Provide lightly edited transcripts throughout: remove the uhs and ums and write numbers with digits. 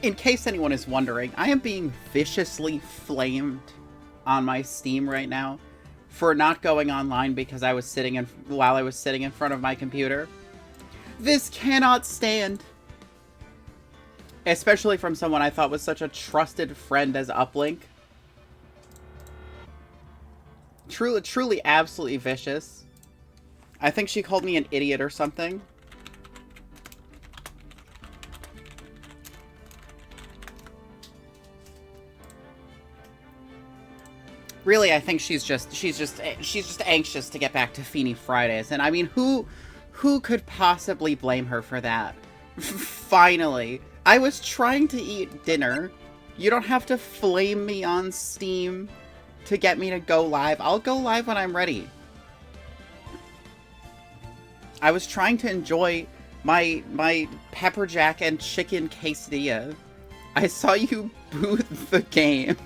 In case anyone is wondering, I am being viciously flamed on my Steam right now for not going online because while I was sitting in front of my computer. This cannot stand. Especially from someone I thought was such a trusted friend as Uplink. Truly, absolutely vicious. I think she called me an idiot or something. Really, I think she's just anxious to get back to Feeny Fridays, and I mean, who could possibly blame her for that? Finally, I was trying to eat dinner. You don't have to flame me on Steam to get me to go live. I'll go live when I'm ready. I was trying to enjoy my pepper jack and chicken quesadilla. I saw you boot the game.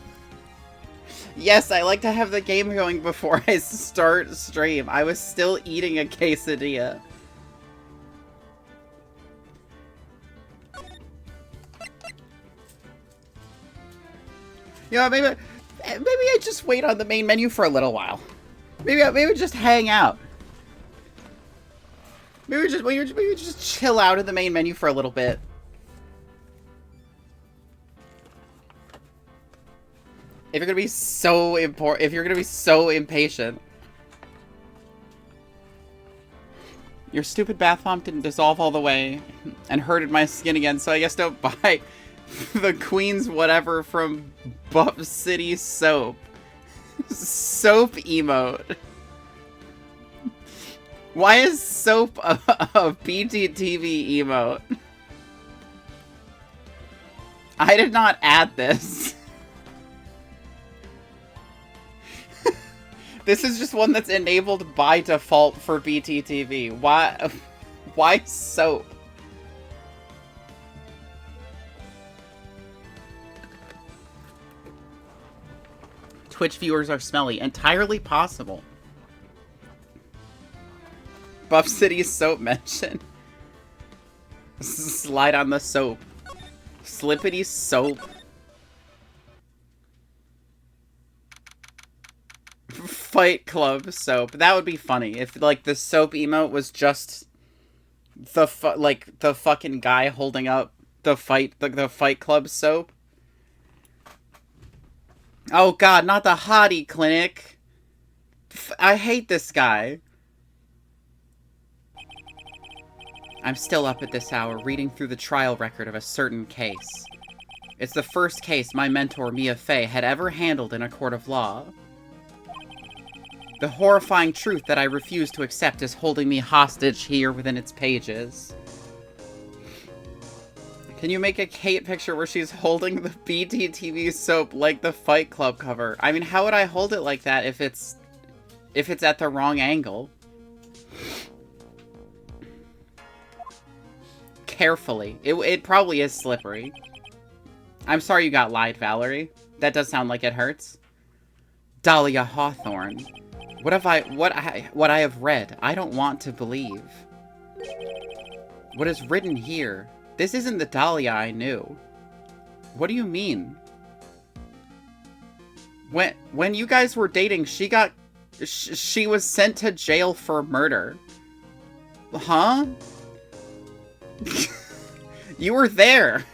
Yes, I like to have the game going before I start stream. I was still eating a quesadilla. You know, maybe I just wait on the main menu for a little while. Maybe just hang out. Maybe just chill out in the main menu for a little bit. If you're gonna be so impatient. Your stupid bath bomb didn't dissolve all the way and hurted my skin again, so I guess don't buy the Queen's whatever from Buff City Soap. Soap emote. Why is soap a BTTV emote? I did not add this. This is just one that's enabled by default for BTTV. Why soap? Twitch viewers are smelly. Entirely possible. Buff City soap mention. Slide on the soap. Slippity soap. Fight Club soap. That would be funny if, like, the soap emote was just the fucking guy holding up the Fight Club soap. Oh god, not the hottie clinic. I hate this guy. I'm still up at this hour, reading through the trial record of a certain case. It's the first case my mentor, Mia Fey, had ever handled in a court of law. The horrifying truth that I refuse to accept is holding me hostage here within its pages. Can you make a Kate picture where she's holding the BTTV soap like the Fight Club cover? I mean, how would I hold it like that if it's at the wrong angle? Carefully. It probably is slippery. I'm sorry you got lied, Valerie. That does sound like it hurts. Dahlia Hawthorne. What I have read, I don't want to believe. What is written here? This isn't the Dahlia I knew. What do you mean? When you guys were dating, she was sent to jail for murder. Huh? You were there.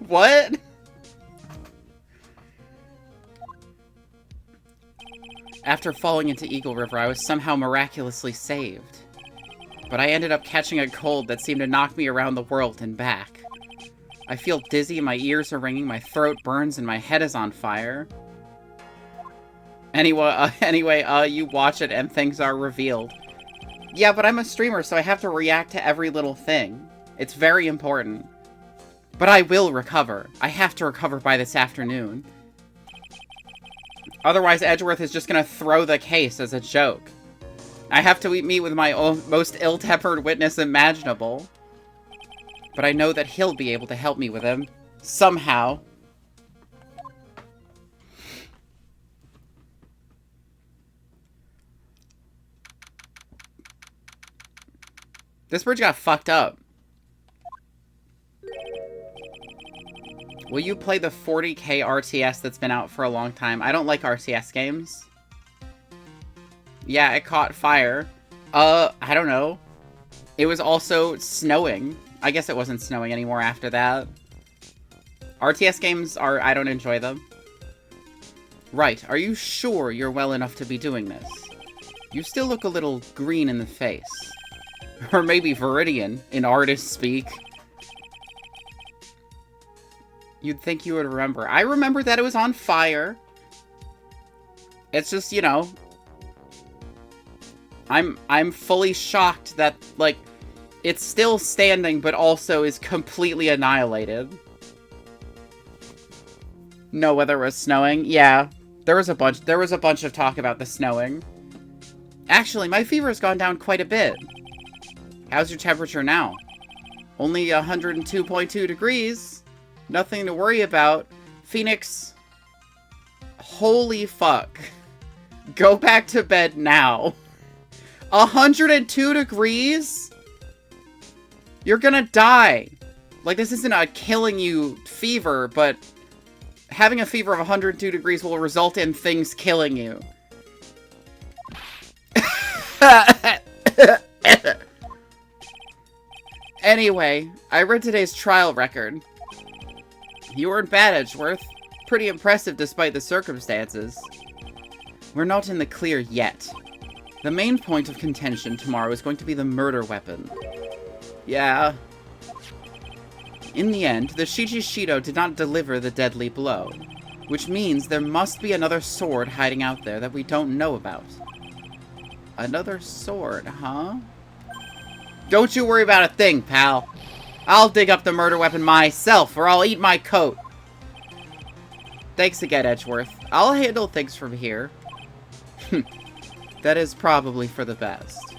What? After falling into Eagle River, I was somehow miraculously saved. But I ended up catching a cold that seemed to knock me around the world and back. I feel dizzy, my ears are ringing, my throat burns, and my head is on fire. Anyway, you watch it and things are revealed. Yeah, but I'm a streamer, so I have to react to every little thing. It's very important. But I will recover. I have to recover by this afternoon. Otherwise, Edgeworth is just gonna throw the case as a joke. I have to meet with my most ill-tempered witness imaginable. But I know that he'll be able to help me with him. Somehow. This bridge got fucked up. Will you play the 40k RTS that's been out for a long time? I don't like RTS games. Yeah, it caught fire. I don't know. It was also snowing. I guess it wasn't snowing anymore after that. RTS games I don't enjoy them. Right, are you sure you're well enough to be doing this? You still look a little green in the face. Or maybe Viridian, in artist speak. You'd think you would remember. I remember that it was on fire. It's just, you know... I'm fully shocked that, like, it's still standing, but also is completely annihilated. No, whether it was snowing? Yeah. There was a bunch of talk about the snowing. Actually, my fever has gone down quite a bit. How's your temperature now? Only 102.2 degrees. Nothing to worry about. Phoenix. Holy fuck. Go back to bed now. 102 degrees? You're gonna die. Like, this isn't a killing you fever, but having a fever of 102 degrees will result in things killing you. Anyway, I read today's trial record. You weren't bad, Edgeworth. Pretty impressive despite the circumstances. We're not in the clear yet. The main point of contention tomorrow is going to be the murder weapon. Yeah. In the end, the Shichido did not deliver the deadly blow, which means there must be another sword hiding out there that we don't know about. Another sword, huh? Don't you worry about a thing, pal. I'll dig up the murder weapon myself, or I'll eat my coat. Thanks again, Edgeworth. I'll handle things from here. That is probably for the best.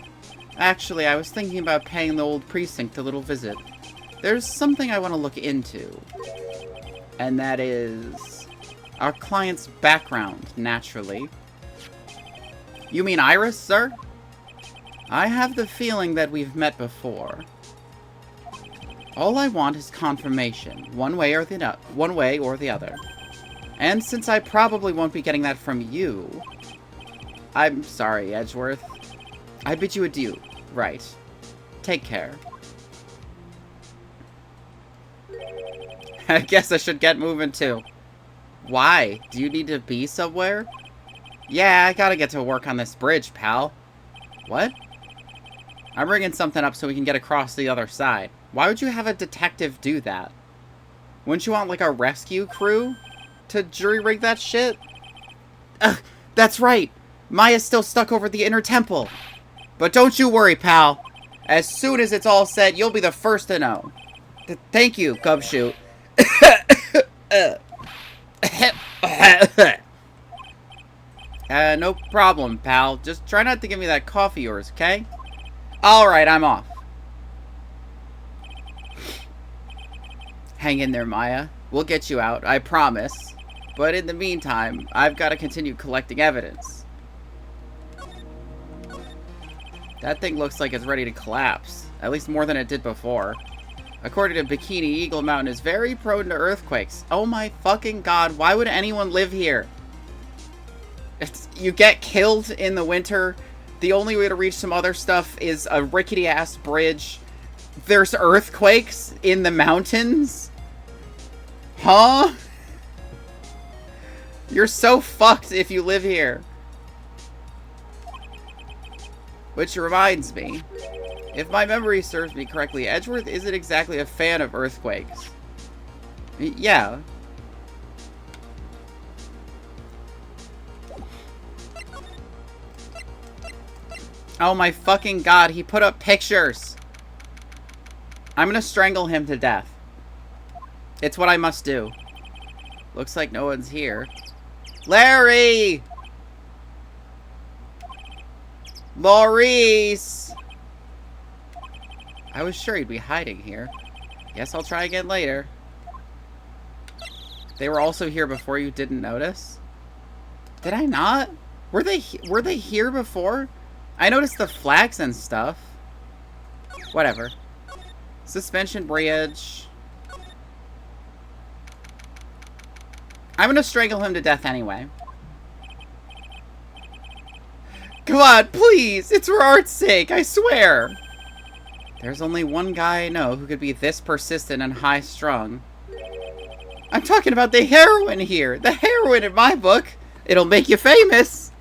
Actually, I was thinking about paying the old precinct a little visit. There's something I want to look into. And that is... our client's background, naturally. You mean Iris, sir? I have the feeling that we've met before. All I want is confirmation, one way or the other. And since I probably won't be getting that from you... I'm sorry, Edgeworth. I bid you adieu. Right. Take care. I guess I should get moving too. Why? Do you need to be somewhere? Yeah, I gotta get to work on this bridge, pal. What? I'm bringing something up so we can get across the other side. Why would you have a detective do that? Wouldn't you want, like, a rescue crew to jury-rig that shit? Ugh, that's right! Maya's still stuck over the inner temple. But don't you worry, pal. As soon as it's all set, you'll be the first to know. Thank you, Gumshoe. No problem, pal. Just try not to give me that cough of yours, okay? Alright, I'm off. Hang in there, Maya. We'll get you out, I promise. But in the meantime, I've got to continue collecting evidence. That thing looks like it's ready to collapse. At least more than it did before. According to Bikini, Eagle Mountain is very prone to earthquakes. Oh my fucking god, why would anyone live here? You get killed in the winter. The only way to reach some other stuff is a rickety-ass bridge. There's earthquakes in the mountains? Huh? You're so fucked if you live here. Which reminds me, if my memory serves me correctly, Edgeworth isn't exactly a fan of earthquakes. Yeah. Oh my fucking god, he put up pictures! I'm gonna strangle him to death. It's what I must do. Looks like no one's here. Larry! Maurice! I was sure he'd be hiding here. Guess I'll try again later. They were also here before you didn't notice? Did I not? Were they here before? I noticed the flags and stuff. Whatever. Suspension bridge. I'm gonna strangle him to death anyway. Come on, please! It's for art's sake, I swear! There's only one guy I know who could be this persistent and high-strung. I'm talking about the heroine here! The heroine in my book! It'll make you famous!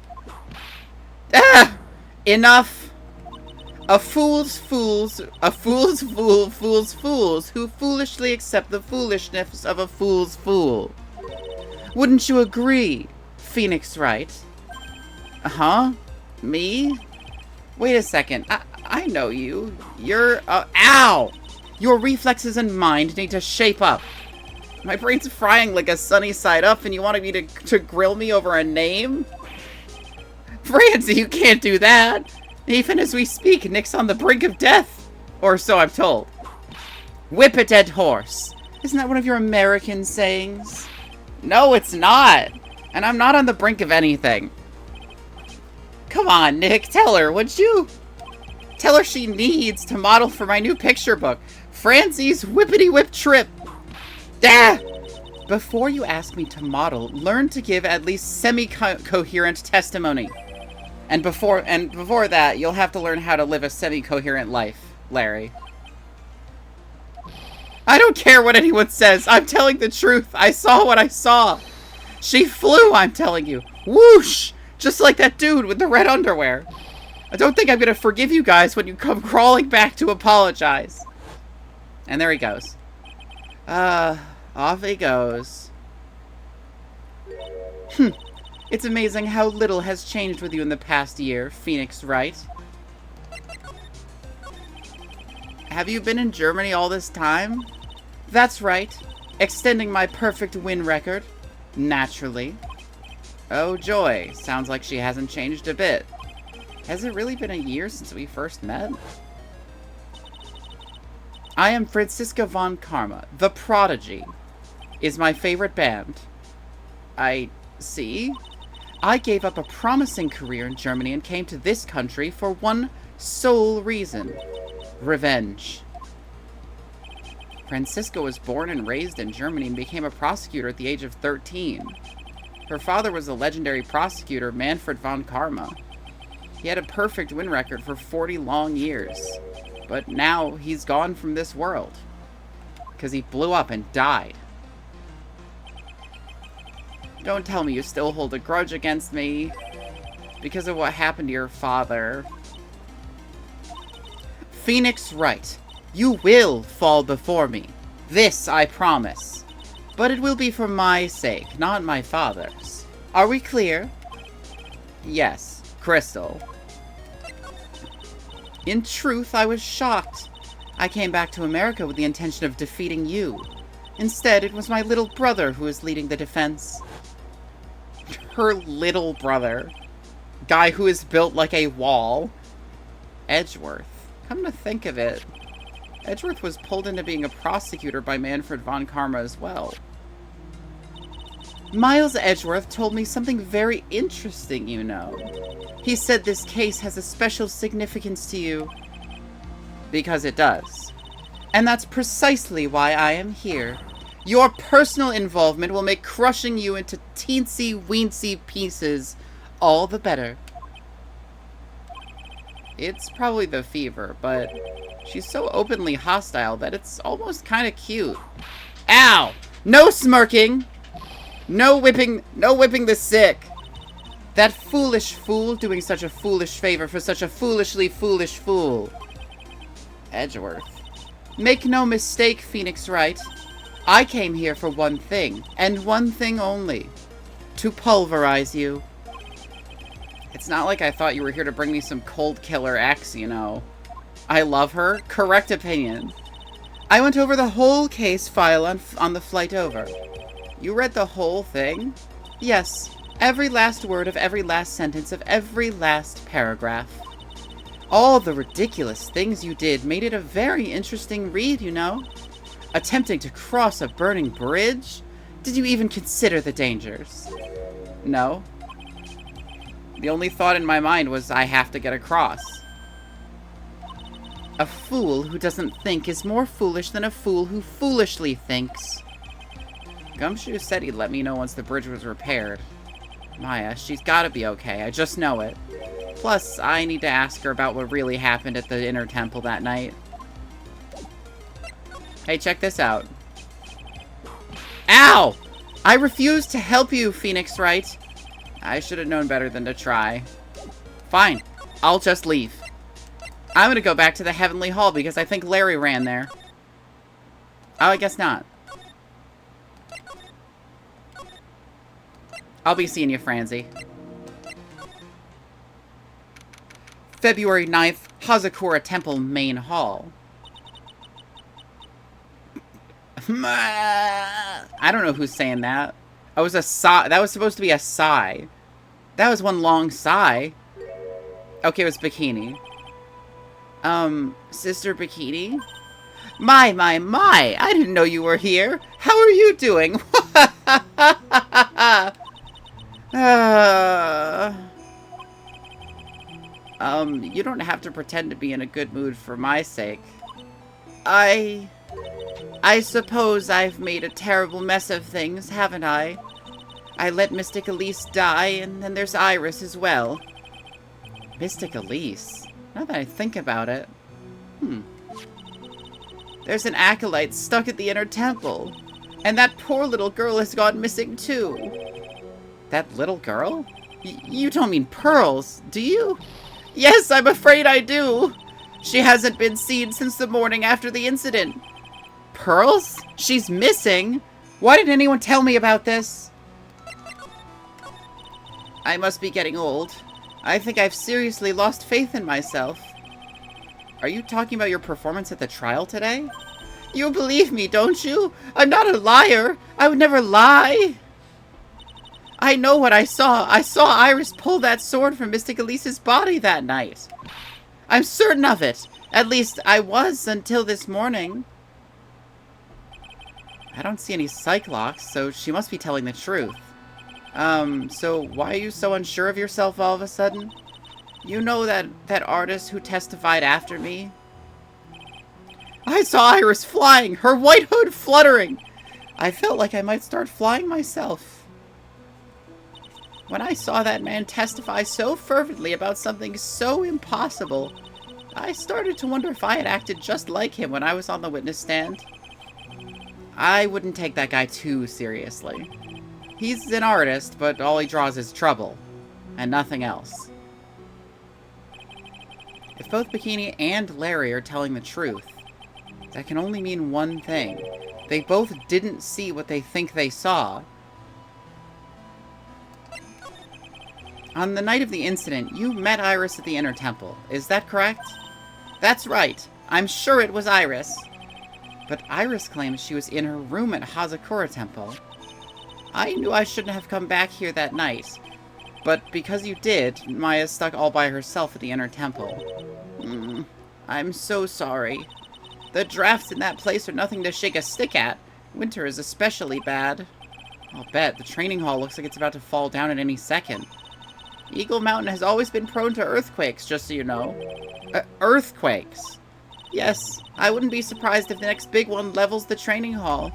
Ah! Enough! A fool's fool fools fools who foolishly accept the foolishness of a fool's fool. Wouldn't you agree, Phoenix Wright? Uh-huh? Me? Wait a second. I know you. You're, ow! Your reflexes and mind need to shape up. My brain's frying like a sunny side up and you wanted me to grill me over a name? Francie, you can't do that! Even as we speak, Nick's on the brink of death. Or so I'm told. Whip a dead horse. Isn't that one of your American sayings? No, it's not. And I'm not on the brink of anything. Come on, Nick, tell her, would you? Tell her she needs to model for my new picture book, Francie's Whippity-Whip Trip. Ah! Before you ask me to model, learn to give at least semi-coherent testimony. And before that, you'll have to learn how to live a semi-coherent life, Larry. I don't care what anyone says. I'm telling the truth. I saw what I saw. She flew, I'm telling you. Whoosh! Just like that dude with the red underwear. I don't think I'm gonna forgive you guys when you come crawling back to apologize. And there he goes. Off he goes. It's amazing how little has changed with you in the past year, Phoenix Wright. Have you been in Germany all this time? That's right. Extending my perfect win record. Naturally. Oh joy, sounds like she hasn't changed a bit. Has it really been a year since we first met? I am Franziska von Karma. The Prodigy is my favorite band. I see. I gave up a promising career in Germany and came to this country for one sole reason. Revenge. Franziska was born and raised in Germany and became a prosecutor at the age of 13. Her father was the legendary prosecutor Manfred von Karma. He had a perfect win record for 40 long years. But now he's gone from this world. Because he blew up and died. Don't tell me you still hold a grudge against me because of what happened to your father. Phoenix Wright, you will fall before me. This I promise. But it will be for my sake, not my father's. Are we clear? Yes, Crystal. In truth, I was shocked. I came back to America with the intention of defeating you. Instead, it was my little brother who was leading the defense. Her little brother. Guy who is built like a wall. Edgeworth. Come to think of it, Edgeworth was pulled into being a prosecutor by Manfred von Karma as well. Miles Edgeworth told me something very interesting, you know. He said this case has a special significance to you. Because it does. And that's precisely why I am here. Your personal involvement will make crushing you into teensy-weensy pieces all the better. It's probably the fever, but she's so openly hostile that it's almost kind of cute. Ow! No smirking! No whipping the sick! That foolish fool doing such a foolish favor for such a foolishly foolish fool. Edgeworth. Make no mistake, Phoenix Wright. I came here for one thing, and one thing only. To pulverize you. It's not like I thought you were here to bring me some cold killer ex, you know. I love her. Correct opinion. I went over the whole case file on the flight over. You read the whole thing? Yes. Every last word of every last sentence of every last paragraph. All the ridiculous things you did made it a very interesting read, you know. Attempting to cross a burning bridge? Did you even consider the dangers? No. The only thought in my mind was, I have to get across. A fool who doesn't think is more foolish than a fool who foolishly thinks. Gumshoe said he'd let me know once the bridge was repaired. Maya, she's gotta be okay. I just know it. Plus, I need to ask her about what really happened at the Inner Temple that night. Hey, check this out. Ow! I refuse to help you, Phoenix Wright. I should have known better than to try. Fine. I'll just leave. I'm gonna go back to the Heavenly Hall because I think Larry ran there. Oh, I guess not. I'll be seeing you, Franzi. February 9th, Hazakura Temple Main Hall. I don't know who's saying that. That was a sigh. That was supposed to be a sigh. That was one long sigh. Okay, it was Bikini. Sister Bikini? My, I didn't know you were here. How are you doing? You don't have to pretend to be in a good mood for my sake. I suppose I've made a terrible mess of things, haven't I? I let Mystic Elise die, and then there's Iris as well. Mystic Elise? Now that I think about it. There's an acolyte stuck at the Inner Temple. And that poor little girl has gone missing too. That little girl? You don't mean Pearls, do you? Yes, I'm afraid I do. She hasn't been seen since the morning after the incident. Pearls? She's missing? Why didn't anyone tell me about this? I must be getting old. I think I've seriously lost faith in myself. Are you talking about your performance at the trial today? You believe me, don't you? I'm not a liar. I would never lie. I know what I saw. I saw Iris pull that sword from Mystic Elise's body that night. I'm certain of it. At least I was until this morning. I don't see any psych locks, so she must be telling the truth. So why are you so unsure of yourself all of a sudden? You know that artist who testified after me? I saw Iris flying, her white hood fluttering. I felt like I might start flying myself. When I saw that man testify so fervently about something so impossible, I started to wonder if I had acted just like him when I was on the witness stand. I wouldn't take that guy too seriously. He's an artist, but all he draws is trouble, and nothing else. If both Bikini and Larry are telling the truth, that can only mean one thing. They both didn't see what they think they saw. On the night of the incident, you met Iris at the Inner Temple. Is that correct? That's right. I'm sure it was Iris. But Iris claims she was in her room at Hazakura Temple. I knew I shouldn't have come back here that night. But because you did, Maya's stuck all by herself at the Inner Temple. I'm so sorry. The drafts in that place are nothing to shake a stick at. Winter is especially bad. I'll bet. The training hall looks like it's about to fall down at any second. Eagle Mountain has always been prone to earthquakes, just so you know. Earthquakes? Yes, I wouldn't be surprised if the next big one levels the training hall.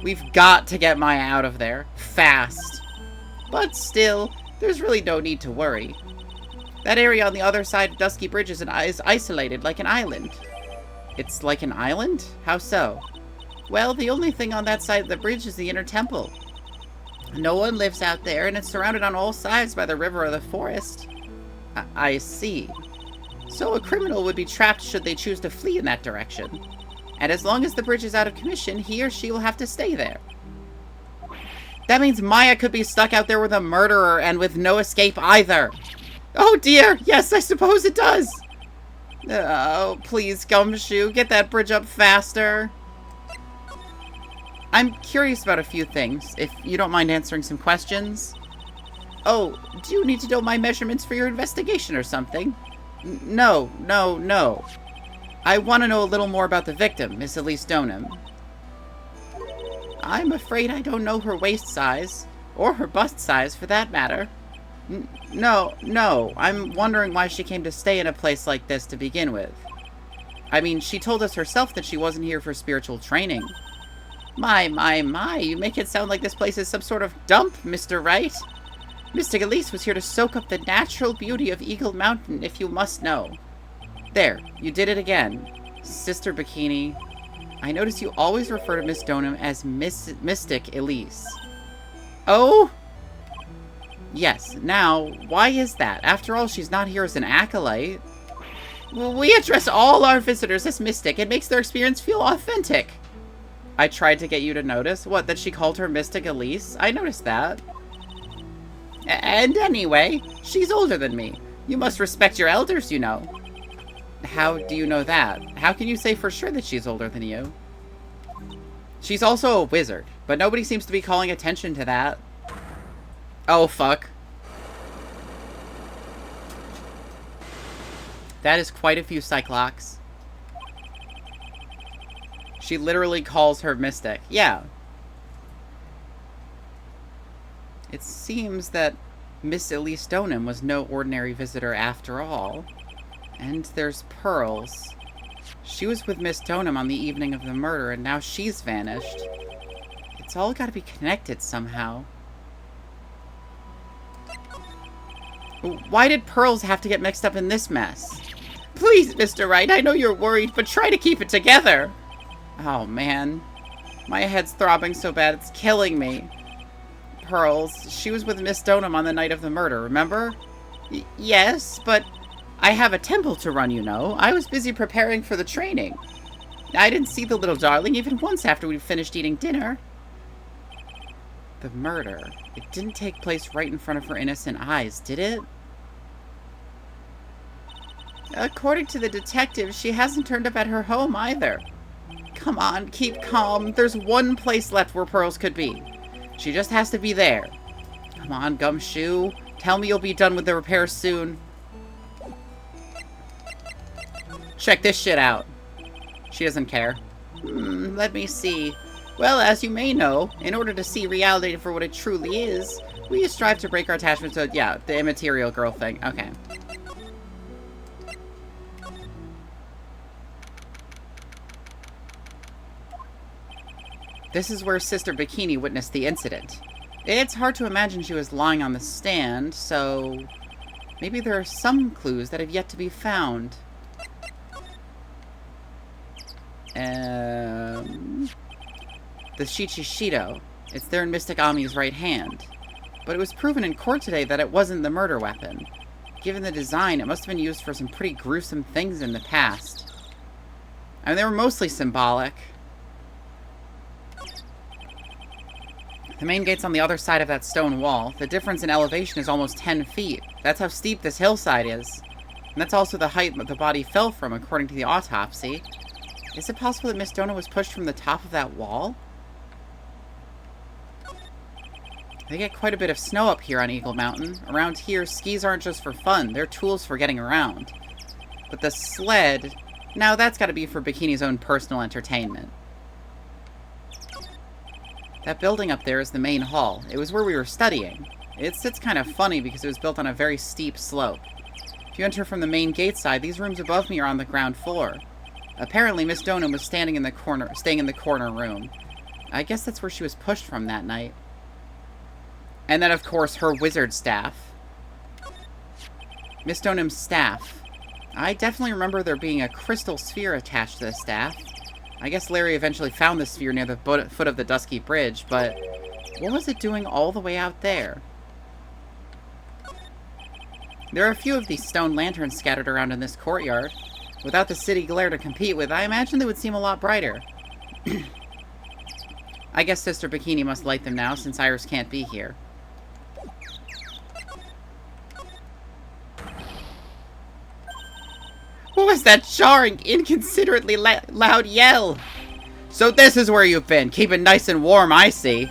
We've got to get Maya out of there. Fast. But still, there's really no need to worry. That area on the other side of Dusky Bridge is isolated like an island. It's like an island? How so? Well, the only thing on that side of the bridge is the Inner Temple. No one lives out there, and it's surrounded on all sides by the river or the forest. I see. So a criminal would be trapped should they choose to flee in that direction. And as long as the bridge is out of commission, he or she will have to stay there. That means Maya could be stuck out there with a murderer and with no escape either. Oh dear, yes, I suppose it does. Oh, please, Gumshoe, get that bridge up faster. I'm curious about a few things, if you don't mind answering some questions. Oh, do you need to know my measurements for your investigation or something? No. I want to know a little more about the victim, Miss Elise Donham. I'm afraid I don't know her waist size, or her bust size for that matter. No, I'm wondering why she came to stay in a place like this to begin with. I mean, she told us herself that she wasn't here for spiritual training. My, you make it sound like this place is some sort of dump, Mr. Wright. Mystic Elise was here to soak up the natural beauty of Eagle Mountain, if you must know. There, you did it again. Sister Bikini, I notice you always refer to Miss Donham as Mystic Elise. Oh? Yes, now, why is that? After all, she's not here as an acolyte. Well, we address all our visitors as Mystic. It makes their experience feel authentic. I tried to get you to notice. What, that she called her Mystic Elise? I noticed that. And anyway, she's older than me. You must respect your elders, you know. How do you know that? How can you say for sure that she's older than you? She's also a wizard, but nobody seems to be calling attention to that. Oh, fuck. That is quite a few Cyclops. She literally calls her Mystic. Yeah. It seems that Miss Elise Donham was no ordinary visitor after all. And there's Pearls. She was with Miss Donham on the evening of the murder, and now she's vanished. It's all gotta be connected somehow. Why did Pearls have to get mixed up in this mess? Please, Mr. Wright, I know you're worried, but try to keep it together. Oh, man. My head's throbbing so bad it's killing me. Pearls, she was with Miss Donham on the night of the murder, remember? Yes, but I have a temple to run, you know. I was busy preparing for the training. I didn't see the little darling even once after we finished eating dinner. The murder. It didn't take place right in front of her innocent eyes, did it? According to the detective, she hasn't turned up at her home either. Come on, keep calm. There's one place left where Pearls could be. She just has to be there. Come on, Gumshoe. Tell me you'll be done with the repairs soon. Check this shit out. She doesn't care. Let me see. Well, as you may know, in order to see reality for what it truly is, we strive to break our attachment to, yeah, the immaterial girl thing. Okay. This is where Sister Bikini witnessed the incident. It's hard to imagine she was lying on the stand, so maybe there are some clues that have yet to be found. The Shichishido. It's there in Mystic Ami's right hand. But it was proven in court today that it wasn't the murder weapon. Given the design, it must have been used for some pretty gruesome things in the past. I mean, they were mostly symbolic. The main gate's on the other side of that stone wall. The difference in elevation is almost 10 feet. That's how steep this hillside is. And that's also the height the body fell from, according to the autopsy. Is it possible that Miss Donham was pushed from the top of that wall? They get quite a bit of snow up here on Eagle Mountain. Around here, skis aren't just for fun. They're tools for getting around. But the sled... Now that's gotta be for Bikini's own personal entertainment. That building up there is the main hall. It was where we were studying. It sits kind of funny because it was built on a very steep slope. If you enter from the main gate side, these rooms above me are on the ground floor. Apparently, Miss Donham was staying in the corner room. I guess that's where she was pushed from that night. And then, of course, her wizard staff. Miss Donham's staff. I definitely remember there being a crystal sphere attached to the staff. I guess Larry eventually found the sphere near the foot of the Dusky Bridge, but what was it doing all the way out there? There are a few of these stone lanterns scattered around in this courtyard. Without the city glare to compete with, I imagine they would seem a lot brighter. I guess Sister Bikini must light them now, since Iris can't be here. What was that jarring, inconsiderately loud yell? So this is where you've been. Keep it nice and warm, I see.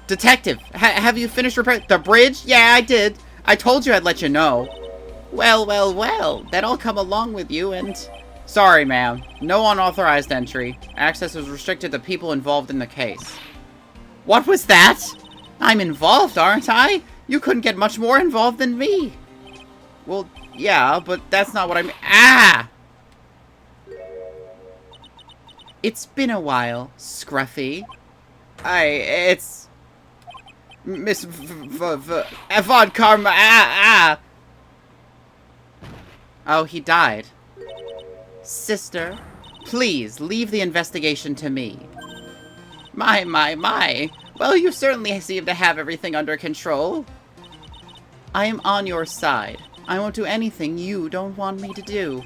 Detective, have you finished repairing the bridge? Yeah, I did. I told you I'd let you know. Well, then I'll come along with you and... Sorry, ma'am. No unauthorized entry. Access is restricted to people involved in the case. What was that? I'm involved, aren't I? You couldn't get much more involved than me. Well, yeah, but that's not what I mean. Ah! It's been a while, Scruffy. It's... Miss Von Karma, Oh, he died. Sister, please, leave the investigation to me. My. Well, you certainly seem to have everything under control. I am on your side. I won't do anything you don't want me to do.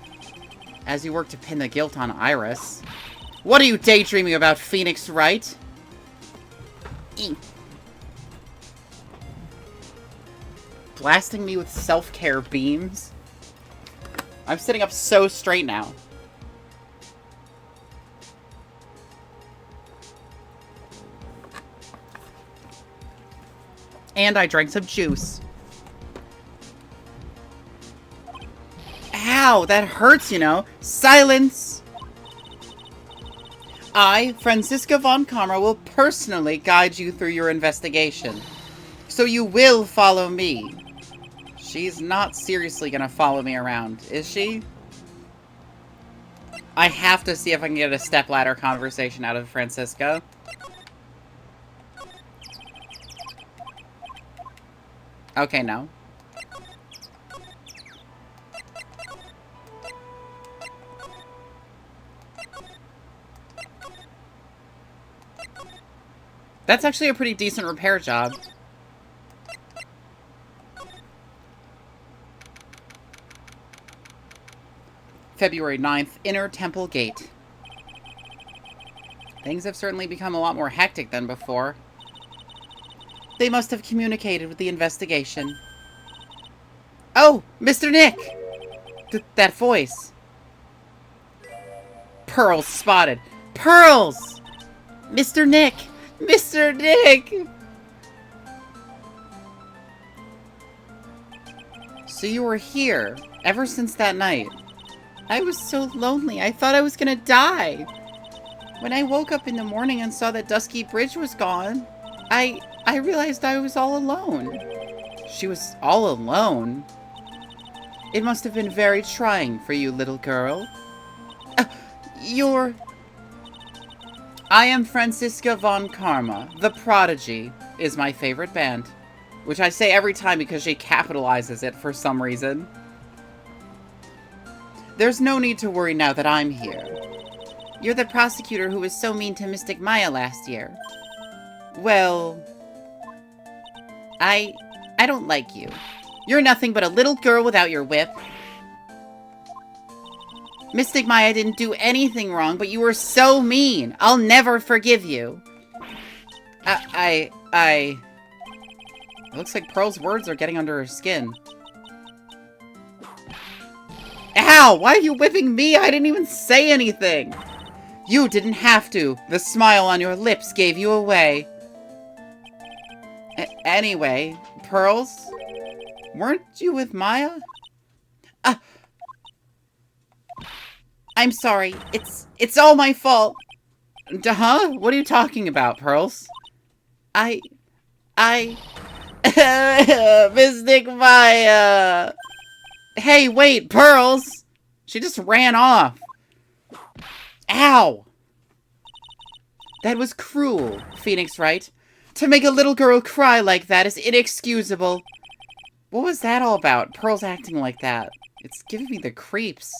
As you work to pin the guilt on Iris. What are you daydreaming about, Phoenix Wright? Blasting me with self-care beams? I'm sitting up so straight now. And I drank some juice. Ow, that hurts, you know. Silence! I, Franziska von Karma, will personally guide you through your investigation. So you will follow me. She's not seriously gonna follow me around, is she? I have to see if I can get a stepladder conversation out of Franziska. Okay, no. That's actually a pretty decent repair job. February 9th, Inner Temple Gate. Things have certainly become a lot more hectic than before. They must have communicated with the investigation. Oh, Mr. Nick! That voice. Pearls spotted. Pearls! Mr. Nick! Mr. Nick! So you were here ever since that night. I was so lonely. I thought I was gonna die. When I woke up in the morning and saw that Dusky Bridge was gone, I realized I was all alone. She was all alone? It must have been very trying for you, little girl. I am Franziska von Karma. The Prodigy is my favorite band. Which I say every time because she capitalizes it for some reason. There's no need to worry now that I'm here. You're the prosecutor who was so mean to Mystic Maya last year. Well... I don't like you. You're nothing but a little girl without your whip. Mystic Maya didn't do anything wrong, but you were so mean. I'll never forgive you. It looks like Pearl's words are getting under her skin. Ow! Why are you whipping me? I didn't even say anything. You didn't have to. The smile on your lips gave you away. Anyway, Pearls? Weren't you with Maya? I'm sorry. It's all my fault. Huh? What are you talking about, Pearls? Mystic Maya! Hey, wait, Pearls! She just ran off. Ow! That was cruel, Phoenix Wright. To make a little girl cry like that is inexcusable. What was that all about? Pearl's acting like that. It's giving me the creeps.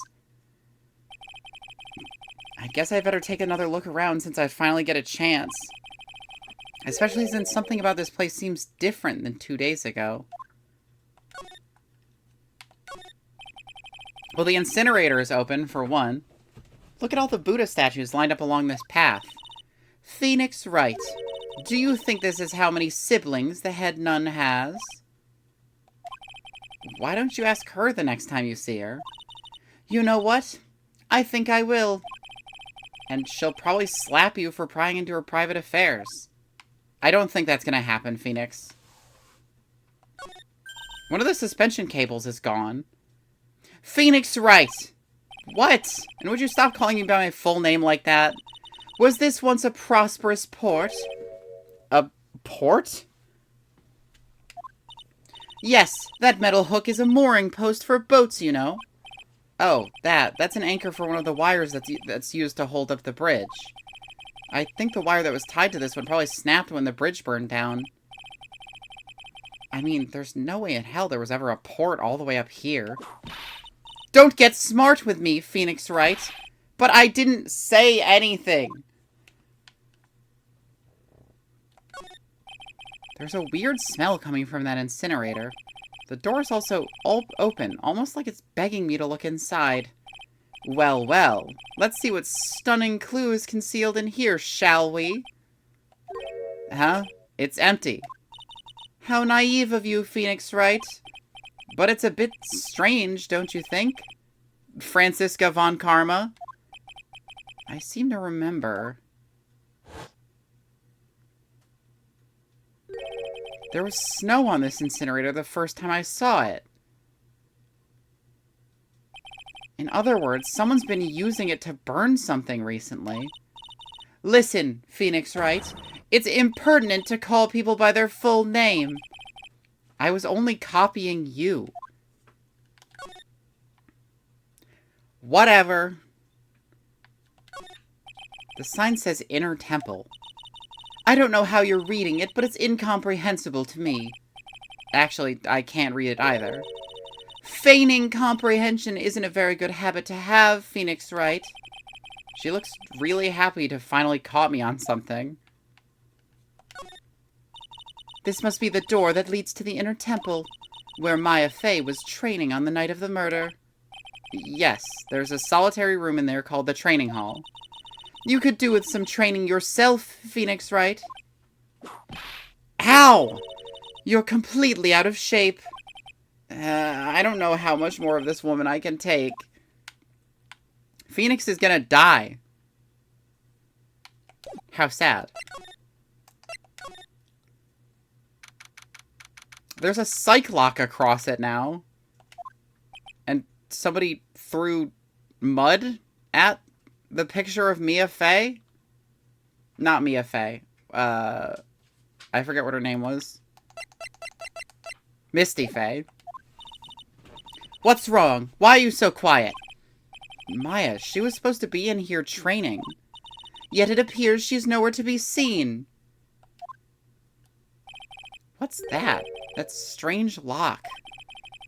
I guess I better take another look around since I finally get a chance. Especially since something about this place seems different than 2 days ago. Well, the incinerator is open, for one. Look at all the Buddha statues lined up along this path. Phoenix Wright, do you think this is how many siblings the head nun has? Why don't you ask her the next time you see her? You know what? I think I will. And she'll probably slap you for prying into her private affairs. I don't think that's gonna happen, Phoenix. One of the suspension cables is gone. Phoenix Wright! What? And would you stop calling me by my full name like that? Was this once a prosperous port? A port? Yes, that metal hook is a mooring post for boats, you know. Oh, that's an anchor for one of the wires that's used to hold up the bridge. I think the wire that was tied to this one probably snapped when the bridge burned down. I mean, there's no way in hell there was ever a port all the way up here. Don't get smart with me, Phoenix Wright. But I didn't say anything. There's a weird smell coming from that incinerator. The door's also open, almost like it's begging me to look inside. Well, well. Let's see what stunning clue is concealed in here, shall we? Huh? It's empty. How naive of you, Phoenix Wright. But it's a bit strange, don't you think? Franziska von Karma? I seem to remember. There was snow on this incinerator the first time I saw it. In other words, someone's been using it to burn something recently. Listen, Phoenix Wright. It's impertinent to call people by their full name. I was only copying you. Whatever. The sign says Inner Temple. I don't know how you're reading it, but it's incomprehensible to me. Actually, I can't read it either. Feigning comprehension isn't a very good habit to have, Phoenix Wright. She looks really happy to finally caught me on something. This must be the door that leads to the Inner Temple, where Maya Fey was training on the night of the murder. Yes, there's a solitary room in there called the Training Hall. You could do with some training yourself, Phoenix Wright. Ow! You're completely out of shape. I don't know how much more of this woman I can take. Phoenix is gonna die. How sad. There's a psych lock across it now. And somebody threw mud at the picture of Mia Fey? Not Mia Fey. I forget what her name was. Misty Fey. What's wrong? Why are you so quiet? Maya, she was supposed to be in here training. Yet it appears she's nowhere to be seen. What's that? That strange lock.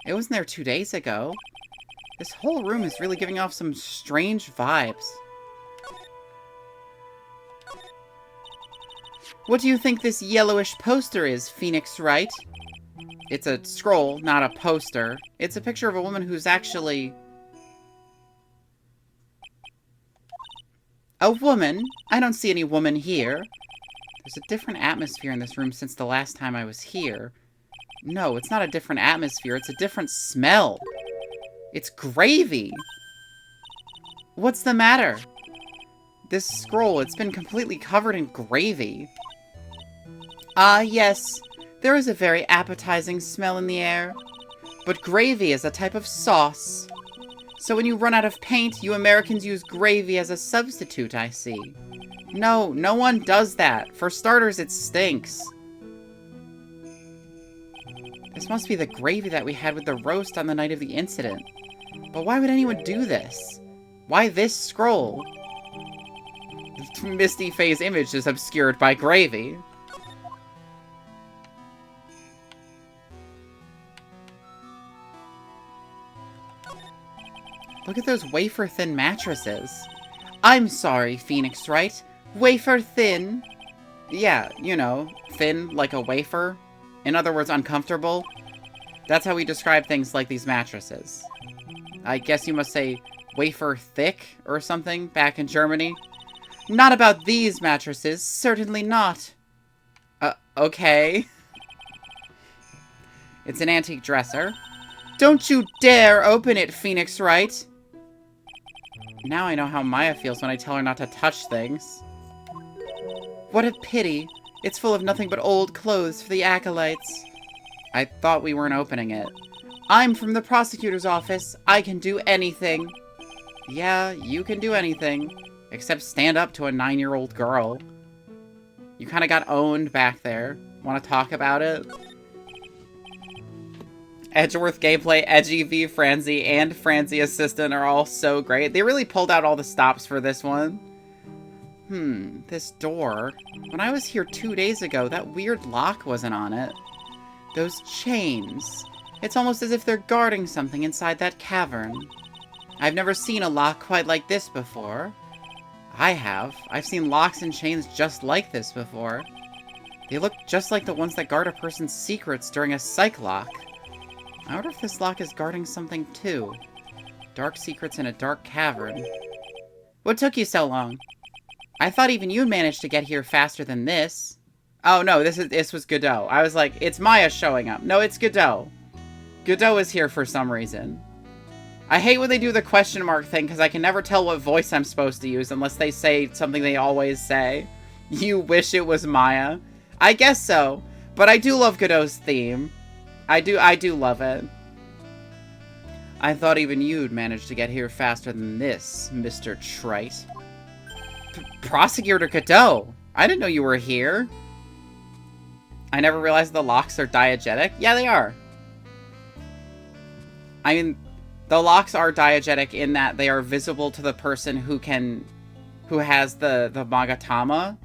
It wasn't there 2 days ago. This whole room is really giving off some strange vibes. What do you think this yellowish poster is, Phoenix Wright? It's a scroll, not a poster. It's a picture of a woman who's actually... A woman? I don't see any woman here. There's a different atmosphere in this room since the last time I was here. No, it's not a different atmosphere. It's a different smell. It's gravy. What's the matter? This scroll, it's been completely covered in gravy. Ah, yes. There is a very appetizing smell in the air. But gravy is a type of sauce. So when you run out of paint, you Americans use gravy as a substitute, I see. No, no one does that. For starters, it stinks. This must be the gravy that we had with the roast on the night of the incident. But why would anyone do this? Why this scroll? Misty Fey's image is obscured by gravy. Look at those wafer-thin mattresses. I'm sorry, Phoenix Wright. Wafer-thin? Yeah, you know, thin like a wafer. In other words, uncomfortable. That's how we describe things like these mattresses. I guess you must say wafer-thick or something back in Germany. Not about these mattresses, certainly not. Okay. It's an antique dresser. Don't you dare open it, Phoenix Wright. Now I know how Maya feels when I tell her not to touch things. What a pity. It's full of nothing but old clothes for the acolytes. I thought we weren't opening it. I'm from the prosecutor's office. I can do anything. Yeah, you can do anything. Except stand up to a 9-year-old girl. You kind of got owned back there. Want to talk about it? Edgeworth gameplay, Edgy V, Franzi, and Franzi Assistant are all so great. They really pulled out all the stops for this one. This door. When I was here 2 days ago, that weird lock wasn't on it. Those chains. It's almost as if they're guarding something inside that cavern. I've never seen a lock quite like this before. I have. I've seen locks and chains just like this before. They look just like the ones that guard a person's secrets during a psych lock. I wonder if this lock is guarding something too. Dark secrets in a dark cavern. What took you so long? I thought even you'd managed to get here faster than this. Oh no, this was Godot. I was like, it's Maya showing up. No, it's Godot. Godot is here for some reason. I hate when they do the question mark thing, because I can never tell what voice I'm supposed to use unless they say something they always say. You wish it was Maya? I guess so, but I do love Godot's theme. I do love it. I thought even you'd managed to get here faster than this, Mr. Trite. Prosecutor Godot! I didn't know you were here. I never realized the locks are diegetic. Yeah, they are. I mean, the locks are diegetic in that they are visible to the person who has the Magatama.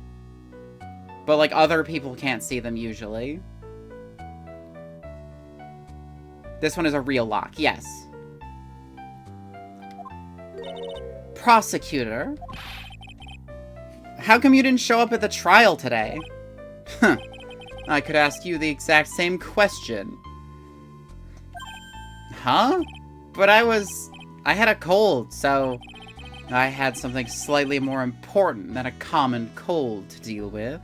But, like, other people can't see them usually. This one is a real lock, yes. Prosecutor? How come you didn't show up at the trial today? Huh. I could ask you the exact same question. Huh? But I had a cold, so I had something slightly more important than a common cold to deal with.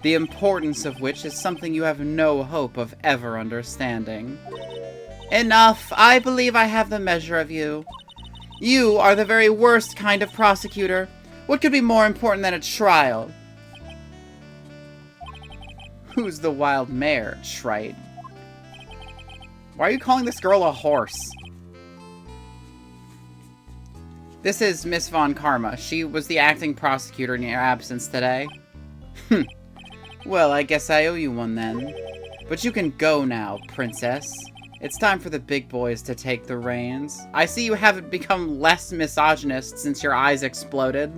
The importance of which is something you have no hope of ever understanding. Enough! I believe I have the measure of you. You are the very worst kind of prosecutor. What could be more important than a trial? Who's the wild mare, Trite? Why are you calling this girl a horse? This is Miss Von Karma. She was the acting prosecutor in your absence today. Well, I guess I owe you one then. But you can go now, princess. It's time for the big boys to take the reins. I see you haven't become less misogynist since your eyes exploded.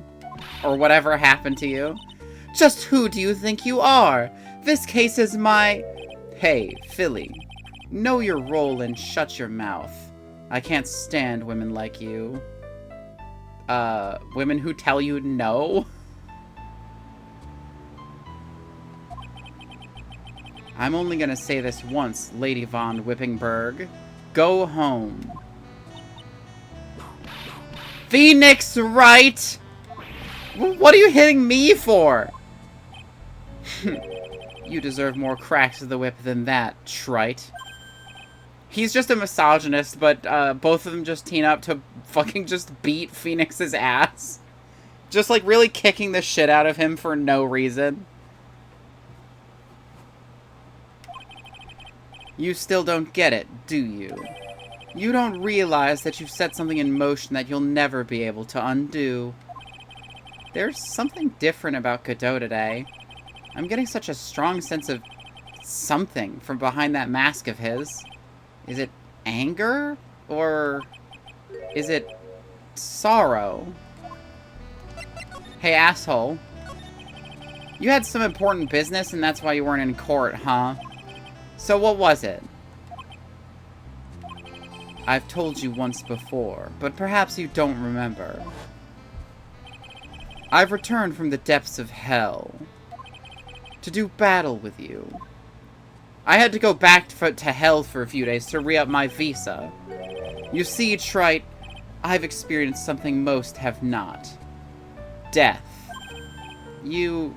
Or whatever happened to you. Just who do you think you are? This case is my... Hey, Philly. Know your role and shut your mouth. I can't stand women like you. Women who tell you no? I'm only gonna say this once, Lady Von Whippingberg. Go home. Phoenix Wright! What are you hitting me for? You deserve more cracks of the whip than that, Trite. He's just a misogynist, but both of them just team up to fucking just beat Phoenix's ass. Just like really kicking the shit out of him for no reason. You still don't get it, do you? You don't realize that you've set something in motion that you'll never be able to undo. There's something different about Godot today. I'm getting such a strong sense of something from behind that mask of his. Is it anger? Or is it sorrow? Hey, asshole. You had some important business and that's why you weren't in court, huh? So what was it? I've told you once before, but perhaps you don't remember. I've returned from the depths of hell to do battle with you. I had to go back to hell for a few days to re-up my visa. You see, Trite, I've experienced something most have not. Death. You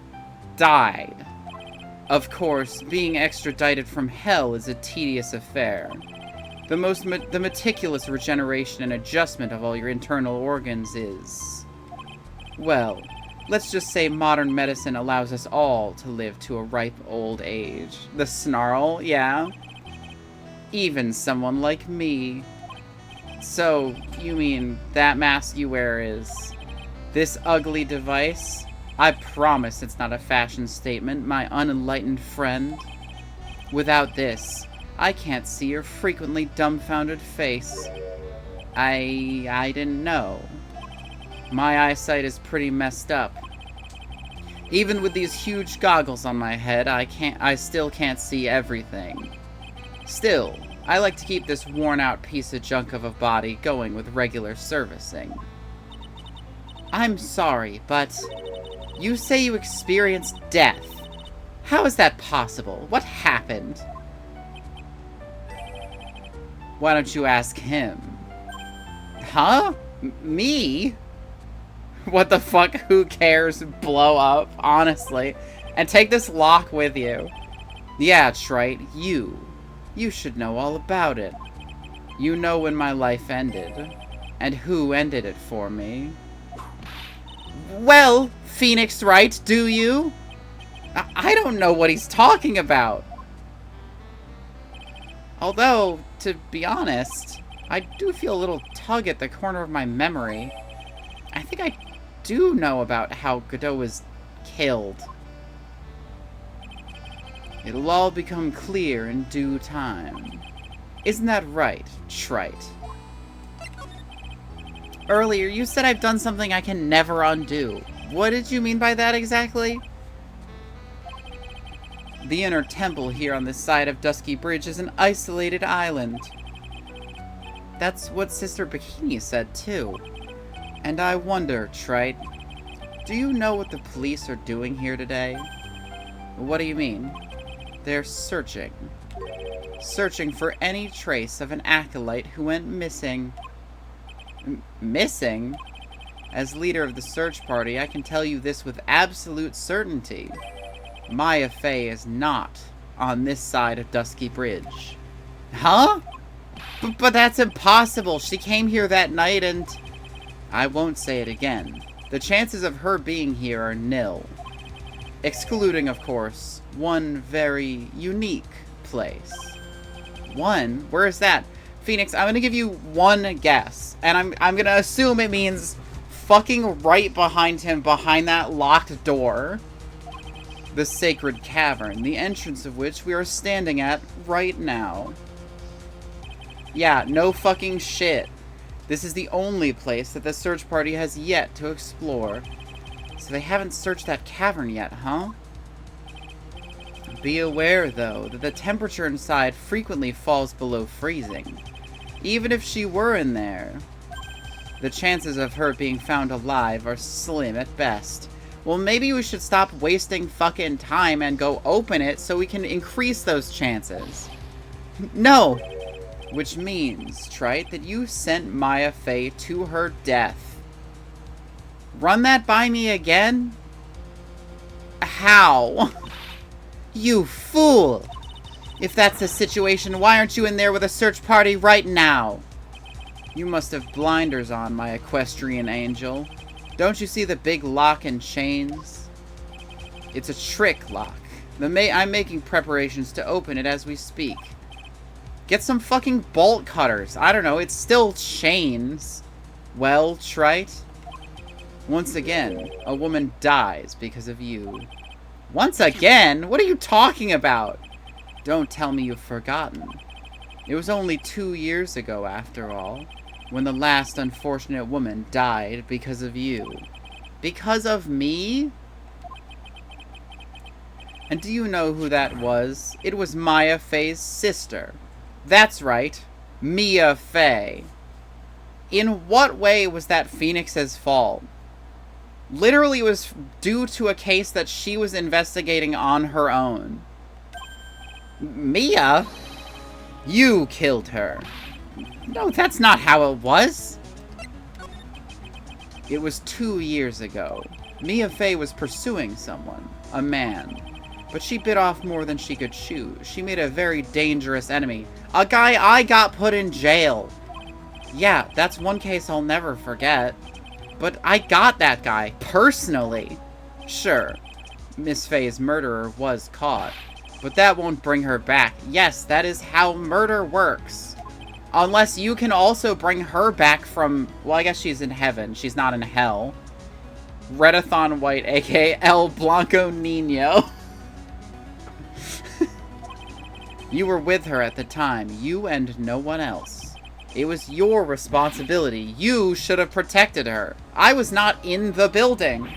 died. Of course, being extradited from hell is a tedious affair. The meticulous regeneration and adjustment of all your internal organs is... Well, let's just say modern medicine allows us all to live to a ripe old age. The snarl, yeah. Even someone like me. So, you mean that mask you wear is... this ugly device? I promise it's not a fashion statement, my unenlightened friend. Without this, I can't see your frequently dumbfounded face. I didn't know. My eyesight is pretty messed up. Even with these huge goggles on my head, I still can't see everything. Still, I like to keep this worn-out piece of junk of a body going with regular servicing. I'm sorry, but you say you experienced death. How is that possible? What happened? Why don't you ask him? Huh? Me? What the fuck? Who cares? Blow up, honestly. And take this lock with you. Yeah, Trite, you. You should know all about it. You know when my life ended. And who ended it for me. Well, Phoenix Wright, do you? I don't know what he's talking about. Although, to be honest, I do feel a little tug at the corner of my memory. I think I do know about how Godot was killed. It'll all become clear in due time. Isn't that right, Trite? Earlier, you said I've done something I can never undo. What did you mean by that exactly? The inner temple here on this side of Dusky Bridge is an isolated island. That's what Sister Bikini said, too. And I wonder, Trite, do you know what the police are doing here today? What do you mean? They're searching. Searching for any trace of an acolyte who went missing. Missing? As leader of the search party, I can tell you this with absolute certainty. Maya Fey is not on this side of Dusky Bridge. Huh? But that's impossible. She came here that night and... I won't say it again. The chances of her being here are nil. Excluding, of course, one very unique place. One? Where is that? Phoenix, I'm gonna give you one guess. And I'm gonna assume it means fucking right behind him, behind that locked door. The Sacred Cavern, the entrance of which we are standing at right now. Yeah, no fucking shit. This is the only place that the search party has yet to explore. So they haven't searched that cavern yet, huh? Be aware, though, that the temperature inside frequently falls below freezing. Even if she were in there, the chances of her being found alive are slim at best. Well, maybe we should stop wasting fucking time and go open it so we can increase those chances. No! Which means, Trite, that you sent Maya Fey to her death. Run that by me again? How? You fool! If that's the situation, why aren't you in there with a search party right now? You must have blinders on, my equestrian angel. Don't you see the big lock and chains? It's a trick lock. I'm making preparations to open it as we speak. Get some fucking bolt cutters. I don't know, it's still chains. Well, Trite? Once again, a woman dies because of you. Once again? What are you talking about? Don't tell me you've forgotten. It was only 2 years ago, after all, when the last unfortunate woman died because of you. Because of me? And do you know who that was? It was Maya Fey's sister. That's right, Mia Fey. In what way was that Phoenix's fault? Literally, it was due to a case that she was investigating on her own. Mia? You killed her. No, that's not how it was. It was 2 years ago. Mia Fey was pursuing someone, a man. But she bit off more than she could chew. She made a very dangerous enemy. A guy I got put in jail. Yeah, that's one case I'll never forget. But I got that guy, personally. Sure, Miss Fey's murderer was caught. But that won't bring her back. Yes, that is how murder works. Unless you can also bring her back from... Well, I guess she's in heaven. She's not in hell. Redathon White, aka El Blanco Nino. You were with her at the time. You and no one else. It was your responsibility. You should have protected her. I was not in the building.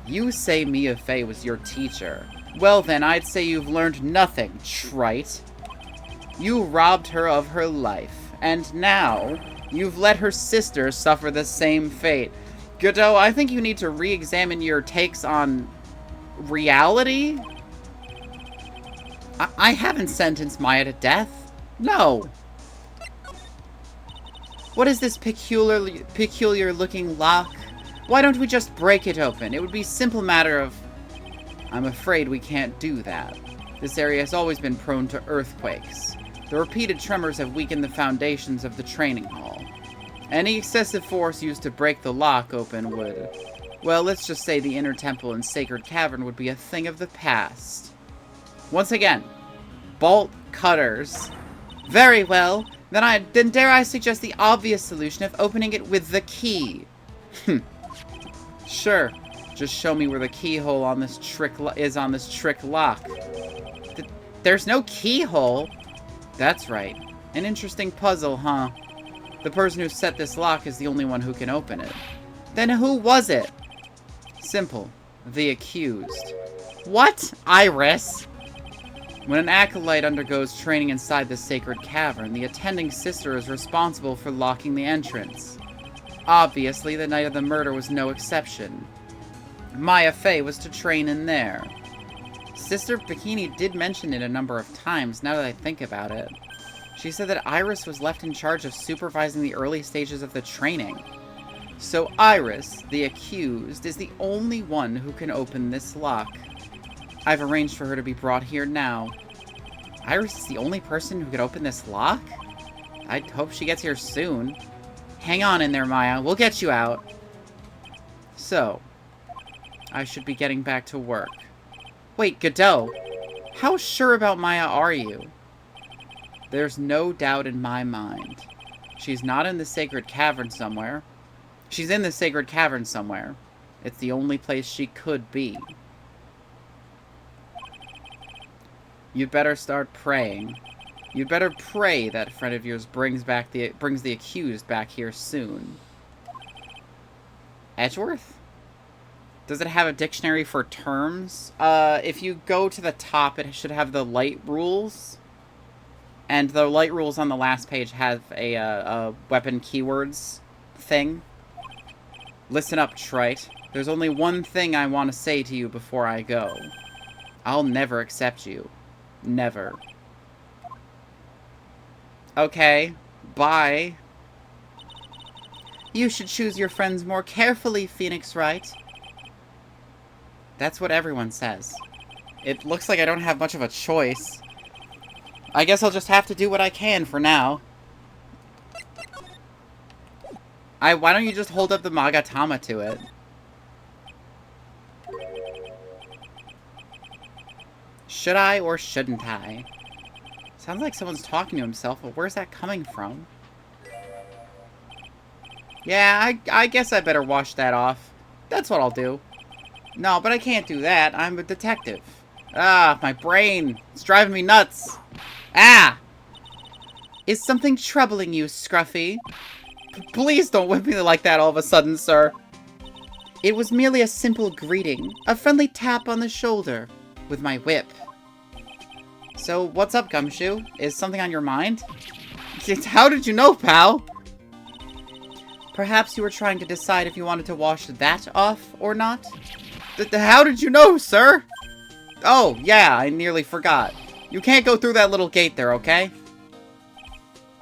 You say Mia Fey was your teacher. Well then, I'd say you've learned nothing, trite. You robbed her of her life, and now you've let her sister suffer the same fate. Godot, I think you need to re-examine your takes on reality? I haven't sentenced Maya to death. No. What is this peculiar looking lock? Why don't we just break it open? It would be a simple matter of... I'm afraid we can't do that. This area has always been prone to earthquakes. The repeated tremors have weakened the foundations of the training hall. Any excessive force used to break the lock open would... Well, let's just say the inner temple and sacred cavern would be a thing of the past. Once again, bolt cutters. Very well. Then dare I suggest the obvious solution of opening it with the key. Sure. Just show me where the keyhole on this trick lock. There's no keyhole. That's right. An interesting puzzle, huh? The person who set this lock is the only one who can open it. Then who was it? Simple. The accused. What? Iris? When an acolyte undergoes training inside the sacred cavern, the attending sister is responsible for locking the entrance. Obviously, the night of the murder was no exception. Maya Fey was to train in there. Sister Bikini did mention it a number of times, now that I think about it. She said that Iris was left in charge of supervising the early stages of the training. So Iris, the accused, is the only one who can open this lock. I've arranged for her to be brought here now. Iris is the only person who could open this lock? I hope she gets here soon. Hang on in there, Maya. We'll get you out. So, I should be getting back to work. Wait, Godot. How sure about Maya are you? There's no doubt in my mind. She's not in the sacred cavern somewhere. She's in the sacred cavern somewhere. It's the only place she could be. You'd better start praying. You'd better pray that friend of yours brings the accused back here soon. Edgeworth? Does it have a dictionary for terms? If you go to the top, it should have the light rules. And the light rules on the last page have a weapon keywords thing. Listen up, trite. There's only one thing I want to say to you before I go. I'll never accept you. Never. Okay. Bye. You should choose your friends more carefully, Phoenix Wright. That's what everyone says. It looks like I don't have much of a choice. I guess I'll just have to do what I can for now. Why don't you just hold up the Magatama to it? Should I or shouldn't I? Sounds like someone's talking to himself, but where's that coming from? Yeah, I guess I better wash that off. That's what I'll do. No, but I can't do that. I'm a detective. Ah, my brain. It's driving me nuts. Ah! Is something troubling you, Scruffy? Please don't whip me like that all of a sudden, sir. It was merely a simple greeting. A friendly tap on the shoulder. With my whip. So, what's up, Gumshoe? Is something on your mind? How did you know, pal? Perhaps you were trying to decide if you wanted to wash that off or not? How did you know, sir? Oh, yeah, I nearly forgot. You can't go through that little gate there, okay?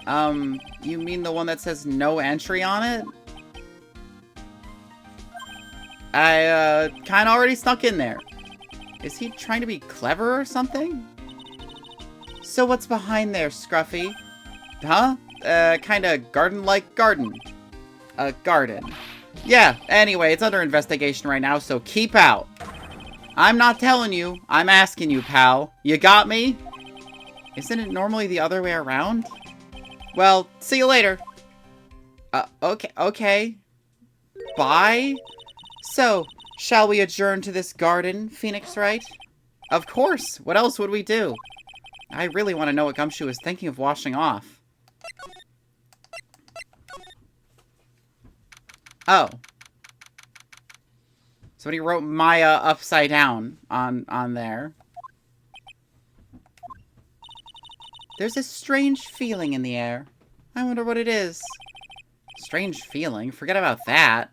You mean the one that says no entry on it? I, kinda already snuck in there. Is he trying to be clever or something? So what's behind there, Scruffy? Huh? Kinda garden-like garden. A garden. Yeah, anyway, it's under investigation right now, so keep out. I'm not telling you. I'm asking you, pal. You got me? Isn't it normally the other way around? Well, see you later. Okay. Bye? So, shall we adjourn to this garden, Phoenix Wright? Of course. What else would we do? I really want to know what Gumshoe is thinking of washing off. Oh. Somebody wrote Maya upside down on there. There's a strange feeling in the air. I wonder what it is. Strange feeling? Forget about that.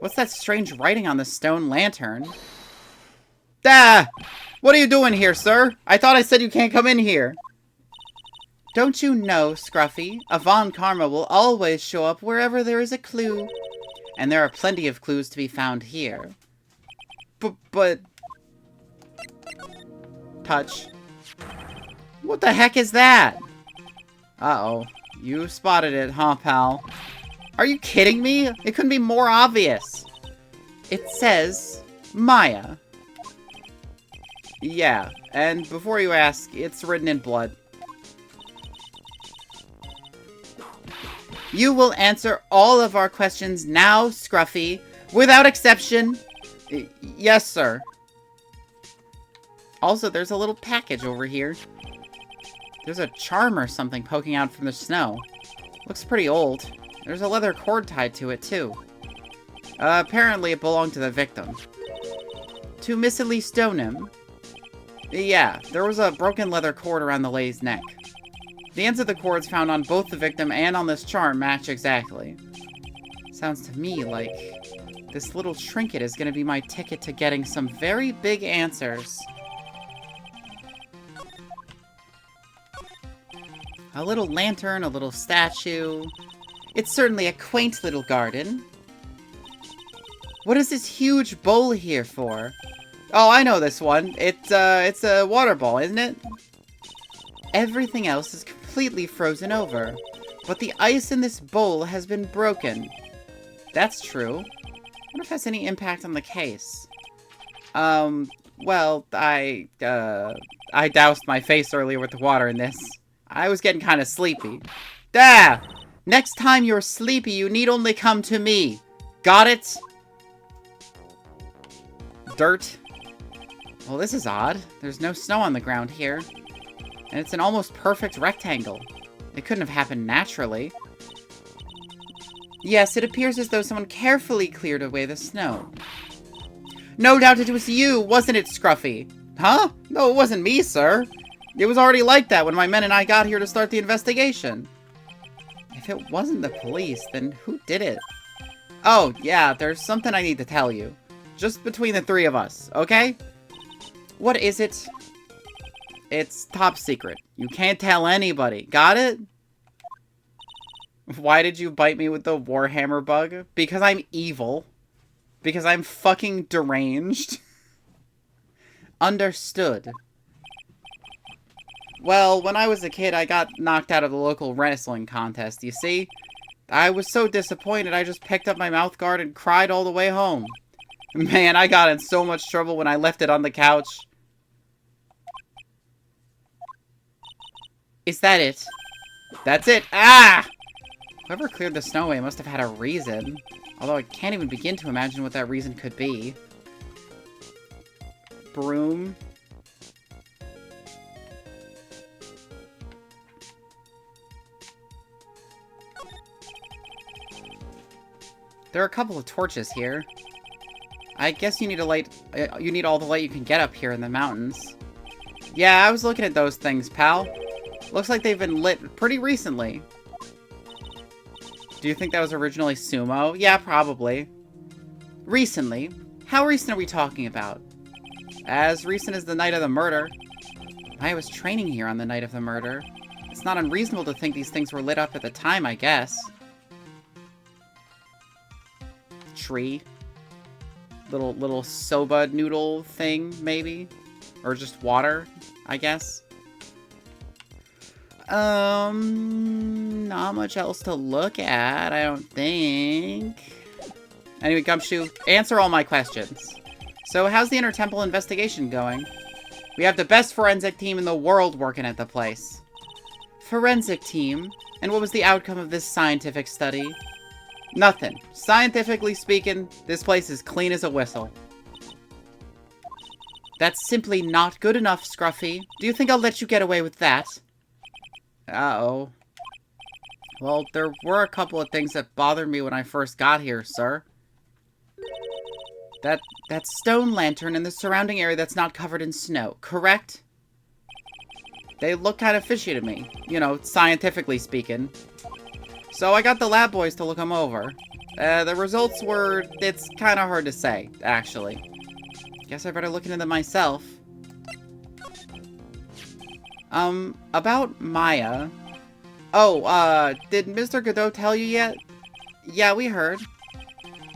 What's that strange writing on the stone lantern? Ah! What are you doing here, sir? I thought I said you can't come in here. Don't you know, Scruffy? A Von Karma will always show up wherever there is a clue. And there are plenty of clues to be found here. But... Touch. What the heck is that? Uh-oh. You spotted it, huh, pal? Are you kidding me? It couldn't be more obvious. It says Maya. Yeah, and before you ask, it's written in blood. You will answer all of our questions now, Scruffy, without exception. Yes, sir. Also, there's a little package over here. There's a charm or something poking out from the snow. Looks pretty old. There's a leather cord tied to it, too. Apparently it belonged to the victim. To Miss Elise Stoneham. Yeah, there was a broken leather cord around the lady's neck. The ends of the cords found on both the victim and on this charm match exactly. Sounds to me like this little trinket is going to be my ticket to getting some very big answers. A little lantern, a little statue. It's certainly a quaint little garden. What is this huge bowl here for? Oh, I know this one. It's a water ball, isn't it? Everything else is completely frozen over, but the ice in this bowl has been broken. That's true. I wonder if it has any impact on the case. Well, I doused my face earlier with the water in this. I was getting kind of sleepy. Ah! Next time you're sleepy, you need only come to me. Got it? Dirt. Well, this is odd. There's no snow on the ground here. And it's an almost perfect rectangle. It couldn't have happened naturally. Yes, it appears as though someone carefully cleared away the snow. No doubt it was you, wasn't it, Scruffy? Huh? No, it wasn't me, sir. It was already like that when my men and I got here to start the investigation. If it wasn't the police, then who did it? Oh, yeah, there's something I need to tell you. Just between the three of us, okay? What is it? It's top secret. You can't tell anybody. Got it? Why did you bite me with the Warhammer bug? Because I'm evil. Because I'm fucking deranged. Understood. Well, when I was a kid, I got knocked out of the local wrestling contest, you see? I was so disappointed, I just picked up my mouth guard and cried all the way home. Man, I got in so much trouble when I left it on the couch. Is that it? That's it. Ah! Whoever cleared the snow away must have had a reason. Although I can't even begin to imagine what that reason could be. Broom. There are a couple of torches here. I guess you need a light. You need all the light you can get up here in the mountains. Yeah, I was looking at those things, pal. Looks like they've been lit pretty recently. Do you think that was originally sumo? Yeah, probably. Recently? How recent are we talking about? As recent as the night of the murder. I was training here on the night of the murder. It's not unreasonable to think these things were lit up at the time, I guess. Tree. Little soba noodle thing, maybe? Or just water, I guess. Not much else to look at, I don't think. Anyway, Gumshoe, answer all my questions. So, how's the Intertemple investigation going? We have the best forensic team in the world working at the place. Forensic team? And what was the outcome of this scientific study? Nothing. Scientifically speaking, this place is clean as a whistle. That's simply not good enough, Scruffy. Do you think I'll let you get away with that? Uh-oh. Well, there were a couple of things that bothered me when I first got here, sir. that stone lantern in the surrounding area that's not covered in snow, correct? They look kind of fishy to me, you know, scientifically speaking. So I got the lab boys to look them over. The results were, it's kind of hard to say, actually. Guess I better look into them myself. About Maya. Oh, did Mr. Godot tell you yet? Yeah, we heard.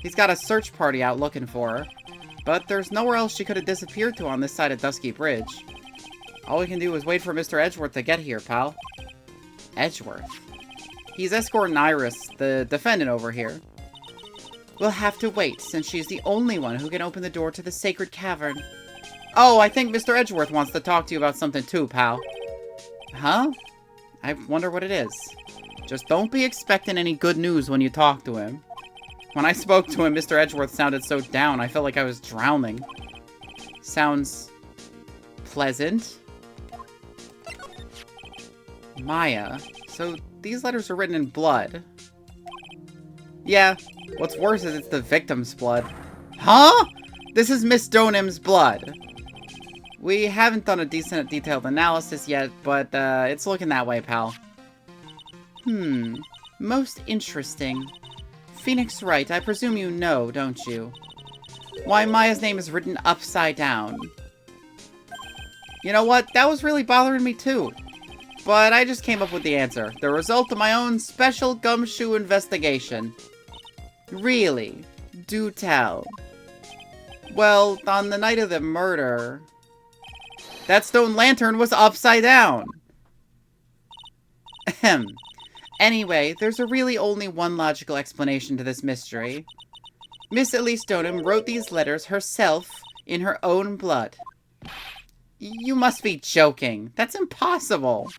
He's got a search party out looking for her. But there's nowhere else she could have disappeared to on this side of Dusky Bridge. All we can do is wait for Mr. Edgeworth to get here, pal. Edgeworth? He's escorting Iris, the defendant over here. We'll have to wait, since she's the only one who can open the door to the sacred cavern. Oh, I think Mr. Edgeworth wants to talk to you about something too, pal. Huh? I wonder what it is. Just don't be expecting any good news when you talk to him. When I spoke to him, Mr. Edgeworth sounded so down, I felt like I was drowning. Sounds pleasant. Maya. So these letters are written in blood. Yeah, what's worse is it's the victim's blood. Huh? This is Miss Donim's blood. We haven't done a decent detailed analysis yet, but it's looking that way, pal. Most interesting. Phoenix Wright, I presume you know, don't you? Why Maya's name is written upside down. You know what? That was really bothering me too. But I just came up with the answer. The result of my own special gumshoe investigation. Really? Do tell. Well, on the night of the murder, that stone lantern was upside down. Ahem. Anyway, there's really only one logical explanation to this mystery. Miss Elise Donham wrote these letters herself in her own blood. You must be joking. That's impossible.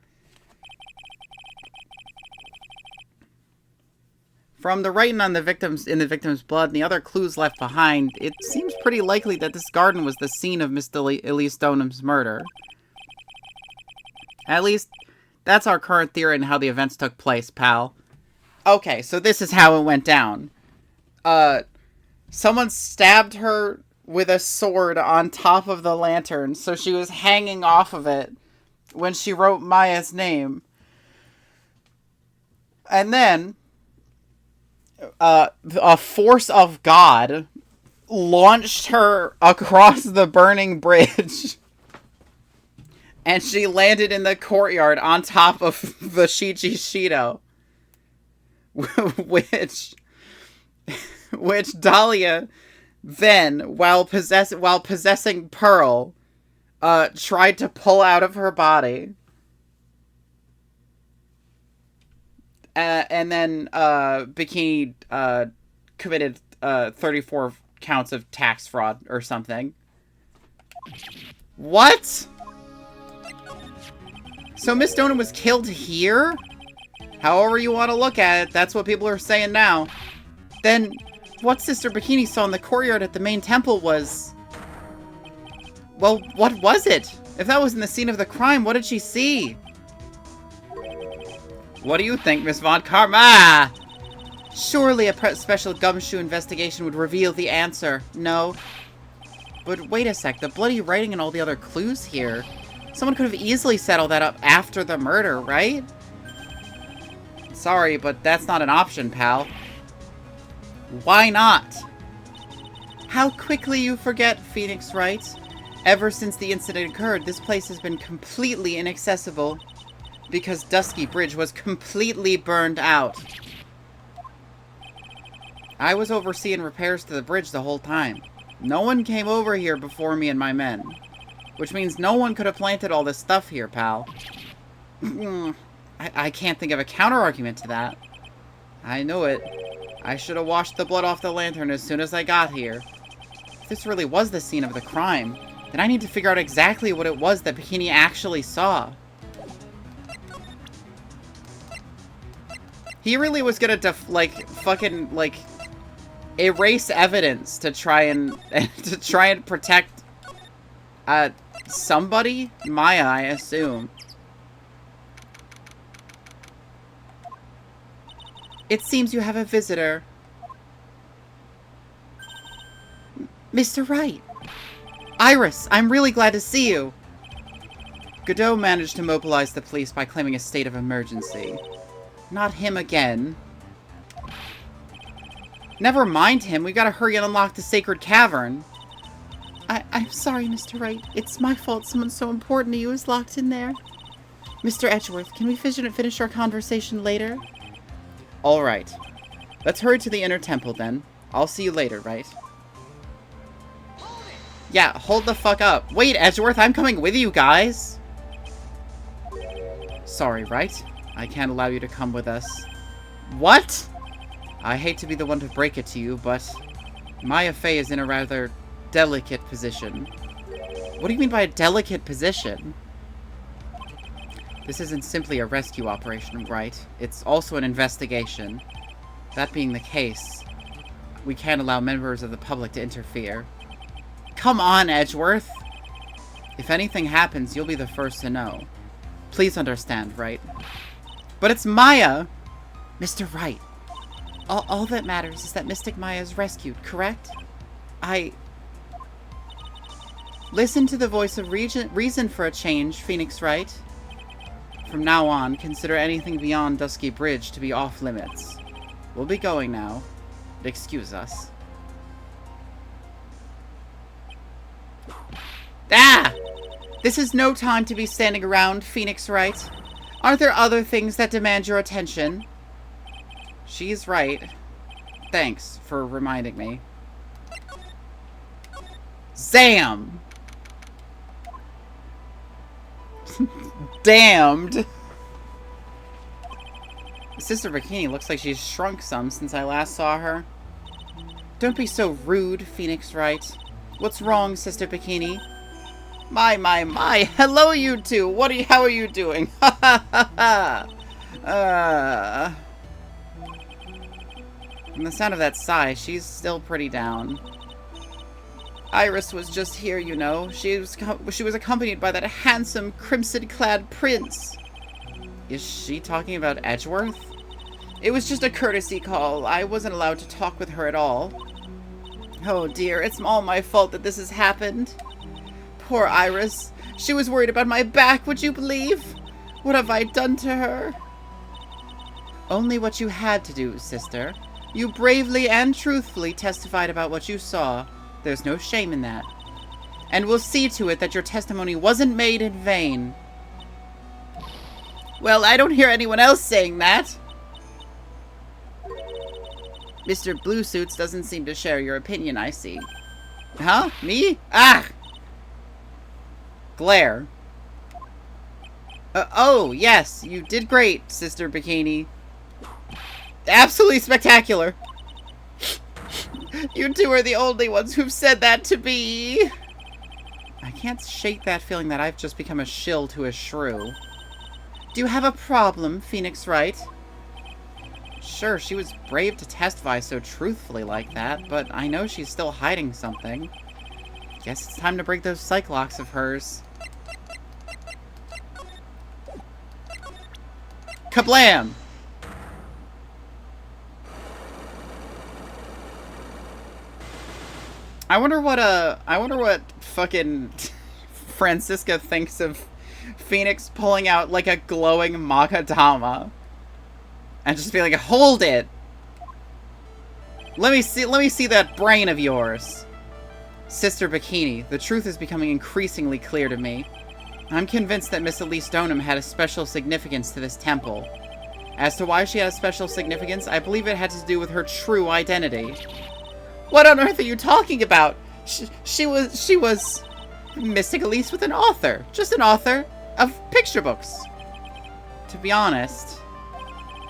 From the writing on the victim's blood and the other clues left behind, it seems pretty likely that this garden was the scene of Miss Elise Donham's murder. At least, that's our current theory on how the events took place, pal. Okay, so this is how it went down. Someone stabbed her with a sword on top of the lantern, so she was hanging off of it when she wrote Maya's name. And then a force of God launched her across the burning bridge. And she landed in the courtyard on top of the Shichi Shido. Which Dahlia then, while possessing Pearl, tried to pull out of her body. And then Bikini committed 34 counts of tax fraud or something. What? So Miss Donham was killed here? However you want to look at it, that's what people are saying now. Then, what Sister Bikini saw in the courtyard at the main temple was... Well, what was it? If that wasn't the scene of the crime, what did she see? What do you think, Miss Von Karma? Surely a special gumshoe investigation would reveal the answer. No. But wait a sec, the bloody writing and all the other clues here. Someone could have easily set all that up after the murder, right? Sorry, but that's not an option, pal. Why not? How quickly you forget, Phoenix Wright. Ever since the incident occurred, this place has been completely inaccessible. Because Dusky Bridge was completely burned out. I was overseeing repairs to the bridge the whole time. No one came over here before me and my men. Which means no one could have planted all this stuff here, pal. I can't think of a counter-argument to that. I knew it. I should have washed the blood off the lantern as soon as I got here. If this really was the scene of the crime, then I need to figure out exactly what it was that Bikini actually saw. He really was gonna, erase evidence to try and protect, somebody? Maya, I assume. It seems you have a visitor. Mr. Wright! Iris, I'm really glad to see you! Godot managed to mobilize the police by claiming a state of emergency. Not him again. Never mind him, we've got to hurry and unlock the sacred cavern. I'm sorry, Mr. Wright. It's my fault someone so important to you is locked in there. Mr. Edgeworth, can we finish our conversation later? Alright. Let's hurry to the inner temple then. I'll see you later, right? Yeah, hold the fuck up. Wait, Edgeworth, I'm coming with you guys! Sorry, right? I can't allow you to come with us. What? I hate to be the one to break it to you, but Maya Fey is in a rather delicate position. What do you mean by a delicate position? This isn't simply a rescue operation, right? It's also an investigation. That being the case, we can't allow members of the public to interfere. Come on, Edgeworth! If anything happens, you'll be the first to know. Please understand, right? But it's Maya! Mr. Wright, all that matters is that Mystic Maya is rescued, correct? Listen to the voice of reason for a change, Phoenix Wright. From now on, consider anything beyond Dusky Bridge to be off limits. We'll be going now. Excuse us. Ah! This is no time to be standing around, Phoenix Wright. Aren't there other things that demand your attention? She's right. Thanks for reminding me. Zam! Damned! Sister Bikini looks like she's shrunk some since I last saw her. Don't be so rude, Phoenix Wright. What's wrong, Sister Bikini? My. Hello, you two. How are you doing? Ha ha ha ha. From the sound of that sigh, she's still pretty down. Iris was just here, you know. She was accompanied by that handsome, crimson-clad prince. Is she talking about Edgeworth? It was just a courtesy call. I wasn't allowed to talk with her at all. Oh dear, it's all my fault that this has happened. Poor Iris. She was worried about my back, would you believe? What have I done to her? Only what you had to do, sister. You bravely and truthfully testified about what you saw. There's no shame in that. And we'll see to it that your testimony wasn't made in vain. Well, I don't hear anyone else saying that. Mr. Blue Suits doesn't seem to share your opinion, I see. Huh? Me? Ah! Glare. Oh, yes, you did great, Sister Bikini. Absolutely spectacular. You two are the only ones who've said that to me. I can't shake that feeling that I've just become a shill to a shrew. Do you have a problem, Phoenix Wright? Sure, she was brave to testify so truthfully like that, but I know she's still hiding something. Guess it's time to break those psych locks of hers. Kablam! I wonder what fucking Francisca thinks of Phoenix pulling out like a glowing Makadama. And just be like, hold it! Let me see that brain of yours. Sister Bikini, the truth is becoming increasingly clear to me. I'm convinced that Miss Elise Donham had a special significance to this temple. As to why she had a special significance, I believe it had to do with her true identity. What on earth are you talking about? She was Mystic Elise with an author. Just an author of picture books. To be honest,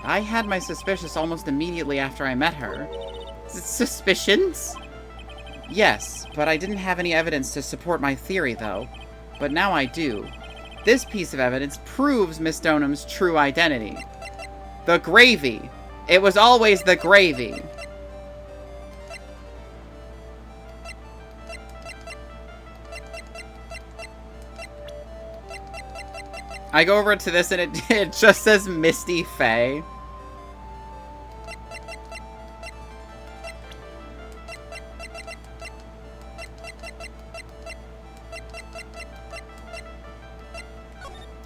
I had my suspicions almost immediately after I met her. Suspicions? Yes, but I didn't have any evidence to support my theory, though. But now I do. This piece of evidence proves Miss Donham's true identity. The gravy. It was always the gravy. I go over to this and it just says Misty Faye.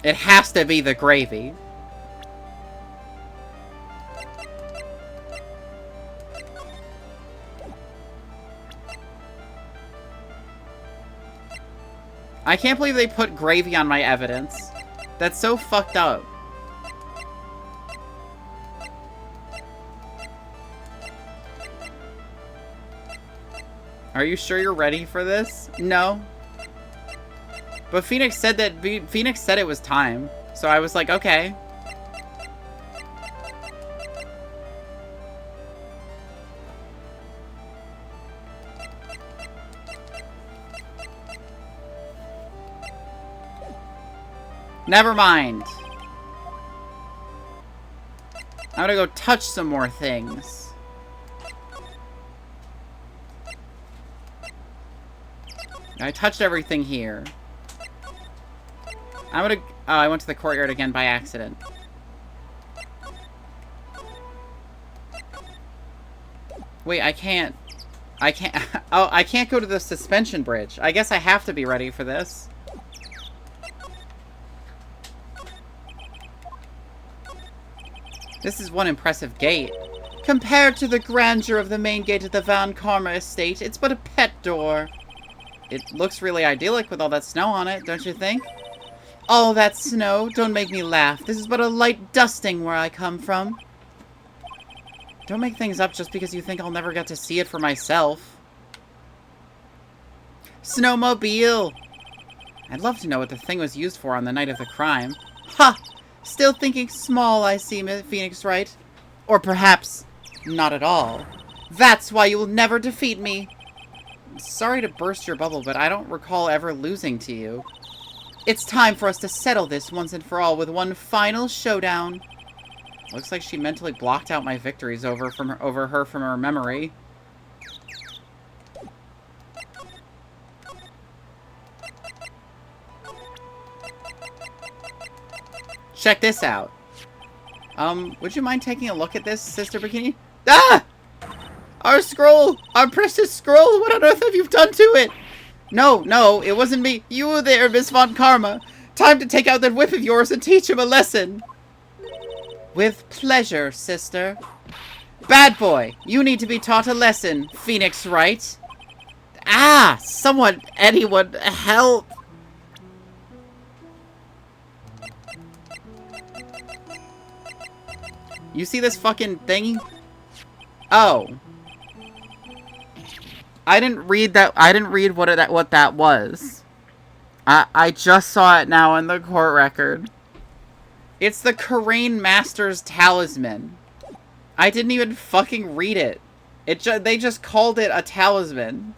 It has to be the gravy. I can't believe they put gravy on my evidence. That's so fucked up. Are you sure you're ready for this? No. But Phoenix said it was time. So I was like, okay. Never mind. I'm gonna go touch some more things. I touched everything here. I'm gonna... Oh, I went to the courtyard again by accident. Wait, I can't... Oh, I can't go to the suspension bridge. I guess I have to be ready for this. This is one impressive gate. Compared to the grandeur of the main gate of the Van Karma estate, it's but a pet door. It looks really idyllic with all that snow on it, don't you think? All that snow? Don't make me laugh. This is but a light dusting where I come from. Don't make things up just because you think I'll never get to see it for myself. Snowmobile! I'd love to know what the thing was used for on the night of the crime. Ha! Still thinking small, I see, Phoenix Wright. Or perhaps not at all. That's why you will never defeat me. Sorry to burst your bubble, but I don't recall ever losing to you. It's time for us to settle this once and for all with one final showdown. Looks like she mentally blocked out my victories over her from her memory. Check this out. Would you mind taking a look at this, Sister Bikini? Ah! Our scroll! Our precious scroll! What on earth have you done to it? No, it wasn't me. You were there, Miss Von Karma. Time to take out that whip of yours and teach him a lesson. With pleasure, sister. Bad boy, you need to be taught a lesson, Phoenix Wright. Ah! Anyone, help! You see this fucking thing? Oh. I didn't read that. I didn't read what that was. I just saw it now in the court record. It's the Karain Master's Talisman. I didn't even fucking read it. They just called it a talisman.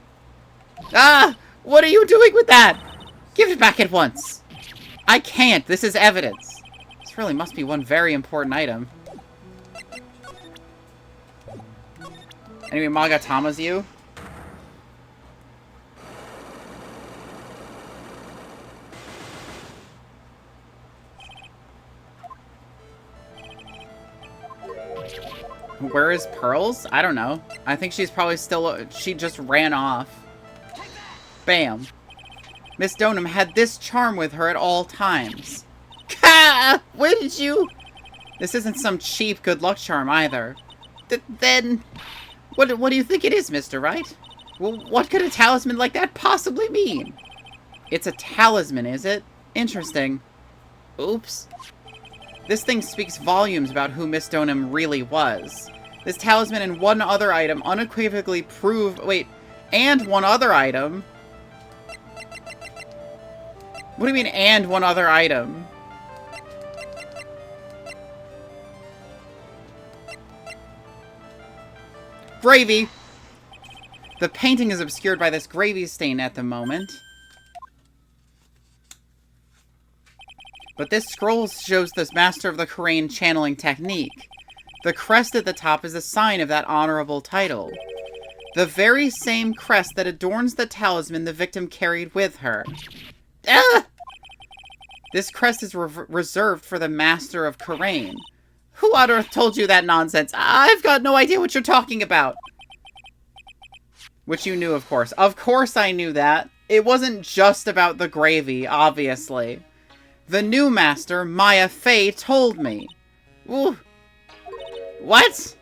Ah! What are you doing with that? Give it back at once. I can't. This is evidence. This really must be one very important item. Anyway, Magatama's you? Where is Pearls? I don't know. I think she's probably still... She just ran off. Bam. Miss Donham had this charm with her at all times. Ka! Where did you... This isn't some cheap good luck charm either. Then... What do you think it is, Mr. Wright? Well, what could a talisman like that possibly mean? It's a talisman, is it? Interesting. Oops. This thing speaks volumes about who Miss Donham really was. This talisman and one other item unequivocally prove... Wait, and one other item? What do you mean, and one other item? Gravy! The painting is obscured by this gravy stain at the moment. But this scroll shows the master of the Karain channeling technique. The crest at the top is a sign of that honorable title. The very same crest that adorns the talisman the victim carried with her. Ah! This crest is reserved for the master of Karain. Who on earth told you that nonsense? I've got no idea what you're talking about. Which you knew, of course. Of course I knew that. It wasn't just about the gravy, obviously. The new master, Maya Fey, told me. Ooh. What?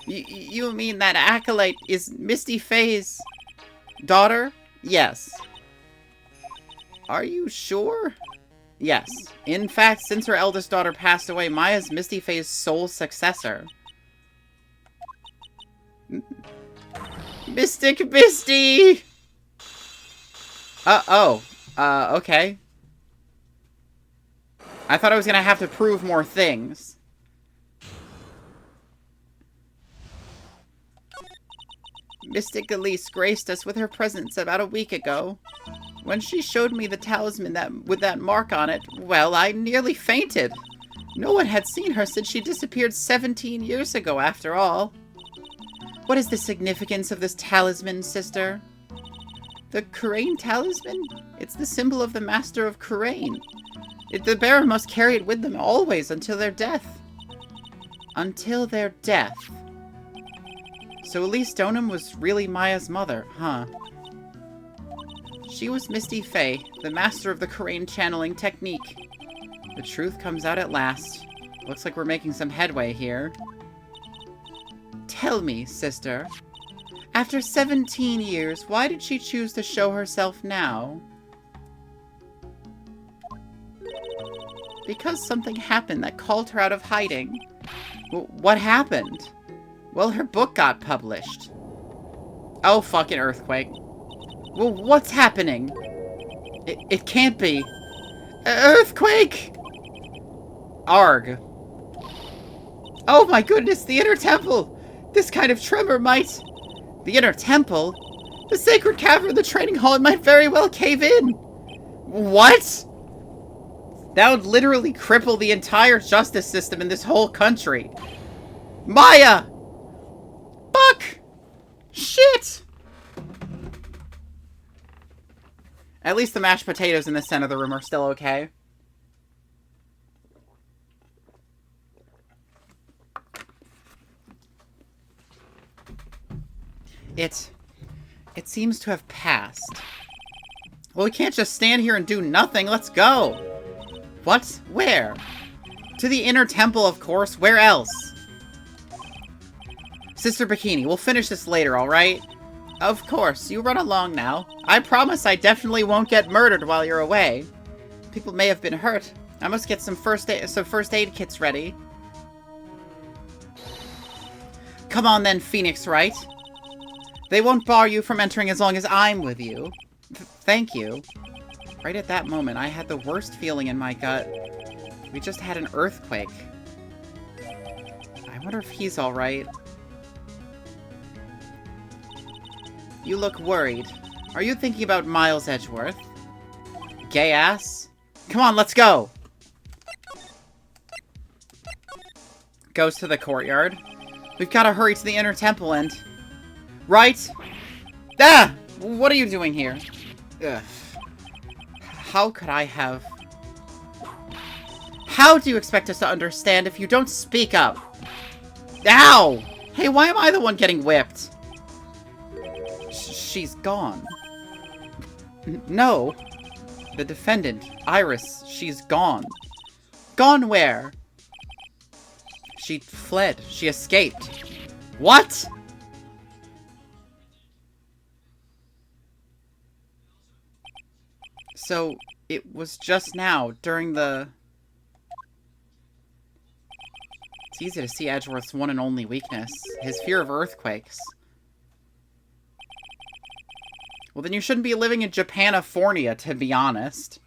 You mean that acolyte is Misty Fey's daughter? Yes. Are you sure? Yes. In fact, since her eldest daughter passed away, Maya's Misty Fey's sole successor. Mystic Misty! Okay. I thought I was gonna have to prove more things. Mystic Elise graced us with her presence about a week ago. When she showed me the talisman with that mark on it, well, I nearly fainted. No one had seen her since she disappeared 17 years ago, after all. What is the significance of this talisman, sister? The Kurain talisman? It's the symbol of the Master of Kurain. The bearer must carry it with them always until their death. Until their death. So Elise Stoneham was really Maya's mother, huh? She was Misty Fey, the master of the Kurain channeling technique. The truth comes out at last. Looks like we're making some headway here. Tell me, sister. After 17 years, why did she choose to show herself now? Because something happened that called her out of hiding. What happened? Well, her book got published. Oh, fucking earthquake. Well, what's happening? It can't be. Earthquake! Arg. Oh my goodness, the inner temple! This kind of tremor might... The inner temple? The sacred cavern of the training hall might very well cave in! What? That would literally cripple the entire justice system in this whole country. Maya! Fuck! Shit! At least the mashed potatoes in the center of the room are still okay. It seems to have passed. Well, we can't just stand here and do nothing. Let's go. What? Where? To the inner temple, of course. Where else? Sister Bikini, we'll finish this later, alright? Of course. You run along now. I promise I definitely won't get murdered while you're away. People may have been hurt. I must get some first aid kits ready. Come on then, Phoenix Wright. They won't bar you from entering as long as I'm with you. Thank you. Right at that moment, I had the worst feeling in my gut. We just had an earthquake. I wonder if he's alright. You look worried. Are you thinking about Miles Edgeworth? Gay ass? Come on, let's go! Goes to the courtyard. We've got to hurry to the inner temple and... Right? Ah! What are you doing here? Ugh. How could I have... How do you expect us to understand if you don't speak up? Ow! Hey, why am I the one getting whipped? She's gone. No. The defendant, Iris, she's gone. Gone where? She fled. She escaped. What? So, it was just now, during the... It's easy to see Edgeworth's one and only weakness. His fear of earthquakes. Well, then you shouldn't be living in Japanifornia, to be honest.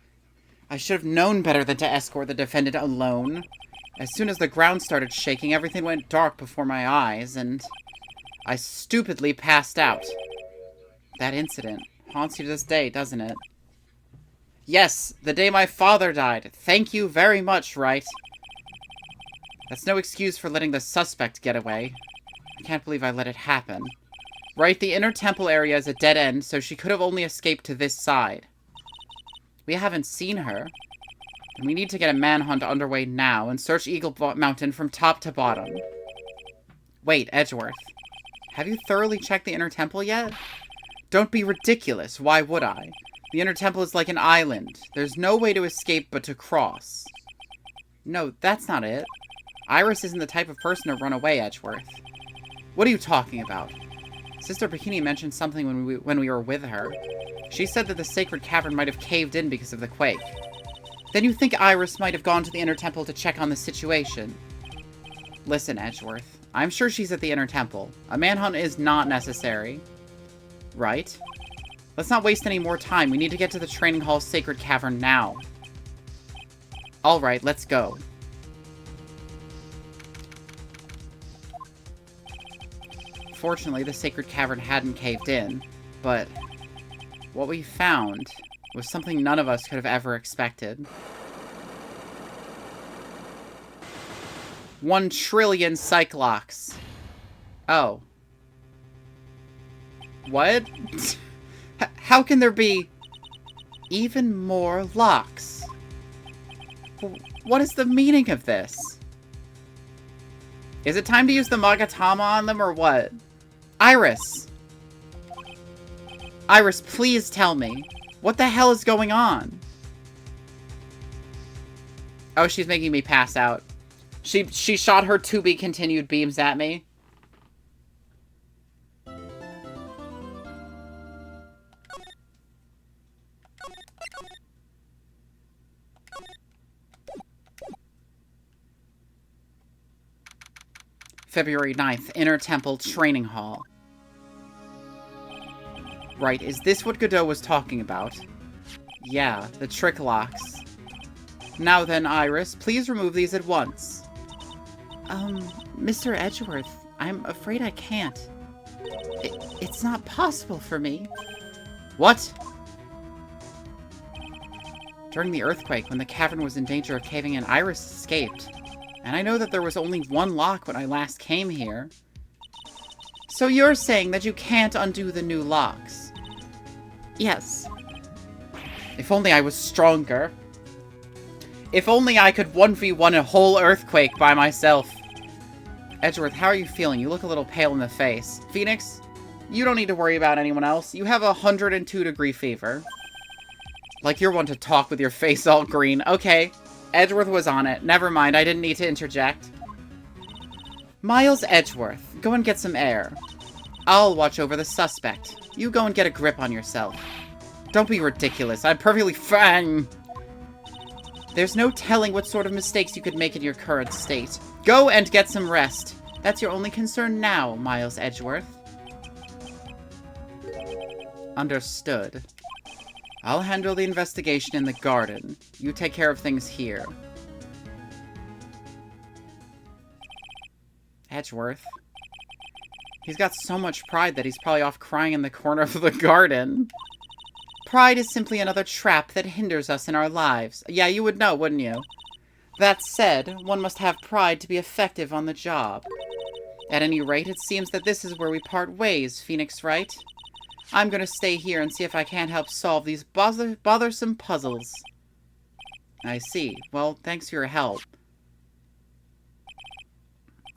I should have known better than to escort the defendant alone. As soon as the ground started shaking, everything went dark before my eyes, and I stupidly passed out. That incident haunts you to this day, doesn't it? Yes, the day my father died. Thank you very much, Wright. That's no excuse for letting the suspect get away. I can't believe I let it happen. Right, the inner temple area is a dead end, so she could have only escaped to this side. We haven't seen her. And we need to get a manhunt underway now and search Eagle Mountain from top to bottom. Wait, Edgeworth. Have you thoroughly checked the inner temple yet? Don't be ridiculous. Why would I? The inner temple is like an island. There's no way to escape but to cross. No, that's not it. Iris isn't the type of person to run away, Edgeworth. What are you talking about? Sister Bikini mentioned something when we were with her. She said that the sacred cavern might have caved in because of the quake. Then you think Iris might have gone to the inner temple to check on the situation? Listen, Edgeworth. I'm sure she's at the inner temple. A manhunt is not necessary. Right? Let's not waste any more time. We need to get to the training hall's sacred cavern now. Alright, let's go. Fortunately, the sacred cavern hadn't caved in, but what we found was something none of us could have ever expected. 1 trillion Cyclocks. Oh. What? How can there be even more locks? What is the meaning of this? Is it time to use the Magatama on them or what? Iris! Iris, please tell me. What the hell is going on? Oh, she's making me pass out. She shot her to-be-continued beams at me. February 9th, Inner Temple Training Hall. Right, is this what Godot was talking about? Yeah, the trick locks. Now then, Iris, please remove these at once. Mr. Edgeworth, I'm afraid I can't. It's not possible for me. What? During the earthquake, when the cavern was in danger of caving in, Iris escaped. And I know that there was only 1 lock when I last came here. So you're saying that you can't undo the new locks? Yes. If only I was stronger. If only I could 1v1 a whole earthquake by myself. Edgeworth, how are you feeling? You look a little pale in the face. Phoenix, you don't need to worry about anyone else. You have a 102-degree fever. Like you're one to talk with your face all green. Okay. Edgeworth was on it. Never mind, I didn't need to interject. Miles Edgeworth, go and get some air. I'll watch over the suspect. You go and get a grip on yourself. Don't be ridiculous. I'm perfectly fine. There's no telling what sort of mistakes you could make in your current state. Go and get some rest. That's your only concern now, Miles Edgeworth. Understood. I'll handle the investigation in the garden. You take care of things here. Edgeworth. He's got so much pride that he's probably off crying in the corner of the garden. Pride is simply another trap that hinders us in our lives. Yeah, you would know, wouldn't you? That said, one must have pride to be effective on the job. At any rate, it seems that this is where we part ways, Phoenix, right? I'm gonna stay here and see if I can't help solve these bothersome puzzles. I see. Well, thanks for your help.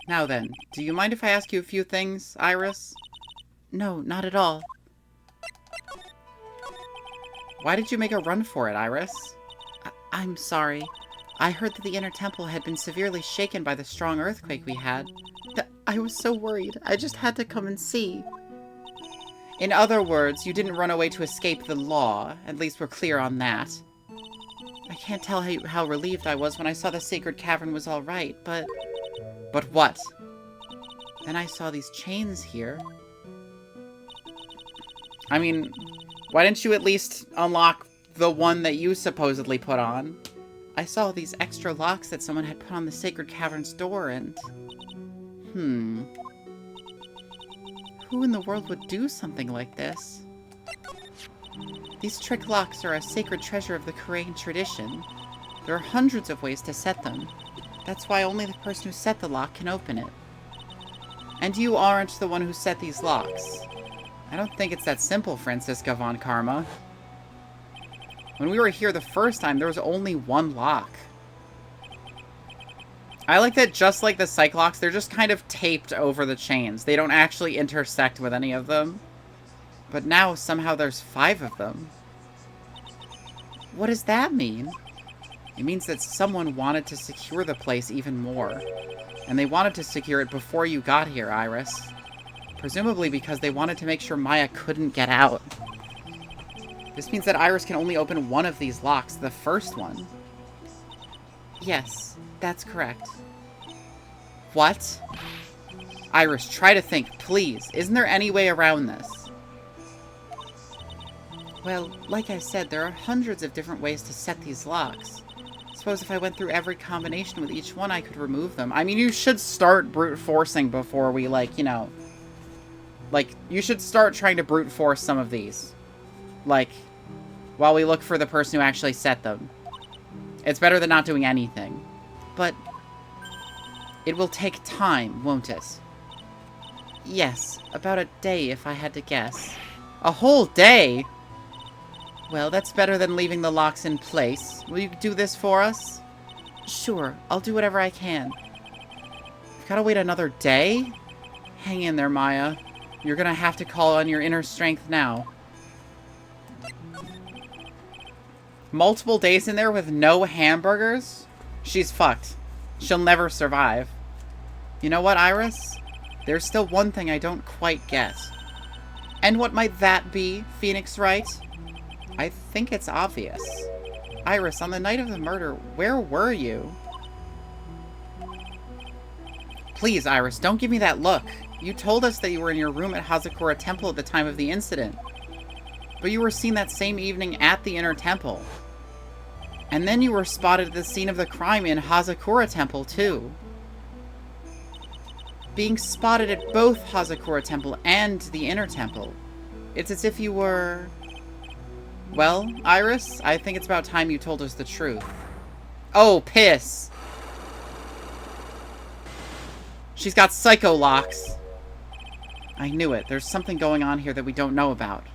Now then, do you mind if I ask you a few things, Iris? No, not at all. Why did you make a run for it, Iris? I'm sorry. I heard that the inner temple had been severely shaken by the strong earthquake we had. I was so worried. I just had to come and see. In other words, you didn't run away to escape the law. At least we're clear on that. I can't tell how relieved I was when I saw the sacred cavern was all right, but... But what? Then I saw these chains here. I mean, why didn't you at least unlock the one that you supposedly put on? I saw these extra locks that someone had put on the sacred cavern's door and... Who in the world would do something like this? These trick locks are a sacred treasure of the Korean tradition. There are hundreds of ways to set them. That's why only the person who set the lock can open it. And you aren't the one who set these locks. I don't think it's that simple, Franziska von Karma. When we were here the first time, there was only 1 lock. I like that just like the Cyclocks, they're just kind of taped over the chains. They don't actually intersect with any of them. But now, somehow, there's 5 of them. What does that mean? It means that someone wanted to secure the place even more. And they wanted to secure it before you got here, Iris. Presumably because they wanted to make sure Maya couldn't get out. This means that Iris can only open one of these locks, the first one. Yes, that's correct. What? Iris, try to think, please. Isn't there any way around this? Well, like I said, there are hundreds of different ways to set these locks. Suppose if I went through every combination with each one, I could remove them. I mean, you should start brute forcing before we, like, you know... Like, you should start trying to brute force some of these. Like, while we look for the person who actually set them. It's better than not doing anything. But... it will take time, won't it? Yes, about a day if I had to guess. A whole day? Well, that's better than leaving the locks in place. Will you do this for us? Sure, I'll do whatever I can. You've gotta wait another day? Hang in there, Maya. You're gonna have to call on your inner strength now. Multiple days in there with no hamburgers? She's fucked. She'll never survive. You know what, Iris? There's still one thing I don't quite get. And what might that be, Phoenix Wright? I think it's obvious. Iris, on the night of the murder, where were you? Please, Iris, don't give me that look. You told us that you were in your room at Hazakura Temple at the time of the incident. But you were seen that same evening at the Inner Temple. And then you were spotted at the scene of the crime in Hazakura Temple, too. Being spotted at both Hazakura Temple and the Inner Temple. It's as if you were... Well, Iris, I think it's about time you told us the truth. Oh, piss! She's got psycho locks. I knew it. There's something going on here that we don't know about.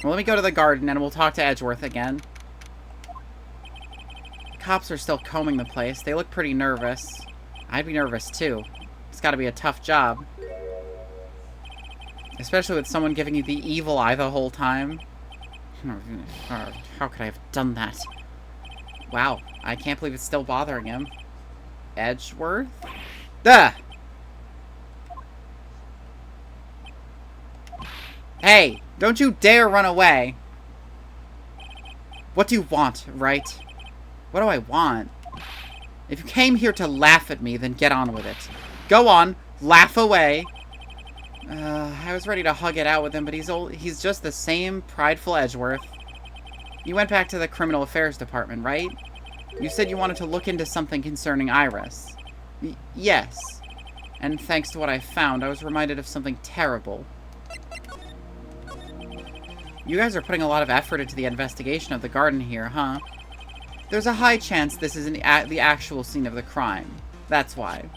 Well, let me go to the garden and we'll talk to Edgeworth again. Cops are still combing the place. They look pretty nervous. I'd be nervous too. It's gotta be a tough job. Especially with someone giving you the evil eye the whole time. How could I have done that? Wow, I can't believe it's still bothering him. Edgeworth? Ah! Hey, don't you dare run away. What do you want, right? What do I want? If you came here to laugh at me, then get on with it. Go on, laugh away. I was ready to hug it out with him, but he's just the same prideful Edgeworth. You went back to the Criminal Affairs Department, right? You said you wanted to look into something concerning Iris. Yes. And thanks to what I found, I was reminded of something terrible. You guys are putting a lot of effort into the investigation of the garden here, huh? There's a high chance this isn't the actual scene of the crime. That's why.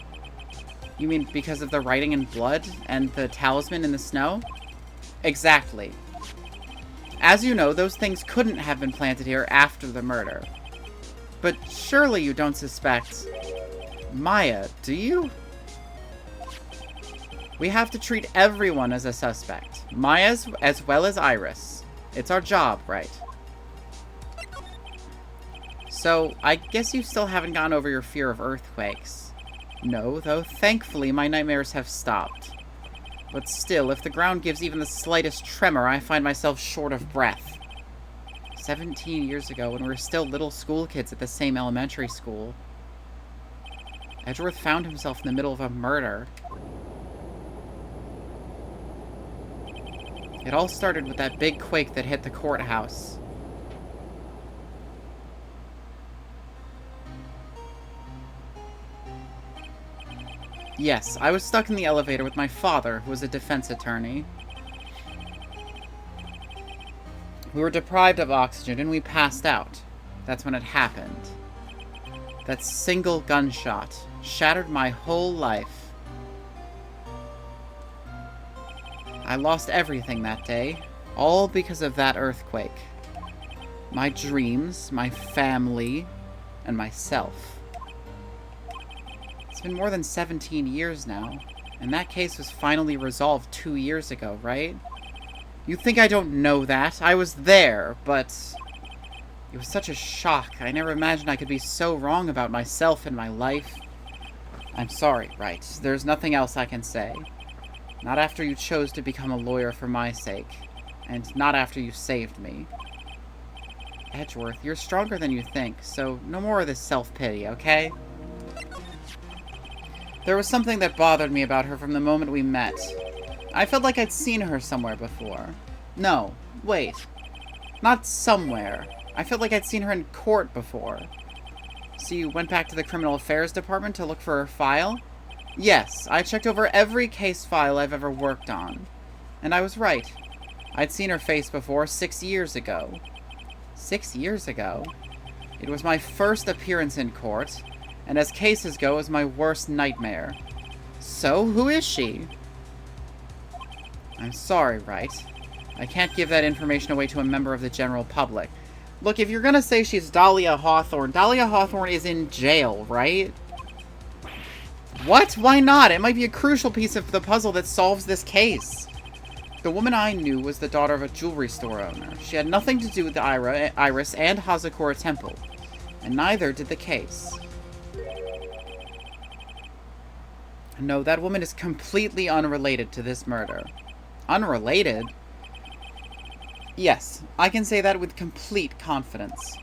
You mean because of the writing in blood and the talisman in the snow? Exactly. As you know, those things couldn't have been planted here after the murder. But surely you don't suspect... Maya, do you? We have to treat everyone as a suspect. Maya as well as Iris. It's our job, right? So, I guess you still haven't gotten over your fear of earthquakes. No, though thankfully my nightmares have stopped. But still, if the ground gives even the slightest tremor, I find myself short of breath. 17 years ago, when we were still little school kids at the same elementary school, Edgeworth found himself in the middle of a murder. It all started with that big quake that hit the courthouse. Yes, I was stuck in the elevator with my father, who was a defense attorney. We were deprived of oxygen and we passed out. That's when it happened. That single gunshot shattered my whole life. I lost everything that day, all because of that earthquake. My dreams, my family, and myself. It's been more than 17 years now, and that case was finally resolved 2 years ago, right? You think I don't know that? I was there, but it was such a shock. I never imagined I could be so wrong about myself and my life. I'm sorry, right? There's nothing else I can say. Not after you chose to become a lawyer for my sake, and not after you saved me. Edgeworth, you're stronger than you think, so no more of this self-pity, okay? There was something that bothered me about her from the moment we met. I felt like I'd seen her somewhere before. No, wait. Not somewhere. I felt like I'd seen her in court before. So you went back to the Criminal Affairs Department to look for her file? Yes, I checked over every case file I've ever worked on. And I was right. I'd seen her face before 6 years ago. 6 years ago? It was my first appearance in court, and as cases go, it was my worst nightmare. So, who is she? I'm sorry, right? I can't give that information away to a member of the general public. Look, if you're gonna say she's Dahlia Hawthorne is in jail, right? What? Why not? It might be a crucial piece of the puzzle that solves this case. The woman I knew was the daughter of a jewelry store owner. She had nothing to do with the Iris and Hazakura Temple, and neither did the case. No, that woman is completely unrelated to this murder. Unrelated? Yes, I can say that with complete confidence.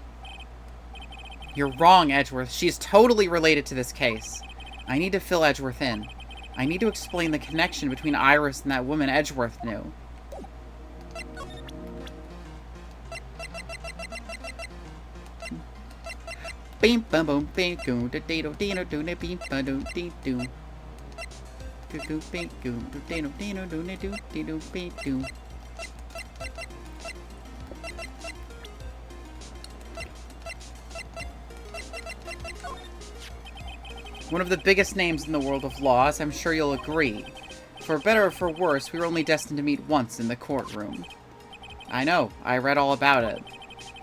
You're wrong, Edgeworth. She's totally related to this case. I need to fill Edgeworth in. I need to explain the connection between Iris and that woman Edgeworth knew. Beam bum bum bing goon da dino dino dino beam ba do dee doo. Do do beam goon do dino dino do ne do dino beam doo. One of the biggest names in the world of law, as I'm sure you'll agree. For better or for worse, we were only destined to meet once in the courtroom. I know, I read all about it.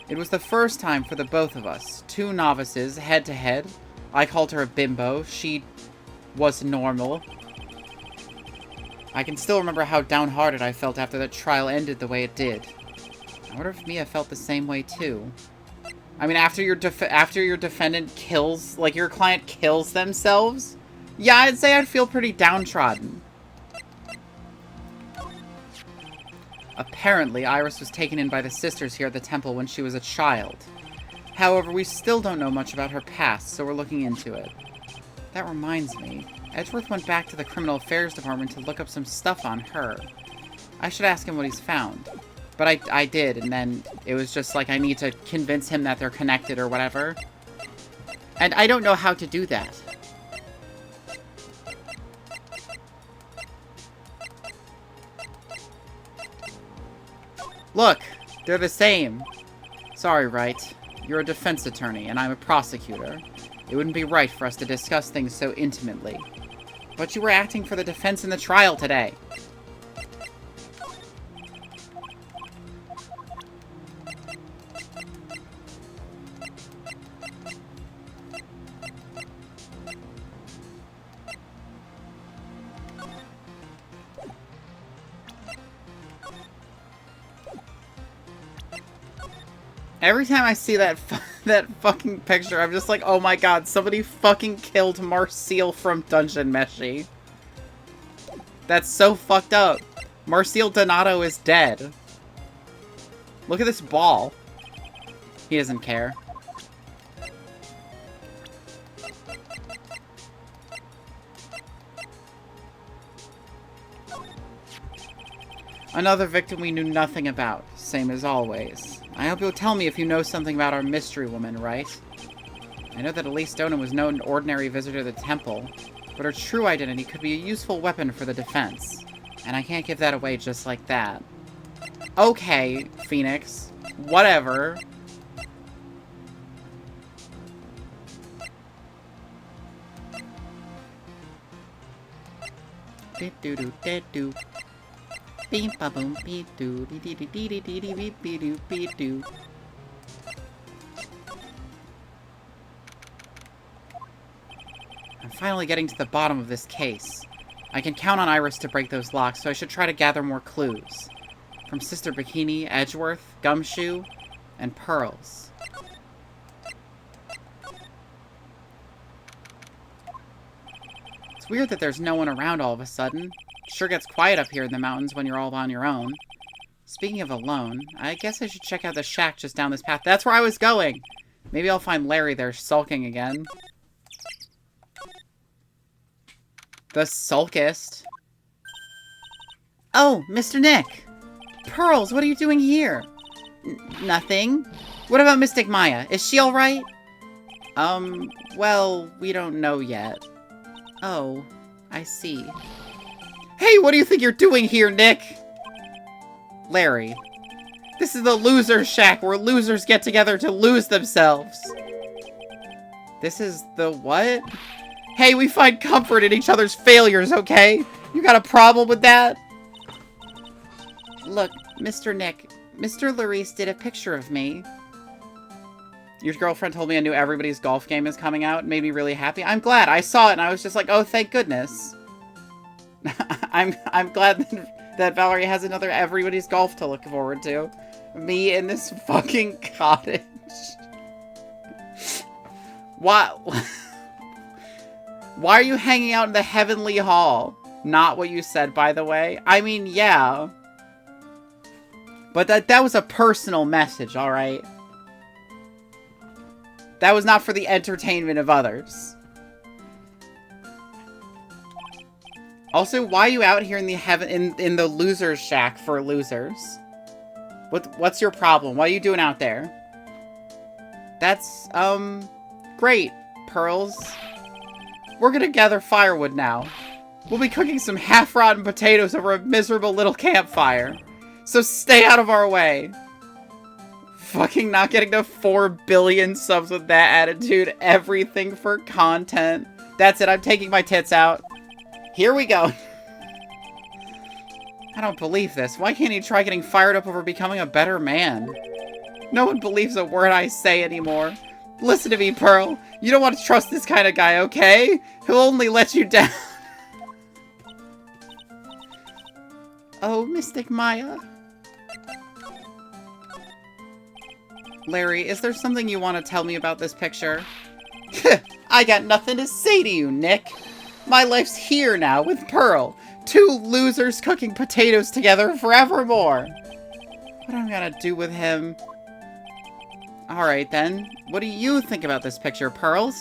It was the first time for the both of us, two novices, head to head. I called her a bimbo, she was normal. I can still remember how downhearted I felt after that trial ended the way it did. I wonder if Mia felt the same way too. I mean, after your defendant kills, like, your client kills themselves? Yeah, I'd say I'd feel pretty downtrodden. Apparently, Iris was taken in by the sisters here at the temple when she was a child. However, we still don't know much about her past, so we're looking into it. That reminds me, Edgeworth went back to the Criminal Affairs Department to look up some stuff on her. I should ask him what he's found. But I did, and then it was just like I need to convince him that they're connected or whatever. And I don't know how to do that. Look, they're the same. Sorry, right? You're a defense attorney, and I'm a prosecutor. It wouldn't be right for us to discuss things so intimately. But you were acting for the defense in the trial today. Every time I see that that fucking picture, I'm just like, oh my god, somebody fucking killed Marcel from Dungeon Meshi. That's so fucked up. Marcel Donato is dead. Look at this ball. He doesn't care. Another victim we knew nothing about, same as always. I hope you'll tell me if you know something about our mystery woman, right? I know that Elise Donan was no ordinary visitor to the temple, but her true identity could be a useful weapon for the defense. And I can't give that away just like that. Okay, Phoenix. Whatever. Do-do-do-do-do. Beep ba boom beep doo dee dee dee dee dee dee beep beep doo beep doo. I'm finally getting to the bottom of this case. I can count on Iris to break those locks, so I should try to gather more clues. From Sister Bikini, Edgeworth, Gumshoe, and Pearls. It's weird that there's no one around all of a sudden. It sure gets quiet up here in the mountains when you're all on your own. Speaking of alone, I guess I should check out the shack just down this path. That's where I was going! Maybe I'll find Larry there sulking again. The sulkest. Oh, Mr. Nick! Pearls, what are you doing here? Nothing. What about Mystic Maya? Is she alright? Well, we don't know yet. Oh, I see. Hey, what do you think you're doing here, Nick? Larry. This is the loser shack where losers get together to lose themselves. This is the what? Hey, we find comfort in each other's failures, okay? You got a problem with that? Look, Mr. Nick, Mr. Larice did a picture of me. Your girlfriend told me I knew everybody's golf game is coming out. It made me really happy. I'm glad. I saw it and I was just like, oh, thank goodness. I'm glad that Valerie has another everybody's golf to look forward to. Me in this fucking cottage. Why? Why are you hanging out in the heavenly hall? Not what you said, by the way. I mean, yeah. But that was a personal message, alright? That was not for the entertainment of others. Also, why are you out here in the in the losers shack for losers? What's your problem? What are you doing out there? That's great, Pearls. We're gonna gather firewood now. We'll be cooking some half-rotten potatoes over a miserable little campfire. So stay out of our way. Fucking not getting to 4 billion subs with that attitude. Everything for content. That's it, I'm taking my tits out. Here we go. I don't believe this. Why can't he try getting fired up over becoming a better man? No one believes a word I say anymore. Listen to me, Pearl. You don't want to trust this kind of guy, okay? He'll only let you down. Oh, Mystic Maya. Larry, is there something you want to tell me about this picture? I got nothing to say to you, Nick. My life's here now with Pearl. 2 losers cooking potatoes together forevermore. What am I gonna do with him? Alright then. What do you think about this picture, Pearls?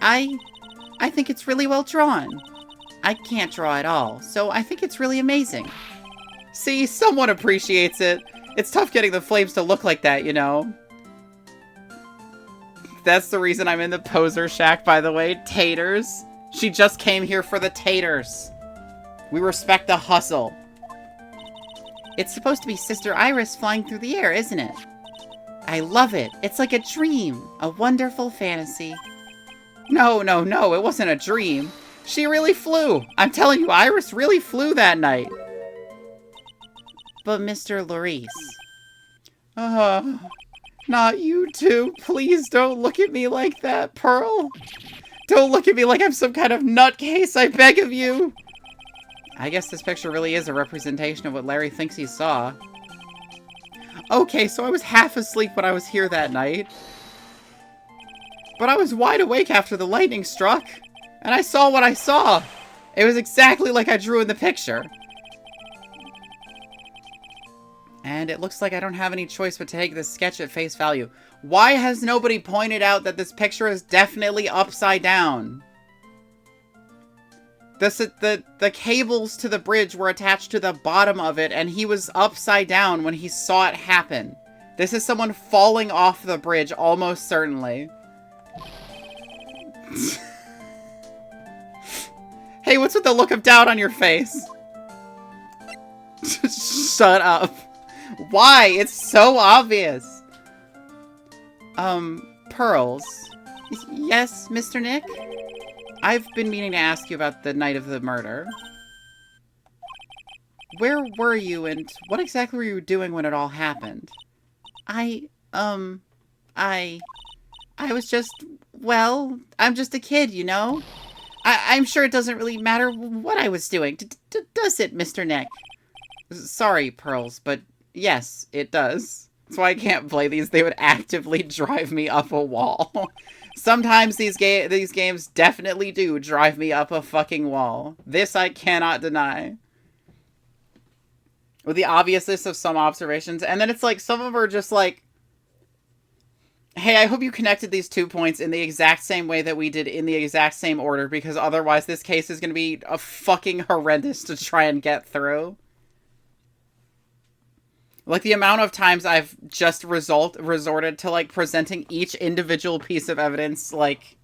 I think it's really well drawn. I can't draw at all, so I think it's really amazing. See, someone appreciates it. It's tough getting the flames to look like that, you know? That's the reason I'm in the poser shack, by the way. Taters. She just came here for the taters. We respect the hustle. It's supposed to be Sister Iris flying through the air, isn't it? I love it. It's like a dream. A wonderful fantasy. No, it wasn't a dream. She really flew. I'm telling you, Iris really flew that night. But Mr. Larice. Not you two. Please don't look at me like that, Pearl. Don't look at me like I'm some kind of nutcase, I beg of you. I guess this picture really is a representation of what Larry thinks he saw. Okay, so I was half asleep when I was here that night. But I was wide awake after the lightning struck. And I saw what I saw. It was exactly like I drew in the picture. And it looks like I don't have any choice but to take this sketch at face value. Why has nobody pointed out that this picture is definitely upside down? The cables to the bridge were attached to the bottom of it, and he was upside down when he saw it happen. This is someone falling off the bridge, almost certainly. Hey, what's with the look of doubt on your face? Shut up. Why? It's so obvious. Pearls. Yes, Mr. Nick? I've been meaning to ask you about the night of the murder. Where were you, and what exactly were you doing when it all happened? I was just Well, I'm just a kid, you know? I'm sure it doesn't really matter what I was doing. Does it, Mr. Nick? Sorry, Pearls, but yes, it does. That's why I can't play these. They would actively drive me up a wall. Sometimes these games definitely do drive me up a fucking wall. This I cannot deny. With the obviousness of some observations. And then it's like, some of them are just like, hey, I hope you connected these 2 points in the exact same way that we did in the exact same order, because otherwise this case is going to be a fucking horrendous to try and get through. Like, the amount of times I've just resorted to, like, presenting each individual piece of evidence, like,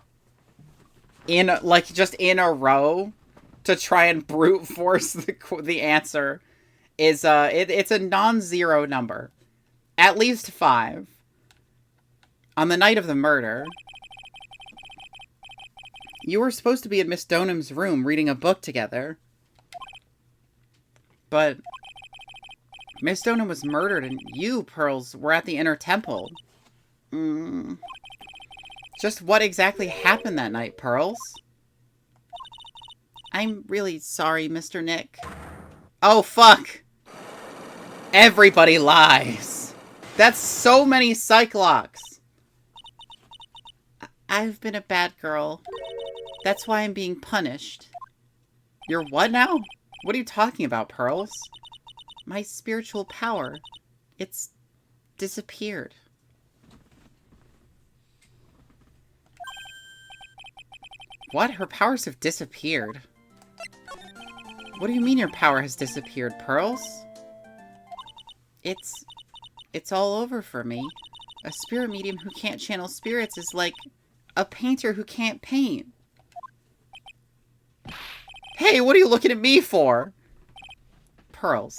just in a row to try and brute force the answer is, it's a non-zero number. At least 5. On the night of the murder, you were supposed to be in Miss Donham's room reading a book together. But Miss Donham was murdered and you, Pearls, were at the Inner Temple. Just what exactly happened that night, Pearls? I'm really sorry, Mr. Nick. Oh, fuck! Everybody lies! That's so many Cyclocks! I've been a bad girl. That's why I'm being punished. You're what now? What are you talking about, Pearls? My spiritual power. It's disappeared. What? Her powers have disappeared? What do you mean your power has disappeared, Pearls? It's all over for me. A spirit medium who can't channel spirits is like a painter who can't paint. Hey, what are you looking at me for? Pearls,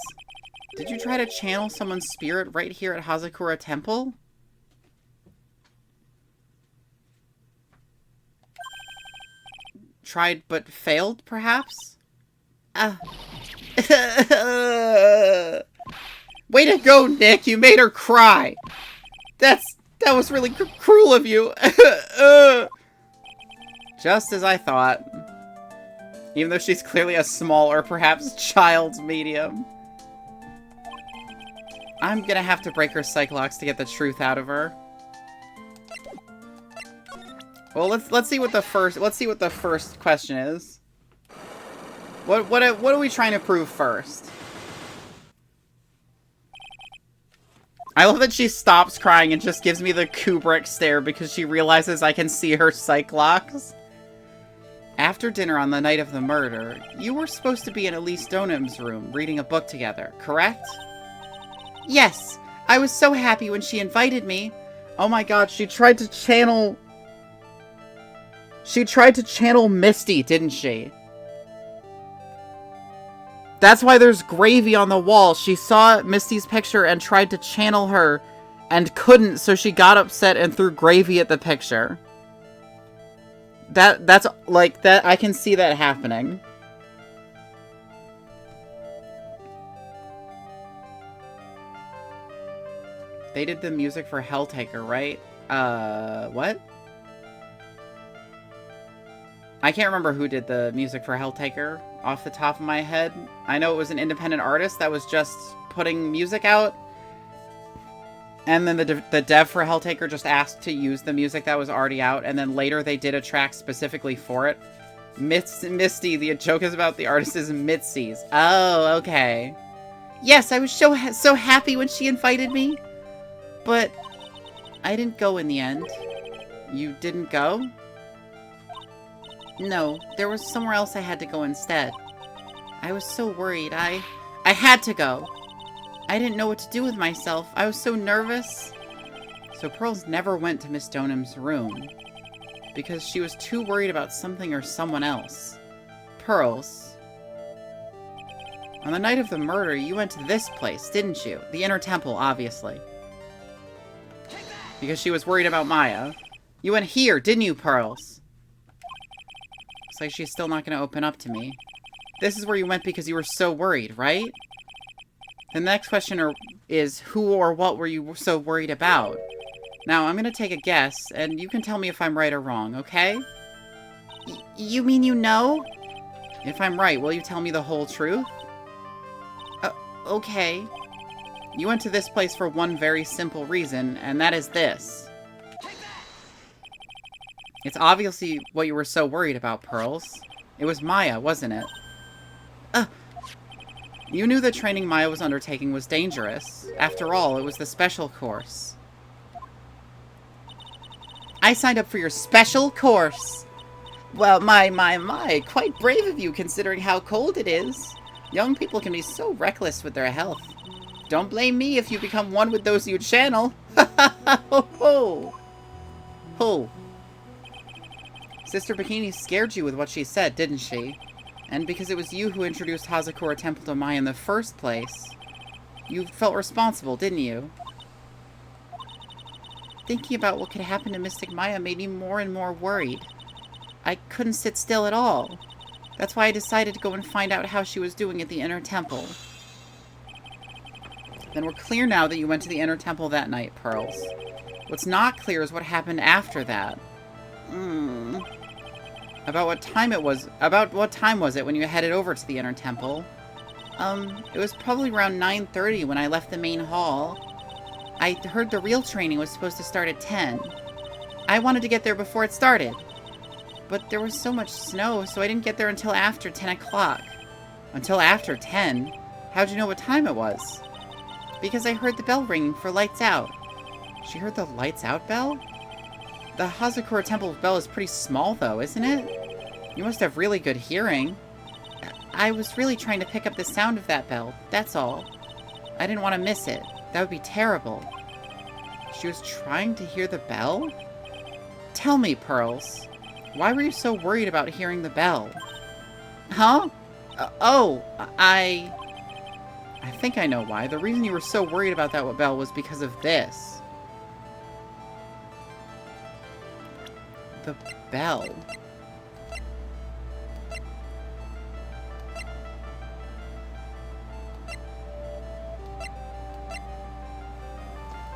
did you try to channel someone's spirit right here at Hazakura Temple? Tried but failed, perhaps? Way to go, Nick! You made her cry! That was really cruel of you! Just as I thought. Even though she's clearly a small or perhaps child's medium. I'm gonna have to break her Cyclocks to get the truth out of her. Well, let's see what the first question is. What are we trying to prove first? I love that she stops crying and just gives me the Kubrick stare because she realizes I can see her Cyclocks. After dinner on the night of the murder, you were supposed to be in Elise Donham's room reading a book together, correct? Yes, I was so happy when she invited me. Oh my god, she tried to channel Misty, didn't she? That's why there's gravy on the wall. She saw Misty's picture and tried to channel her and couldn't, so she got upset and threw gravy at the picture. That's like that. I can see that happening. They did the music for Helltaker, right? What? I can't remember who did the music for Helltaker off the top of my head. I know it was an independent artist that was just putting music out. And then the dev for Helltaker just asked to use the music that was already out. And then later they did a track specifically for it. Misty, the joke is about the artist is Mitzi's. Oh, okay. Yes, I was so happy when she invited me. But I didn't go in the end. You didn't go? No, there was somewhere else I had to go instead. I was so worried. I had to go. I didn't know what to do with myself. I was so nervous. So Pearls never went to Miss Donham's room because she was too worried about something or someone else. Pearls, on the night of the murder, you went to this place, didn't you? The Inner Temple, obviously. Because she was worried about Maya. You went here, didn't you, Pearls? Looks like she's still not going to open up to me. This is where you went because you were so worried, right? The next question is, who or what were you so worried about? Now, I'm gonna take a guess, and you can tell me if I'm right or wrong, okay? You mean you know? If I'm right, will you tell me the whole truth? Okay. You went to this place for one very simple reason, and that is this. It's obviously what you were so worried about, Pearls. It was Maya, wasn't it? You knew the training Maya was undertaking was dangerous. After all, it was the special course. I signed up for your special course! Well, my, quite brave of you considering how cold it is. Young people can be so reckless with their health. Don't blame me if you become one with those you channel. Ha ha ha ho ho! Ho. Sister Bikini scared you with what she said, didn't she? And because it was you who introduced Hazakura Temple to Maya in the first place, you felt responsible, didn't you? Thinking about what could happen to Mystic Maya made me more and more worried. I couldn't sit still at all. That's why I decided to go and find out how she was doing at the Inner Temple. Then we're clear now that you went to the Inner Temple that night, Pearls. What's not clear is what happened after that. About what time was it when you headed over to the Inner Temple? It was probably around 9:30 when I left the main hall. I heard the real training was supposed to start at 10. I wanted to get there before it started. But there was so much snow, so I didn't get there until after 10 o'clock. Until after 10? How'd you know what time it was? Because I heard the bell ringing for lights out. She heard the lights out bell? The Hazakura Temple bell is pretty small, though, isn't it? You must have really good hearing. I was really trying to pick up the sound of that bell, that's all. I didn't want to miss it. That would be terrible. She was trying to hear the bell? Tell me, Pearls. Why were you so worried about hearing the bell? Huh? I think I know why. The reason you were so worried about that bell was because of this. The bell.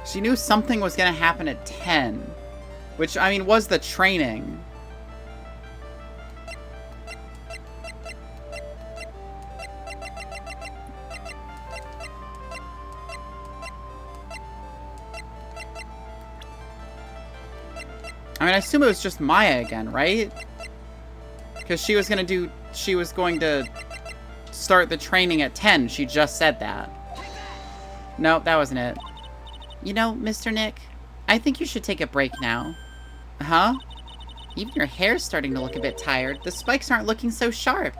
She knew something was going to happen at 10. Which, I mean, was the training. I mean, I assume it was just Maya again, right? Because she was going to start the training at 10. She just said that. Nope, that wasn't it. You know, Mr. Nick, I think you should take a break now. Huh? Even your hair's starting to look a bit tired. The spikes aren't looking so sharp.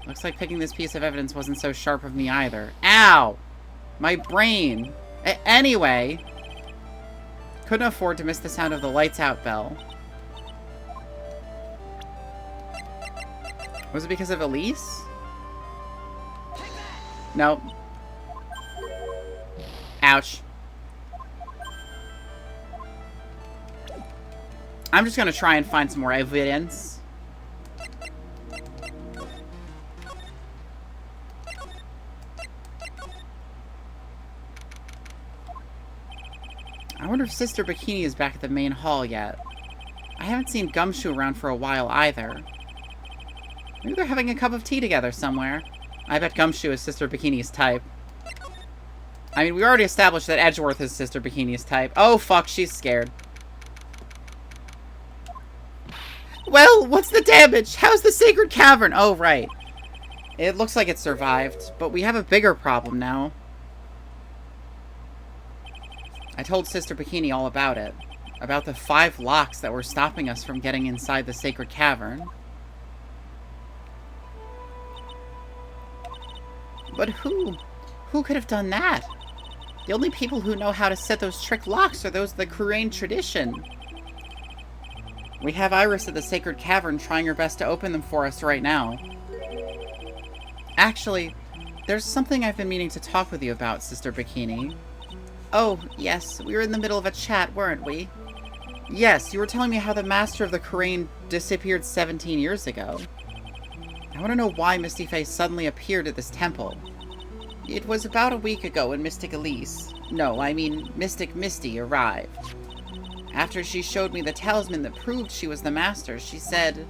Looks like picking this piece of evidence wasn't so sharp of me either. Ow! My brain. Anyway... Couldn't afford to miss the sound of the lights out bell. Was it because of Elise? Nope. Ouch. I'm just gonna try and find some more evidence. I wonder if Sister Bikini is back at the main hall yet. I haven't seen Gumshoe around for a while either. Maybe they're having a cup of tea together somewhere. I bet Gumshoe is Sister Bikini's type. I mean, we already established that Edgeworth is Sister Bikini's type. Oh, fuck, she's scared. Well, what's the damage? How's the Sacred Cavern? Oh, right. It looks like it survived, but we have a bigger problem now. I told Sister Bikini all about it. About the 5 locks that were stopping us from getting inside the Sacred Cavern. But who? Who could have done that? The only people who know how to set those trick locks are those of the Kurain tradition. We have Iris at the Sacred Cavern trying her best to open them for us right now. Actually, there's something I've been meaning to talk with you about, Sister Bikini. Oh, yes, we were in the middle of a chat, weren't we? Yes, you were telling me how the Master of the Kurain disappeared 17 years ago. I want to know why Misty Face suddenly appeared at this temple. It was about a week ago when Mystic Elise... No, I mean Mystic Misty arrived. After she showed me the talisman that proved she was the master, she said,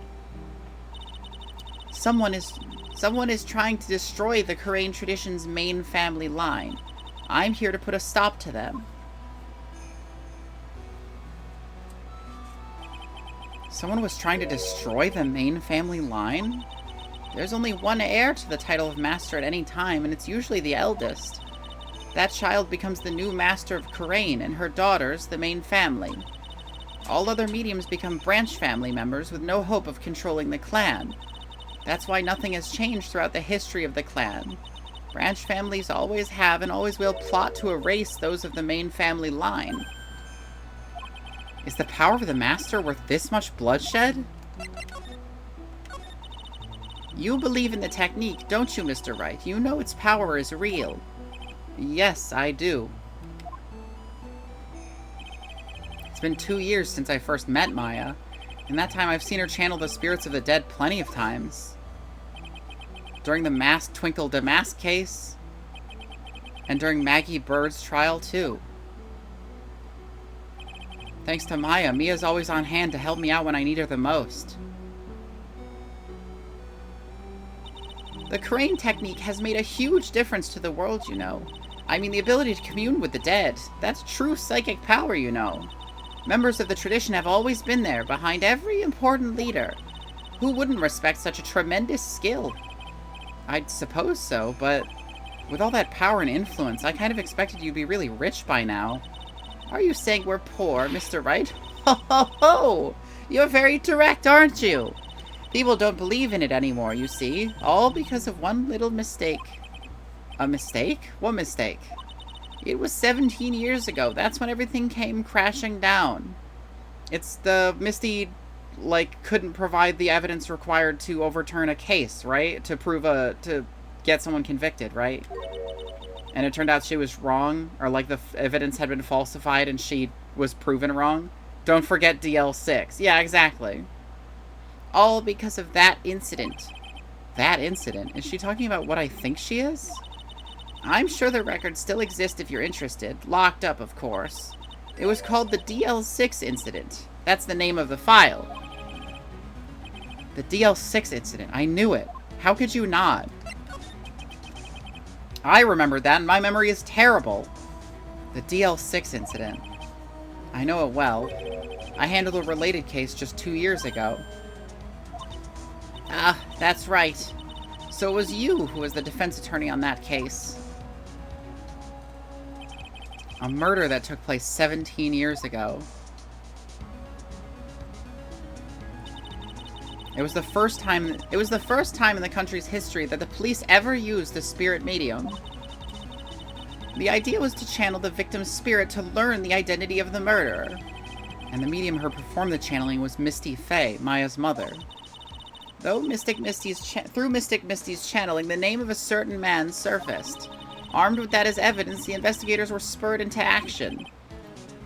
Someone is trying to destroy the Korean tradition's main family line. I'm here to put a stop to them. Someone was trying to destroy the main family line? There's only one heir to the title of master at any time, and it's usually the eldest. That child becomes the new master of Korean, and her daughters the main family. All other mediums become branch family members with no hope of controlling the clan. That's why nothing has changed throughout the history of the clan. Branch families always have and always will plot to erase those of the main family line. Is the power of the master worth this much bloodshed? You believe in the technique, don't you, Mr. Wright? You know its power is real. Yes, I do. It's been 2 years since I first met Maya. In that time, I've seen her channel the spirits of the dead plenty of times. During the masked Twinkle Damask case. And during Maggie Bird's trial, too. Thanks to Maya, Mia's always on hand to help me out when I need her the most. The Crane technique has made a huge difference to the world, you know. I mean, the ability to commune with the dead. That's true psychic power, you know. Members of the tradition have always been there, behind every important leader. Who wouldn't respect such a tremendous skill? I'd suppose so, but with all that power and influence, I kind of expected you'd be really rich by now. Are you saying we're poor, Mr. Wright? Ho ho ho! You're very direct, aren't you? People don't believe in it anymore, you see. All because of one little mistake. A mistake? What mistake? It was 17 years ago. That's when everything came crashing down. It's the Misty, like, couldn't provide the evidence required to overturn a case, right? To prove to get someone convicted, right? And it turned out she was wrong, or like the evidence had been falsified and she was proven wrong. Don't forget DL6. Yeah, exactly. All because of that incident. That incident? Is she talking about what I think she is? I'm sure the records still exist if you're interested. Locked up, of course. It was called the DL6 incident. That's the name of the file. The DL6 incident. I knew it. How could you not? I remembered that, and my memory is terrible. The DL6 incident. I know it well. I handled a related case just 2 years ago. Ah, that's right. So it was you who was the defense attorney on that case. A murder that took place 17 years ago. It was the first time in the country's history that the police ever used the spirit medium. The idea was to channel the victim's spirit to learn the identity of the murderer. And the medium who performed the channeling was Misty Faye, Maya's mother. Through Mystic Misty's channeling, the name of a certain man surfaced. Armed with that as evidence, the investigators were spurred into action.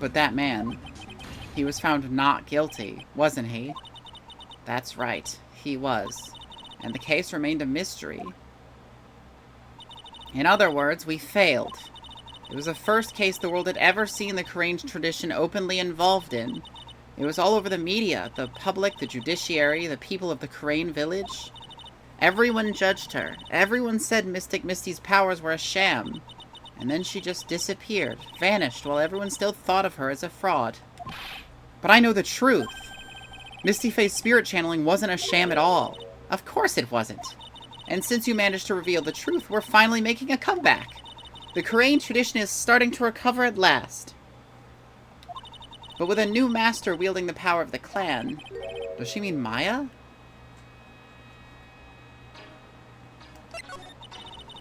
But that man, he was found not guilty, wasn't he? That's right, he was. And the case remained a mystery. In other words, we failed. It was the first case the world had ever seen the Korean tradition openly involved in. It was all over the media, the public, the judiciary, the people of the Korean village. Everyone judged her. Everyone said Mystic Misty's powers were a sham. And then she just disappeared, vanished, while everyone still thought of her as a fraud. But I know the truth. Misty Faye's spirit channeling wasn't a sham at all. Of course it wasn't. And since you managed to reveal the truth, we're finally making a comeback. The Korean tradition is starting to recover at last. But with a new master wielding the power of the clan. Does she mean Maya?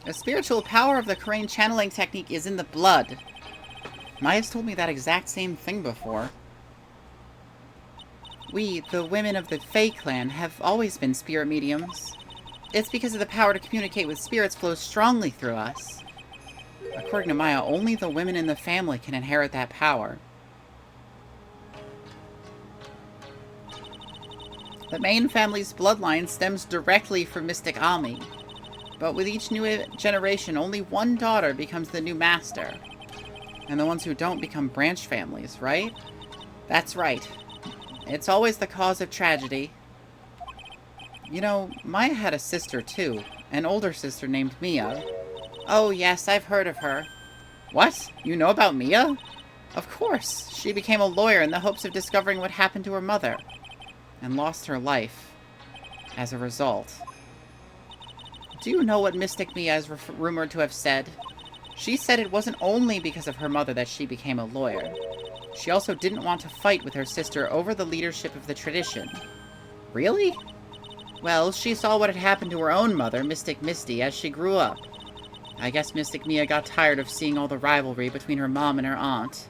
The spiritual power of the Korean channeling technique is in the blood. Maya's told me that exact same thing before. We, the women of the Fae clan, have always been spirit mediums. It's because of the power to communicate with spirits flows strongly through us. According to Maya, only the women in the family can inherit that power. The main family's bloodline stems directly from Mystic Ami. But with each new generation, only one daughter becomes the new master. And the ones who don't become branch families, right? That's right. It's always the cause of tragedy. You know, Maya had a sister, too. An older sister named Mia. Oh, yes, I've heard of her. What? You know about Mia? Of course. She became a lawyer in the hopes of discovering what happened to her mother. And lost her life. As a result. Do you know what Mystic Mia is rumored to have said? She said it wasn't only because of her mother that she became a lawyer. She also didn't want to fight with her sister over the leadership of the tradition. Really? Well, she saw what had happened to her own mother, Mystic Misty, as she grew up. I guess Mystic Mia got tired of seeing all the rivalry between her mom and her aunt.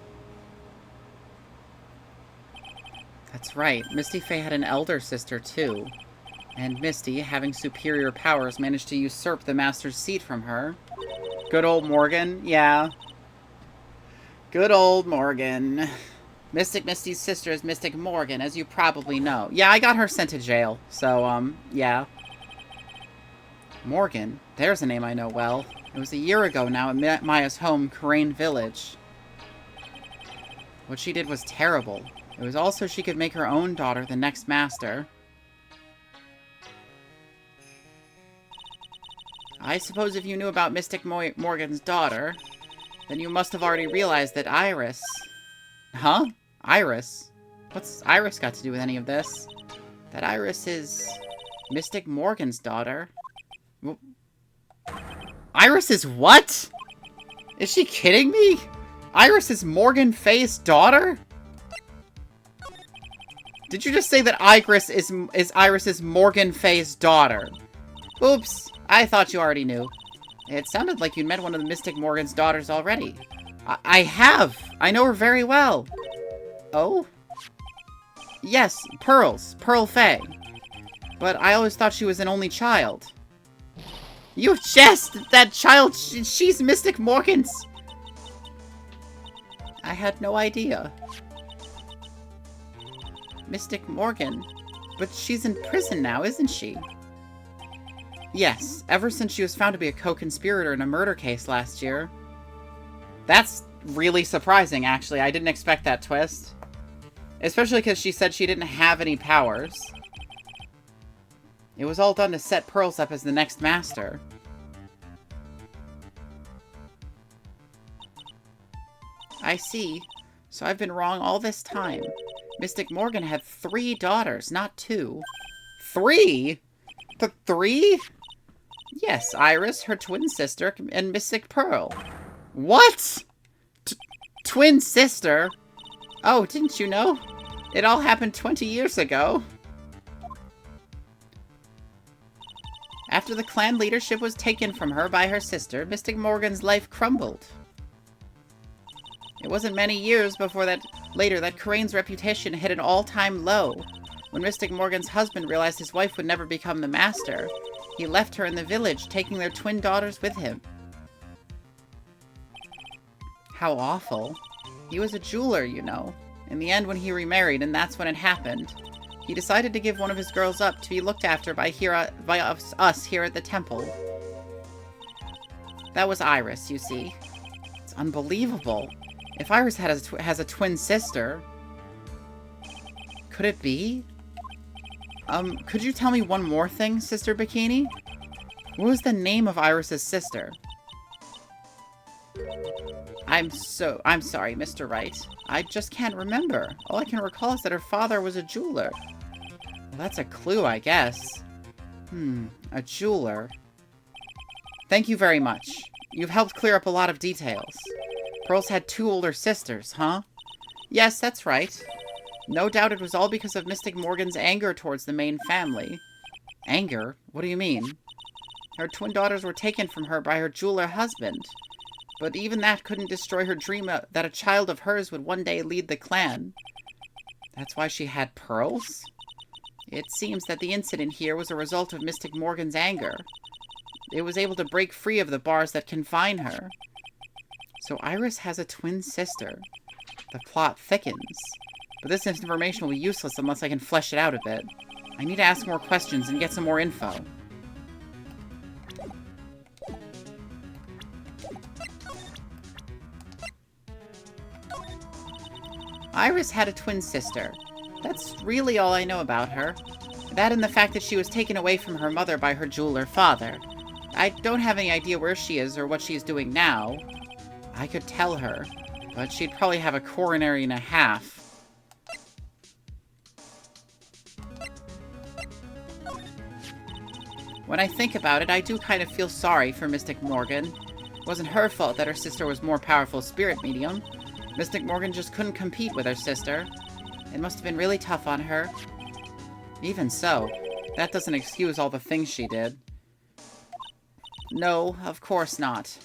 That's right, Misty Faye had an elder sister, too. And Misty, having superior powers, managed to usurp the Master's seat from her. Good old Morgan, yeah. Good old Morgan. Mystic Misty's sister is Mystic Morgan, as you probably know. Yeah, I got her sent to jail, so, yeah. Morgan? There's a name I know well. It was a year ago now at Maya's home, Karain Village. What she did was terrible. It was also she could make her own daughter the next master. I suppose if you knew about Mystic Morgan's daughter, then you must have already realized that Iris... Huh? Iris? What's Iris got to do with any of this? That Iris is... Mystic Morgan's daughter. Iris is what? Is she kidding me? Iris is Morgan Faye's daughter? Did you just say that Iris is Iris's Morgan Faye's daughter? Oops, I thought you already knew. It sounded like you met one of the Mystic Morgan's daughters already. I have! I know her very well. Oh? Yes, Pearls. Pearl Faye. But I always thought she was an only child. You jest! That child, she's Mystic Morgan's... I had no idea. Mystic Morgan? But she's in prison now, isn't she? Yes, ever since she was found to be a co-conspirator in a murder case last year. That's really surprising, actually. I didn't expect that twist. Especially because she said she didn't have any powers. It was all done to set Pearls up as the next master. I see. So I've been wrong all this time. Mystic Morgan had 3 daughters, not 2. 3? 3? Yes, Iris, her twin sister, and Mystic Pearl. What? Twin sister? Oh, didn't you know? It all happened 20 years ago. After the clan leadership was taken from her by her sister, Mystic Morgan's life crumbled. It wasn't many years before later that Karain's reputation hit an all-time low. When Mystic Morgan's husband realized his wife would never become the master, he left her in the village, taking their twin daughters with him. How awful. He was a jeweler, you know. In the end, when he remarried, and that's when it happened, he decided to give one of his girls up to be looked after by us here at the temple. That was Iris, you see. It's unbelievable. If Iris has a twin sister... Could it be? Could you tell me one more thing, Sister Bikini? What was the name of Iris's sister? I'm sorry, Mr. Wright. I just can't remember. All I can recall is that her father was a jeweler. Well, that's a clue, I guess. A jeweler. Thank you very much. You've helped clear up a lot of details. Pearls had 2 older sisters, huh? Yes, that's right. No doubt it was all because of Mystic Morgan's anger towards the main family. Anger? What do you mean? Her twin daughters were taken from her by her jeweler husband. But even that couldn't destroy her dream that a child of hers would one day lead the clan. That's why she had pearls? It seems that the incident here was a result of Mystic Morgan's anger. It was able to break free of the bars that confine her. So Iris has a twin sister. The plot thickens. But this information will be useless unless I can flesh it out a bit. I need to ask more questions and get some more info. Iris had a twin sister. That's really all I know about her. That and the fact that she was taken away from her mother by her jeweler father. I don't have any idea where she is or what she's doing now. I could tell her, but she'd probably have a coronary and a half. When I think about it, I do kind of feel sorry for Mystic Morgan. It wasn't her fault that her sister was more powerful spirit medium. Mystic Morgan just couldn't compete with her sister. It must have been really tough on her. Even so, that doesn't excuse all the things she did. No, of course not.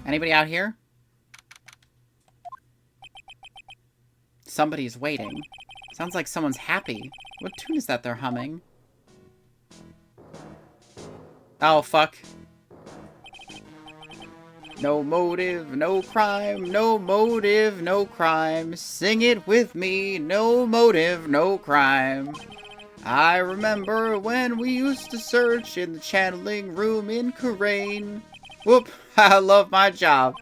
Anybody out here? Somebody's waiting. Sounds like someone's happy. What tune is that they're humming? Oh, fuck. No motive, no crime, no motive, no crime. Sing it with me, no motive, no crime. I remember when we used to search in the channeling room in Karain. Whoop, I love my job.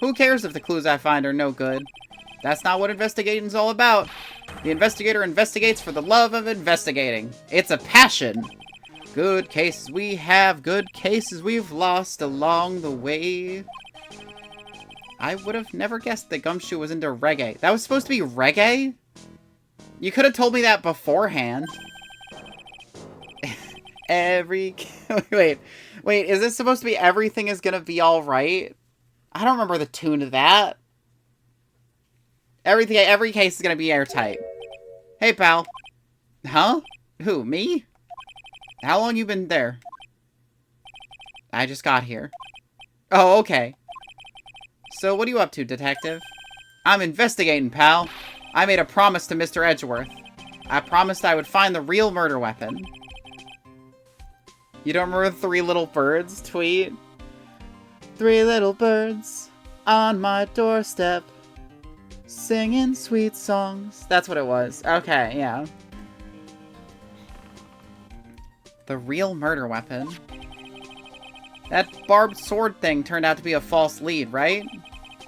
Who cares if the clues I find are no good? That's not what investigating's all about. The investigator investigates for the love of investigating. It's a passion. Good cases we have, good cases we've lost along the way. I would have never guessed that Gumshoe was into reggae. That was supposed to be reggae? You could have told me that beforehand. Wait, is this supposed to be everything is gonna be alright? I don't remember the tune of that. Every case is gonna be airtight. Hey, pal. Huh? Who, me? How long you been there? I just got here. Oh, okay. So, what are you up to, detective? I'm investigating, pal. I made a promise to Mr. Edgeworth. I promised I would find the real murder weapon. You don't remember the 3 little birds tweet? 3 little birds on my doorstep, singing sweet songs. That's what it was. Okay, yeah. The real murder weapon. That barbed sword thing turned out to be a false lead, right?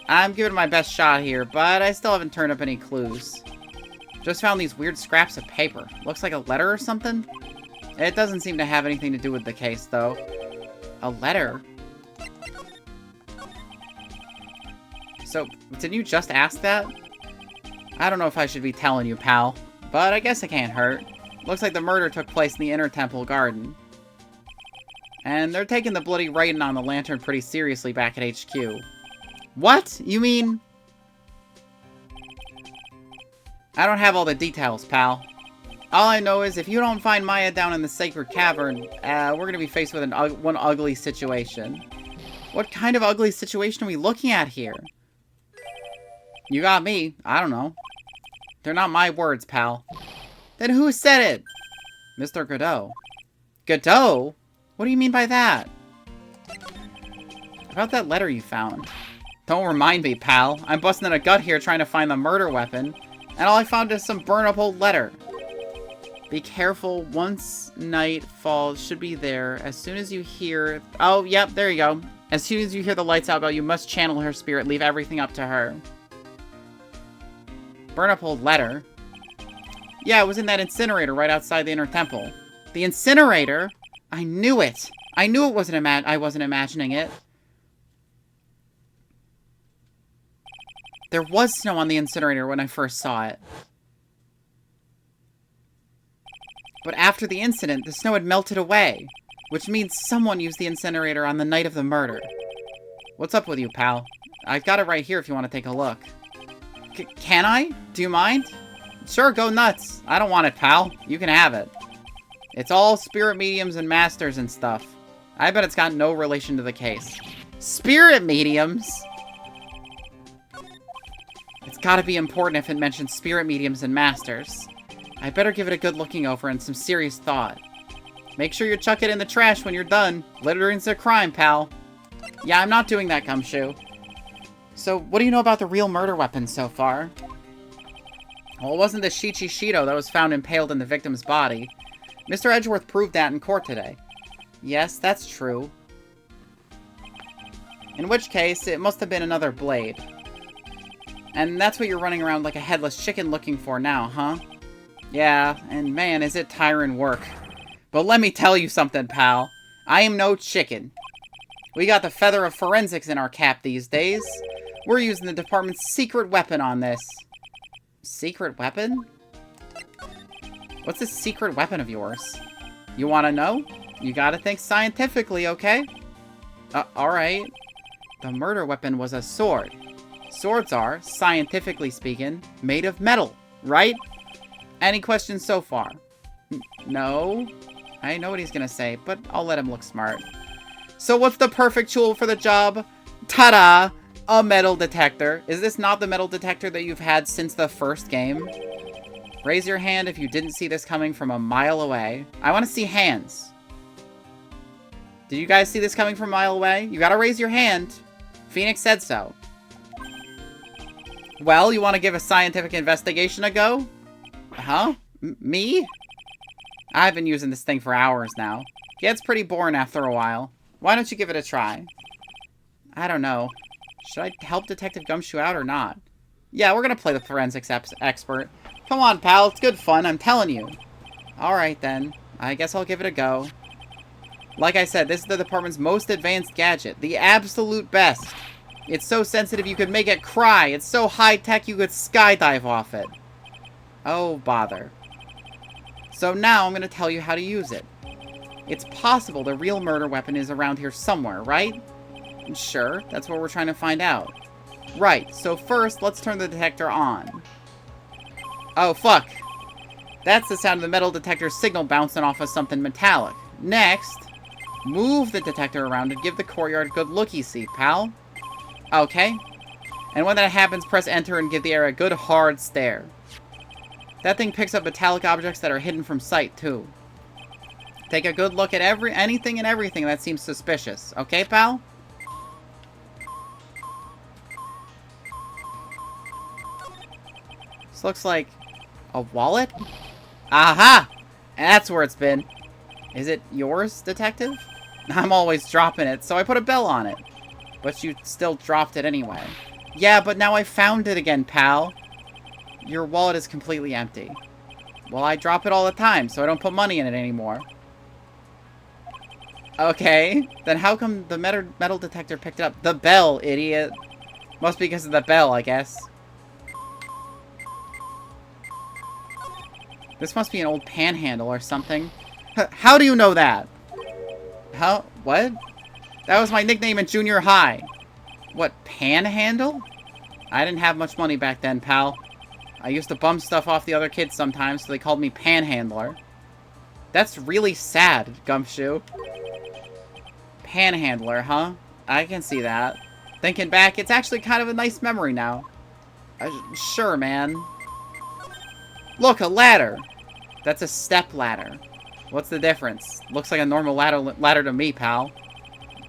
I'm giving it my best shot here, but I still haven't turned up any clues. Just found these weird scraps of paper. Looks like a letter or something? It doesn't seem to have anything to do with the case, though. A letter? So, didn't you just ask that? I don't know if I should be telling you, pal, but I guess it can't hurt. Looks like the murder took place in the Inner Temple Garden. And they're taking the bloody writing on the lantern pretty seriously back at HQ. What? You mean... I don't have all the details, pal. All I know is if you don't find Maya down in the Sacred Cavern, we're gonna be faced with one ugly situation. What kind of ugly situation are we looking at here? You got me. I don't know. They're not my words, pal. Then who said it? Mr. Godot. Godot? What do you mean by that? About that letter you found. Don't remind me, pal. I'm busting in a gut here trying to find the murder weapon, and all I found is some burn-up old letter. Be careful. Once night falls, should be there. As soon as you hear... Oh, yep, there you go. As soon as you hear the lights out go, you must channel her spirit. Leave everything up to her. Burn-up old letter? Yeah, it was in that incinerator right outside the Inner Temple. The incinerator? I knew it! I knew it wasn't I wasn't imagining it. There was snow on the incinerator when I first saw it. But after the incident, the snow had melted away, which means someone used the incinerator on the night of the murder. What's up with you, pal? I've got it right here if you want to take a look. Can I? Do you mind? Sure, go nuts. I don't want it, pal. You can have it. It's all spirit mediums and masters and stuff. I bet it's got no relation to the case. Spirit mediums? It's gotta be important if it mentions spirit mediums and masters. I better give it a good looking over and some serious thought. Make sure you chuck it in the trash when you're done. Littering's a crime, pal. Yeah, I'm not doing that, Gumshoe. So, what do you know about the real murder weapon so far? Well, it wasn't the Shichi Shido that was found impaled in the victim's body. Mr. Edgeworth proved that in court today. Yes, that's true. In which case, it must have been another blade. And that's what you're running around like a headless chicken looking for now, huh? Yeah, and man, is it tiring work. But let me tell you something, pal. I am no chicken. We got the feather of forensics in our cap these days. We're using the department's secret weapon on this. Secret weapon? What's this secret weapon of yours? You want to know? You gotta think scientifically, okay? Alright. The murder weapon was a sword. Swords are, scientifically speaking, made of metal, right? Any questions so far? No? I know what he's gonna say, but I'll let him look smart. So what's the perfect tool for the job? Ta-da! A metal detector. Is this not the metal detector that you've had since the first game? Raise your hand if you didn't see this coming from a mile away. I want to see hands. Did you guys see this coming from a mile away? You gotta raise your hand. Phoenix said so. Well, you want to give a scientific investigation a go? Huh? Me? I've been using this thing for hours now. Gets pretty boring after a while. Why don't you give it a try? I don't know. Should I help Detective Gumshoe out or not? Yeah, we're gonna play the forensics expert. Come on, pal. It's good fun, I'm telling you. Alright, then. I guess I'll give it a go. Like I said, this is the department's most advanced gadget. The absolute best. It's so sensitive you could make it cry. It's so high-tech you could skydive off it. Oh, bother. So now I'm going to tell you how to use it. It's possible the real murder weapon is around here somewhere, right? Sure, that's what we're trying to find out. Right, so first, let's turn the detector on. Oh, fuck. That's the sound of the metal detector's signal bouncing off of something metallic. Next, move the detector around and give the courtyard a good looky-see, pal. Okay. And when that happens, press enter and give the area a good hard stare. That thing picks up metallic objects that are hidden from sight, too. Take a good look at anything and everything that seems suspicious. Okay, pal? This looks like a wallet? Aha! That's where it's been. Is it yours, detective? I'm always dropping it, so I put a bell on it. But you still dropped it anyway. Yeah, but now I found it again, pal. Your wallet is completely empty. Well, I drop it all the time, so I don't put money in it anymore. Okay, then how come the metal detector picked it up? The bell, idiot. Must be because of the bell, I guess. This must be an old panhandle or something. How do you know that? How? What? That was my nickname in junior high. What, panhandle? I didn't have much money back then, pal. I used to bum stuff off the other kids sometimes, so they called me panhandler. That's really sad, Gumshoe. Panhandler, huh? I can see that. Thinking back, it's actually kind of a nice memory now. Sure, man. Look, a ladder. That's a step ladder. What's the difference? Looks like a normal ladder to me, pal.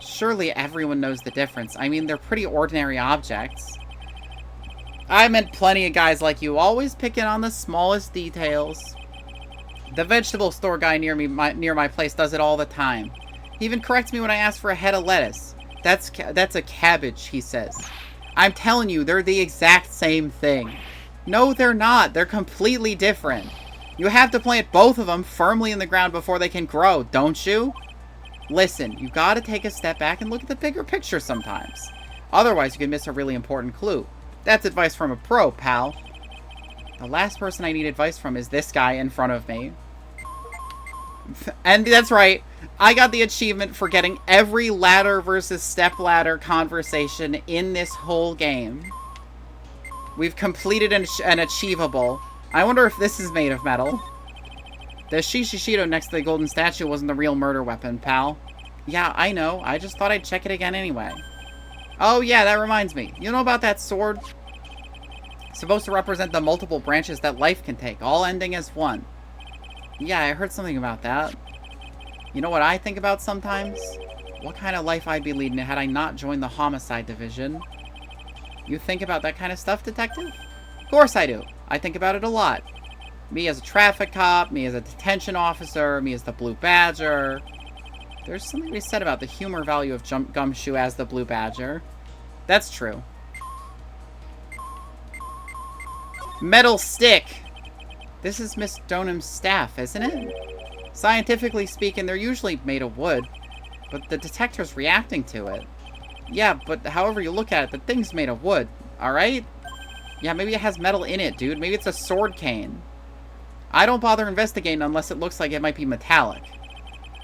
Surely everyone knows the difference. I mean, they're pretty ordinary objects. I met plenty of guys like you, always picking on the smallest details. The vegetable store guy near my place does it all the time. He even corrects me when I ask for a head of lettuce. That's a cabbage, he says. I'm telling you, they're the exact same thing. No, they're not. They're completely different. You have to plant both of them firmly in the ground before they can grow, don't you? Listen, you gotta take a step back and look at the bigger picture sometimes. Otherwise, you can miss a really important clue. That's advice from a pro, pal. The last person I need advice from is this guy in front of me. And that's right. I got the achievement for getting every ladder versus step ladder conversation in this whole game. We've completed an achievable. I wonder if this is made of metal. The Shishishido next to the golden statue wasn't the real murder weapon, pal. Yeah, I know. I just thought I'd check it again anyway. Oh yeah, that reminds me. You know about that sword? It's supposed to represent the multiple branches that life can take, all ending as one. Yeah, I heard something about that. You know what I think about sometimes? What kind of life I'd be leading had I not joined the homicide division. You think about that kind of stuff, detective? Of course I do. I think about it a lot. Me as a traffic cop, me as a detention officer, me as the Blue Badger. There's something to be said about the humor value of Gumshoe as the Blue Badger. That's true. Metal stick! This is Miss Donham's staff, isn't it? Scientifically speaking, they're usually made of wood, but the detector's reacting to it. Yeah, but however you look at it, the thing's made of wood, alright? Yeah, maybe it has metal in it, dude. Maybe it's a sword cane. I don't bother investigating unless it looks like it might be metallic.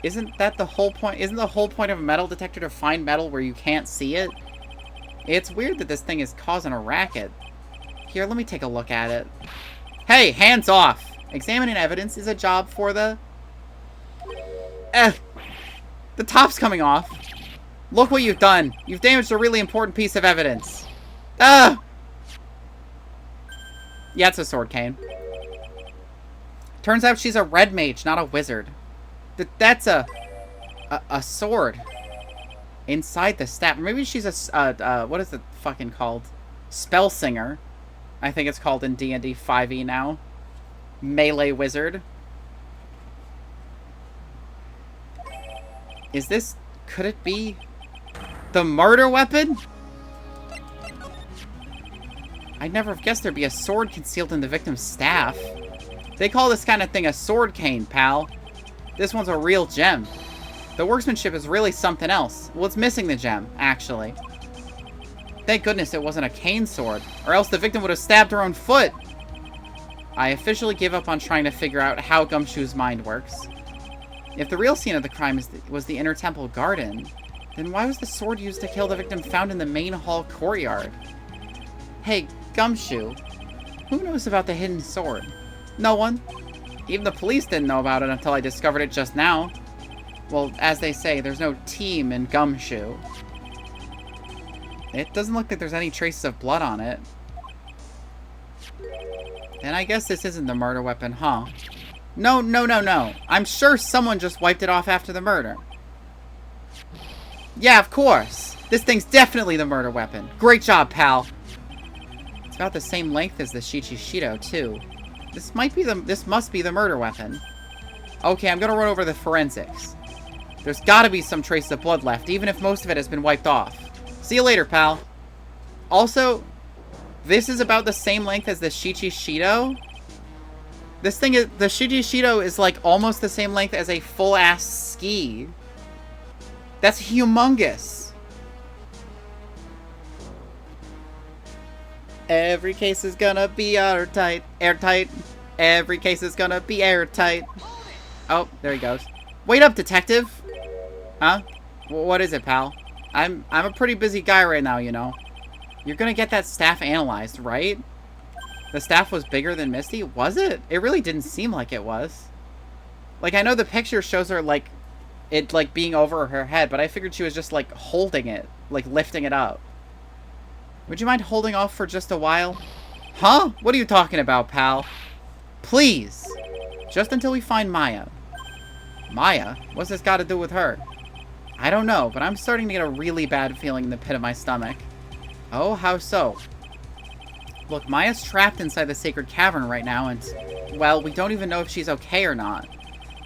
Isn't that the whole point? Isn't the whole point of a metal detector to find metal where you can't see it? It's weird that this thing is causing a racket. Here, let me take a look at it. Hey, hands off! Examining evidence is a job for the... The top's coming off. Look what you've done. You've damaged a really important piece of evidence. Ah! Yeah, it's a sword cane. Turns out she's a red mage, not a wizard. That's a sword. Inside the staff. Maybe she's a, what is it fucking called? Spell singer. I think it's called in D&D 5e now. Melee wizard. Is this... Could it be... the murder weapon? I'd never have guessed there'd be a sword concealed in the victim's staff. They call this kind of thing a sword cane, pal. This one's a real gem. The workmanship is really something else. Well, it's missing the gem, actually. Thank goodness it wasn't a cane sword, or else the victim would have stabbed her own foot. I officially give up on trying to figure out how Gumshoe's mind works. If the real scene of the crime was the inner temple garden, then why was the sword used to kill the victim found in the main hall courtyard? Hey, Gumshoe, who knows about the hidden sword? No one. Even the police didn't know about it until I discovered it just now. Well, as they say, there's no team in Gumshoe. It doesn't look like there's any traces of blood on it. And I guess this isn't the murder weapon, huh? No, no, no, no. I'm sure someone just wiped it off after the murder. Yeah, of course. This thing's definitely the murder weapon. Great job, pal. It's about the same length as the Shichishido, too. This must be the murder weapon. Okay, I'm gonna run over the forensics. There's gotta be some trace of blood left, even if most of it has been wiped off. See you later, pal. Also, this is about the same length as the Shichishido. The Shichishido is like almost the same length as a full-ass ski. That's humongous. Every case is gonna be airtight. Airtight. Every case is gonna be airtight. Oh, there he goes. Wait up, detective. Huh? What is it, pal? I'm a pretty busy guy right now, you know. You're gonna get that staff analyzed, right? The staff was bigger than Misty? Was it? It really didn't seem like it was. Like, I know the picture shows her, like, it, like, being over her head, but I figured she was just, like, holding it. Like, lifting it up. Would you mind holding off for just a while? Huh? What are you talking about, pal? Please. Just until we find Maya. Maya? What's this got to do with her? I don't know, but I'm starting to get a really bad feeling in the pit of my stomach. Oh, how so? Look, Maya's trapped inside the sacred cavern right now, and, well, we don't even know if she's okay or not.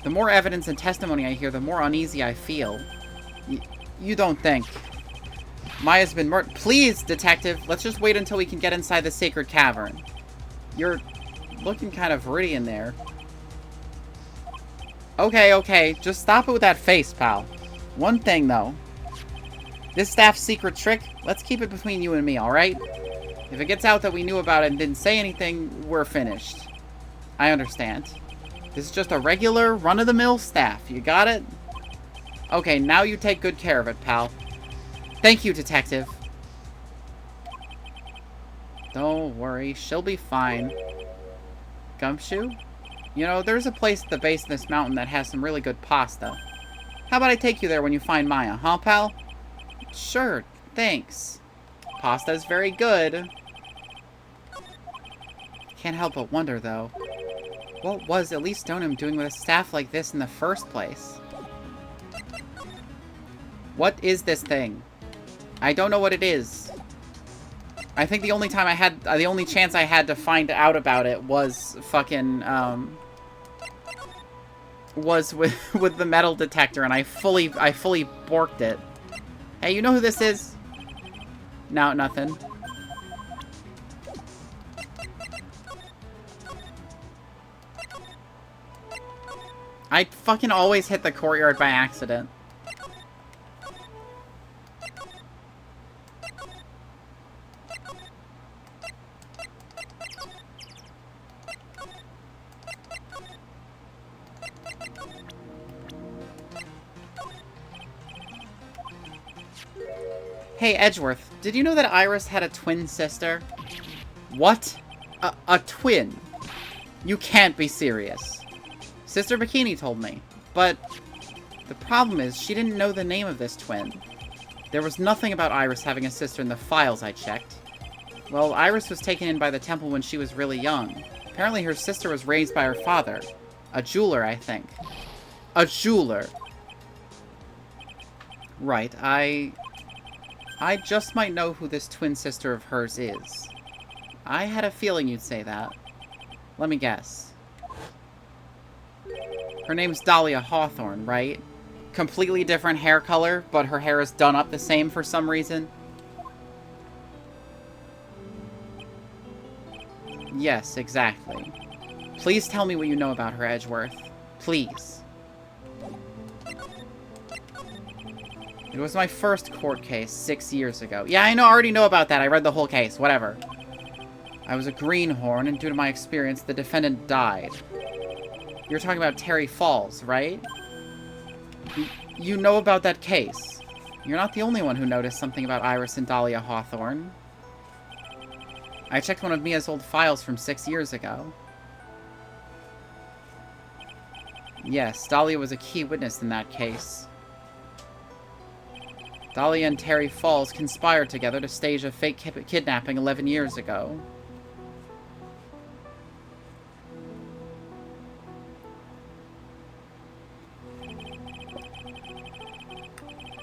The more evidence and testimony I hear, the more uneasy I feel. You don't think. Maya's been murdered. Please, detective, let's just wait until we can get inside the sacred cavern. You're looking kind of pretty in there. Okay, okay, just stop it with that face, pal. One thing, though. This staff's secret trick, let's keep it between you and me, alright? If it gets out that we knew about it and didn't say anything, we're finished. I understand. This is just a regular, run-of-the-mill staff. You got it? Okay, now you take good care of it, pal. Thank you, detective. Don't worry, she'll be fine. Gumshoe? You know, there's a place at the base of this mountain that has some really good pasta. How about I take you there when you find Maya, huh, pal? Sure, thanks. Pasta's very good. Can't help but wonder, though. What was at least Donham doing with a staff like this in the first place? What is this thing? I don't know what it is. I think the only time I had, the only chance I had to find out about it was fucking, was with with the metal detector, and I fully borked it. Hey, you know who this is? No, nothing. I fucking always hit the courtyard by accident. Hey, Edgeworth, did you know that Iris had a twin sister? What? A twin? You can't be serious. Sister Bikini told me, but the problem is she didn't know the name of this twin. There was nothing about Iris having a sister in the files I checked. Well, Iris was taken in by the temple when she was really young. Apparently her sister was raised by her father. A jeweler, I think. A jeweler. Right, I just might know who this twin sister of hers is. I had a feeling you'd say that. Let me guess. Her name's Dahlia Hawthorne, right? Completely different hair color, but her hair is done up the same for some reason. Yes, exactly. Please tell me what you know about her, Edgeworth. Please. It was my first court case 6 years ago. Yeah, I already know about that. I read the whole case. Whatever. I was a greenhorn, and due to my experience, the defendant died. You're talking about Terry Falls, right? You know about that case. You're not the only one who noticed something about Iris and Dahlia Hawthorne. I checked one of Mia's old files from 6 years ago. Yes, Dahlia was a key witness in that case. Dahlia and Terry Falls conspired together to stage a fake kidnapping 11 years ago.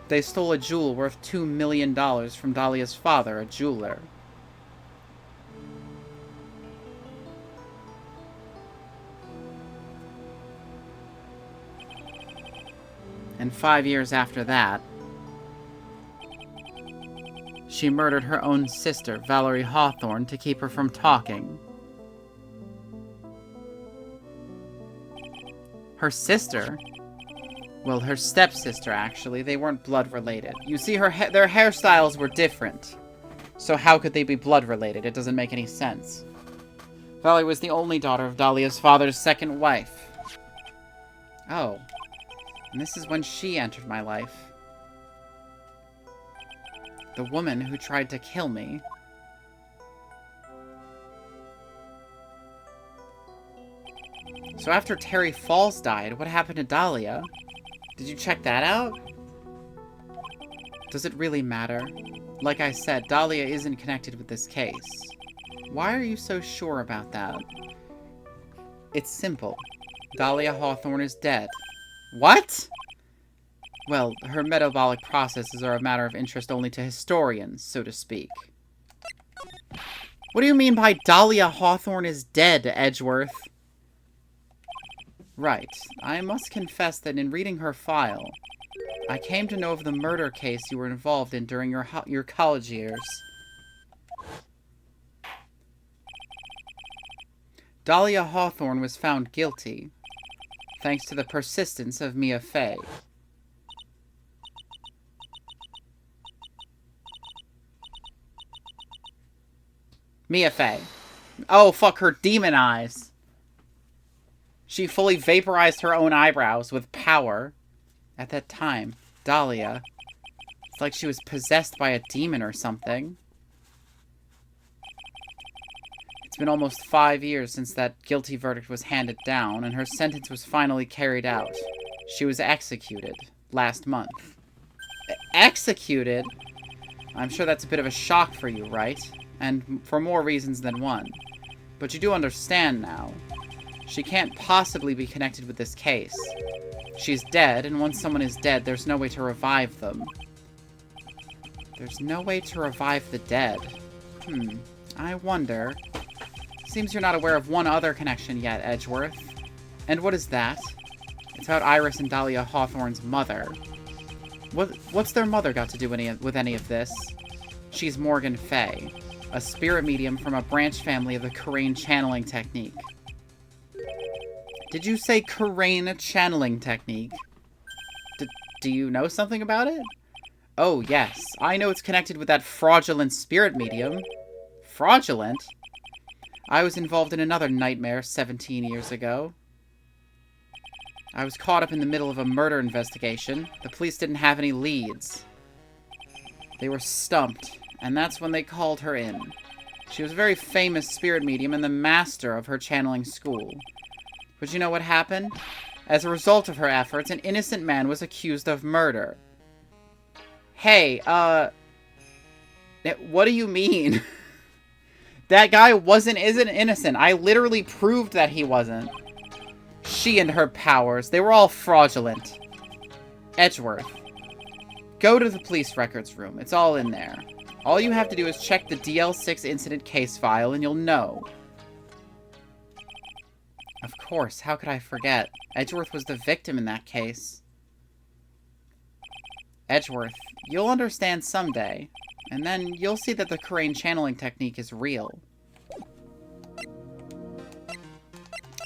They stole a jewel worth $2 million from Dahlia's father, a jeweler. And 5 years after that, she murdered her own sister, Valerie Hawthorne, to keep her from talking. Her sister? Well, her stepsister, actually. They weren't blood-related. You see, their hairstyles were different. So how could they be blood-related? It doesn't make any sense. Valerie was the only daughter of Dahlia's father's second wife. Oh. And this is when she entered my life. The woman who tried to kill me. So after Terry Falls died, what happened to Dahlia? Did you check that out? Does it really matter? Like I said, Dahlia isn't connected with this case. Why are you so sure about that? It's simple. Dahlia Hawthorne is dead. What? Well, her metabolic processes are a matter of interest only to historians, so to speak. What do you mean by Dahlia Hawthorne is dead, Edgeworth? Right. I must confess that in reading her file, I came to know of the murder case you were involved in during your college years. Dahlia Hawthorne was found guilty, thanks to the persistence of Mia Fey. Mia Fey. Oh, fuck, her demon eyes. She fully vaporized her own eyebrows with power. At that time, Dahlia, it's like she was possessed by a demon or something. It's been almost 5 years since that guilty verdict was handed down, and her sentence was finally carried out. She was executed last month. Executed? I'm sure that's a bit of a shock for you, right? And for more reasons than one. But you do understand now. She can't possibly be connected with this case. She's dead, and once someone is dead, there's no way to revive them. There's no way to revive the dead. I wonder. Seems you're not aware of one other connection yet, Edgeworth. And what is that? It's about Iris and Dahlia Hawthorne's mother. What's their mother got to do with any of this? She's Morgan Fay, a spirit medium from a branch family of the Karain channeling technique. Did you say Karain channeling technique? Do you know something about it? Oh, yes. I know it's connected with that fraudulent spirit medium. Fraudulent? I was involved in another nightmare 17 years ago. I was caught up in the middle of a murder investigation. The police didn't have any leads. They were stumped, and that's when they called her in. She was a very famous spirit medium and the master of her channeling school. But you know what happened? As a result of her efforts, an innocent man was accused of murder. Hey, what do you mean? That guy isn't innocent. I literally proved that he wasn't. She and her powers, they were all fraudulent. Edgeworth. Go to the police records room. It's all in there. All you have to do is check the DL6 incident case file and you'll know. Of course, how could I forget? Edgeworth was the victim in that case. Edgeworth, you'll understand someday, and then you'll see that the Karain channeling technique is real.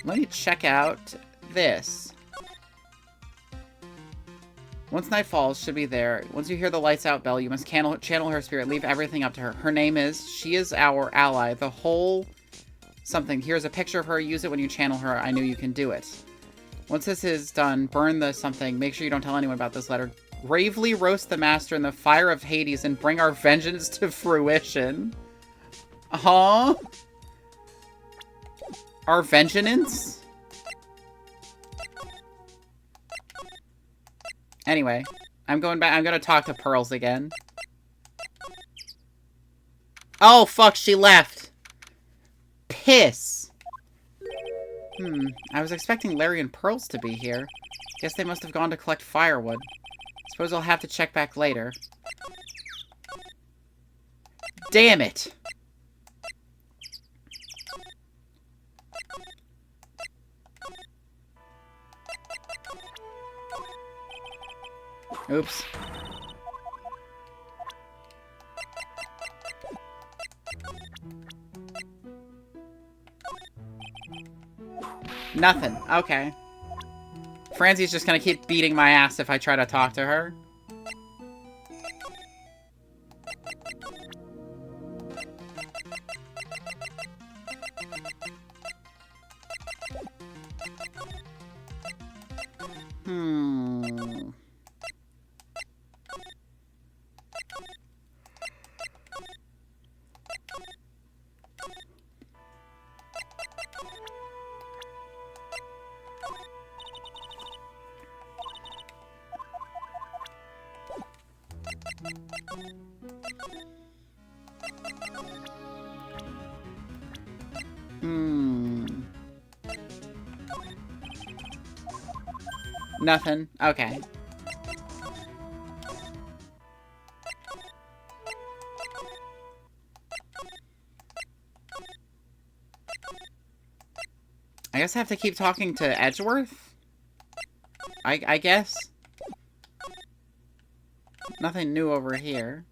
Let me check out this. Once night falls, she'll be there. Once you hear the lights out bell, you must channel her spirit. Leave everything up to her. Her name is, she is our ally. The whole something. Here's a picture of her. Use it when you channel her. I knew you can do it. Once this is done, burn the something. Make sure you don't tell anyone about this letter. Bravely roast the master in the fire of Hades and bring our vengeance to fruition. Huh? Our vengeance? Anyway, I'm going back. I'm gonna talk to Pearls again. Oh, fuck, she left. Piss. I was expecting Larry and Pearls to be here. Guess they must have gone to collect firewood. Suppose I'll have to check back later. Damn it! Oops. Nothing. Okay. Franzie's just gonna keep beating my ass if I try to talk to her. Nothing. Okay. I guess I have to keep talking to Edgeworth? I guess. Nothing new over here.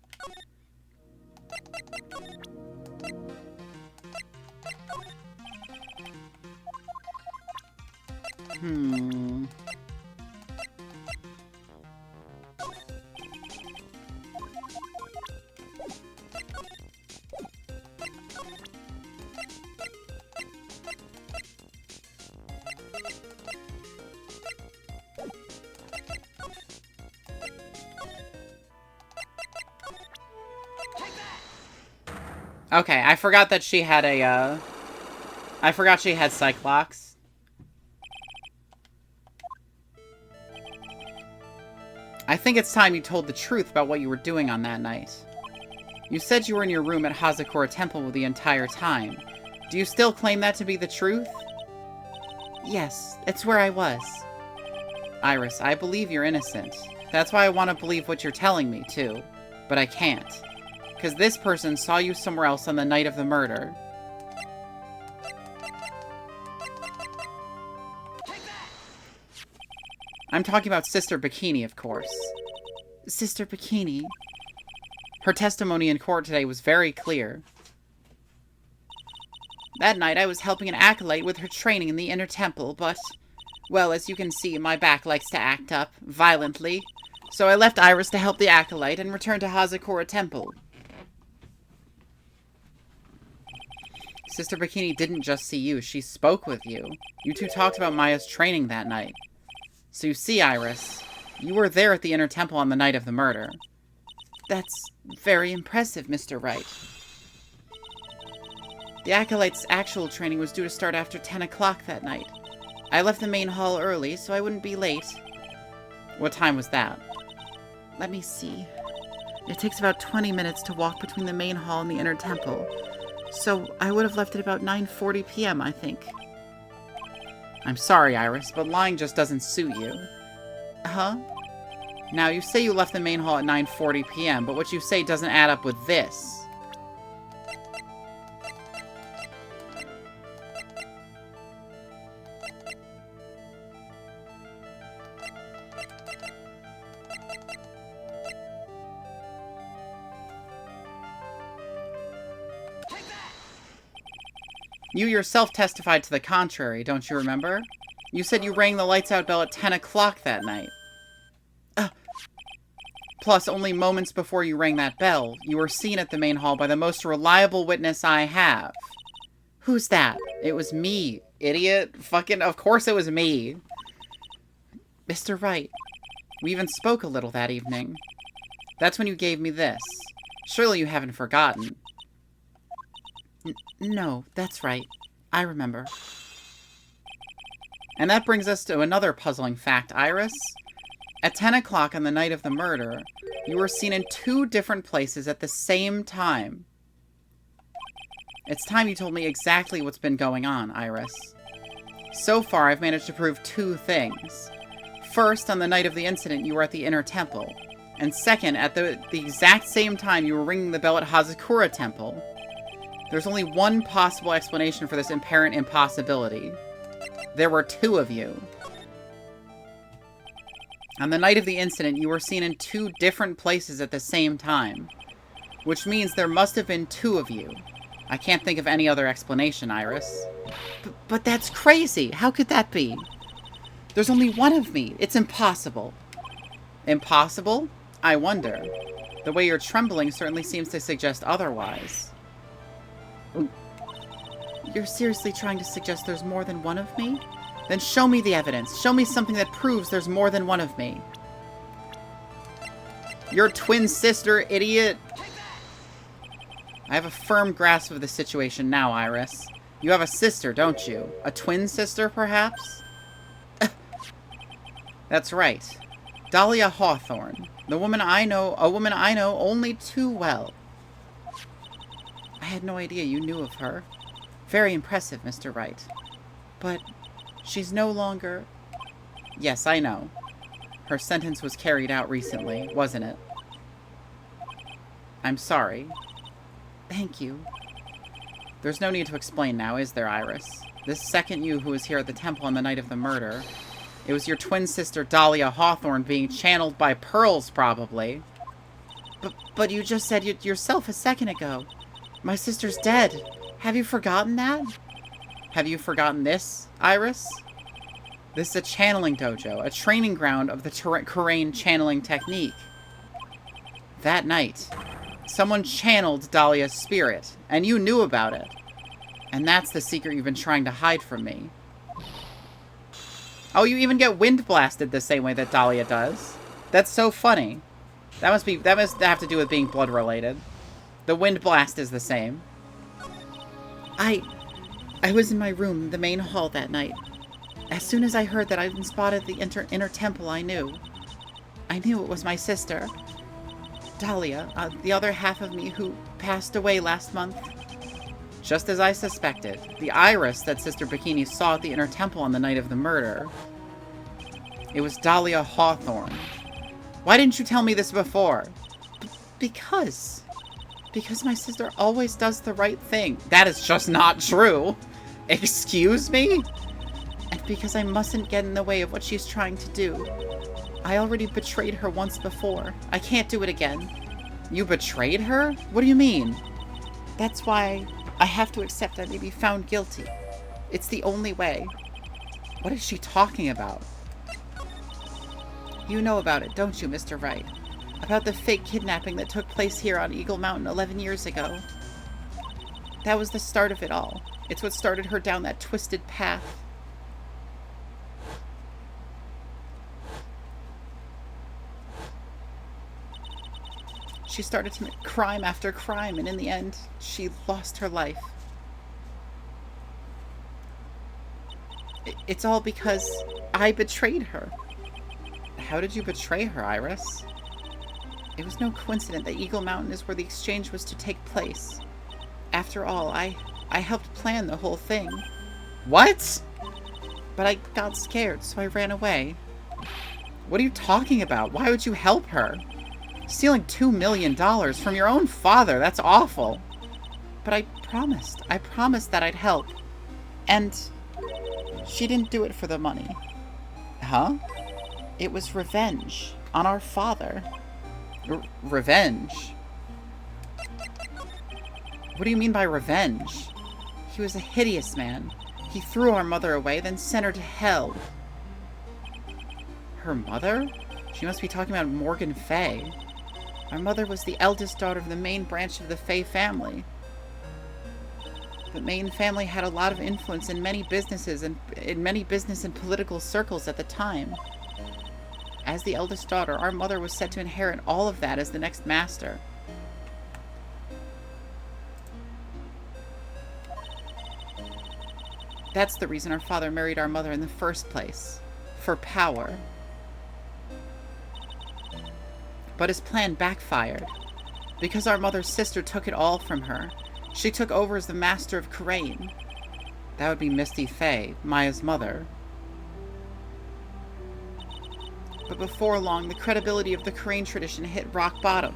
Okay, I forgot that she had a, I forgot she had Cyclox. I think it's time you told the truth about what you were doing on that night. You said you were in your room at Hazakura Temple the entire time. Do you still claim that to be the truth? Yes, it's where I was. Iris, I believe you're innocent. That's why I want to believe what you're telling me, too. But I can't. Because this person saw you somewhere else on the night of the murder. I'm talking about Sister Bikini, of course. Sister Bikini? Her testimony in court today was very clear. That night I was helping an acolyte with her training in the inner temple, but... well, as you can see, my back likes to act up, violently. So I left Iris to help the acolyte and returned to Hazakura Temple. Sister Bikini didn't just see you, she spoke with you. You two talked about Maya's training that night. So you see, Iris, you were there at the inner temple on the night of the murder. That's very impressive, Mr. Wright. The acolyte's actual training was due to start after 10 o'clock that night. I left the main hall early, so I wouldn't be late. What time was that? Let me see. It takes about 20 minutes to walk between the main hall and the inner temple. So I would have left at about 9:40 p.m., I think. I'm sorry, Iris, but lying just doesn't suit you. Huh? Now, you say you left the main hall at 9:40 p.m., but what you say doesn't add up with this. You yourself testified to the contrary, don't you remember? You said you rang the lights out bell at 10 o'clock that night. Plus, only moments before you rang that bell, you were seen at the main hall by the most reliable witness I have. Who's that? It was me, idiot. Fucking, of course it was me. Mr. Wright, we even spoke a little that evening. That's when you gave me this. Surely you haven't forgotten. No, that's right. I remember. And that brings us to another puzzling fact, Iris. At 10 o'clock on the night of the murder, you were seen in 2 different places at the same time. It's time you told me exactly what's been going on, Iris. So far, I've managed to prove 2 things. First, on the night of the incident, you were at the inner temple. And second, at the exact same time, you were ringing the bell at Hazakura Temple. There's only one possible explanation for this apparent impossibility. There were 2 of you. On the night of the incident, you were seen in 2 different places at the same time. Which means there must have been 2 of you. I can't think of any other explanation, Iris. But that's crazy! How could that be? There's only one of me. It's impossible. Impossible? I wonder. The way you're trembling certainly seems to suggest otherwise. You're seriously trying to suggest there's more than one of me? Then show me the evidence. Show me something that proves there's more than one of me. Your twin sister, idiot! I have a firm grasp of the situation now, Iris. You have a sister, don't you? A twin sister, perhaps? That's right. Dahlia Hawthorne. A woman I know only too well. I had no idea you knew of her. Very impressive, Mr. Wright. But she's no longer... Yes, I know. Her sentence was carried out recently, wasn't it? I'm sorry. Thank you. There's no need to explain now, is there, Iris? This second you who was here at the temple on the night of the murder, it was your twin sister Dahlia Hawthorne being channeled by pearls, probably. But you just said it yourself a second ago. My sister's dead. Have you forgotten that? Have you forgotten this, Iris? This is a channeling dojo, a training ground of the Kurain channeling technique. That night, someone channeled Dahlia's spirit, and you knew about it. And that's the secret you've been trying to hide from me. Oh, you even get wind blasted the same way that Dahlia does. That's so funny. That must have to do with being blood related. The wind blast is the same. I was in my room in the main hall that night. As soon as I heard that I'd been spotted at the inner temple, I knew. I knew it was my sister. Dahlia, the other half of me who passed away last month. Just as I suspected, the Iris that Sister Bikini saw at the inner temple on the night of the murder. It was Dahlia Hawthorne. Why didn't you tell me this before? Because my sister always does the right thing. That is just not true. Excuse me? And Because I mustn't get in the way of what she's trying to do. I already betrayed her once before. I can't do it again. You betrayed her? What do you mean? That's why I have to accept I may be found guilty. It's the only way. What is she talking about? You know about it, don't you, Mr. Wright? About the fake kidnapping that took place here on Eagle Mountain 11 years ago. That was the start of it all. It's what started her down that twisted path. She started to commit crime after crime, and in the end, she lost her life. It's all because I betrayed her. How did you betray her, Iris? It was no coincidence that Eagle Mountain is where the exchange was to take place. After all, I helped plan the whole thing. What? But I got scared, so I ran away. What are you talking about? Why would you help her? Stealing $2 million from your own father, that's awful. But I promised that I'd help. And she didn't do it for the money. Huh? It was revenge on our father. Revenge? What do you mean by revenge? He was a hideous man. He threw our mother away, then sent her to hell. Her mother? She must be talking about Morgan Fay. Our mother was the eldest daughter of the main branch of the Fay family. The Main family had a lot of influence in many businesses and in many business and political circles at the time. As the eldest daughter, our mother was set to inherit all of that as the next master. That's the reason our father married our mother in the first place. For power. But his plan backfired. Because our mother's sister took it all from her. She took over as the master of Crane. That would be Misty Fay, Maya's mother. But before long, the credibility of the Crane tradition hit rock bottom.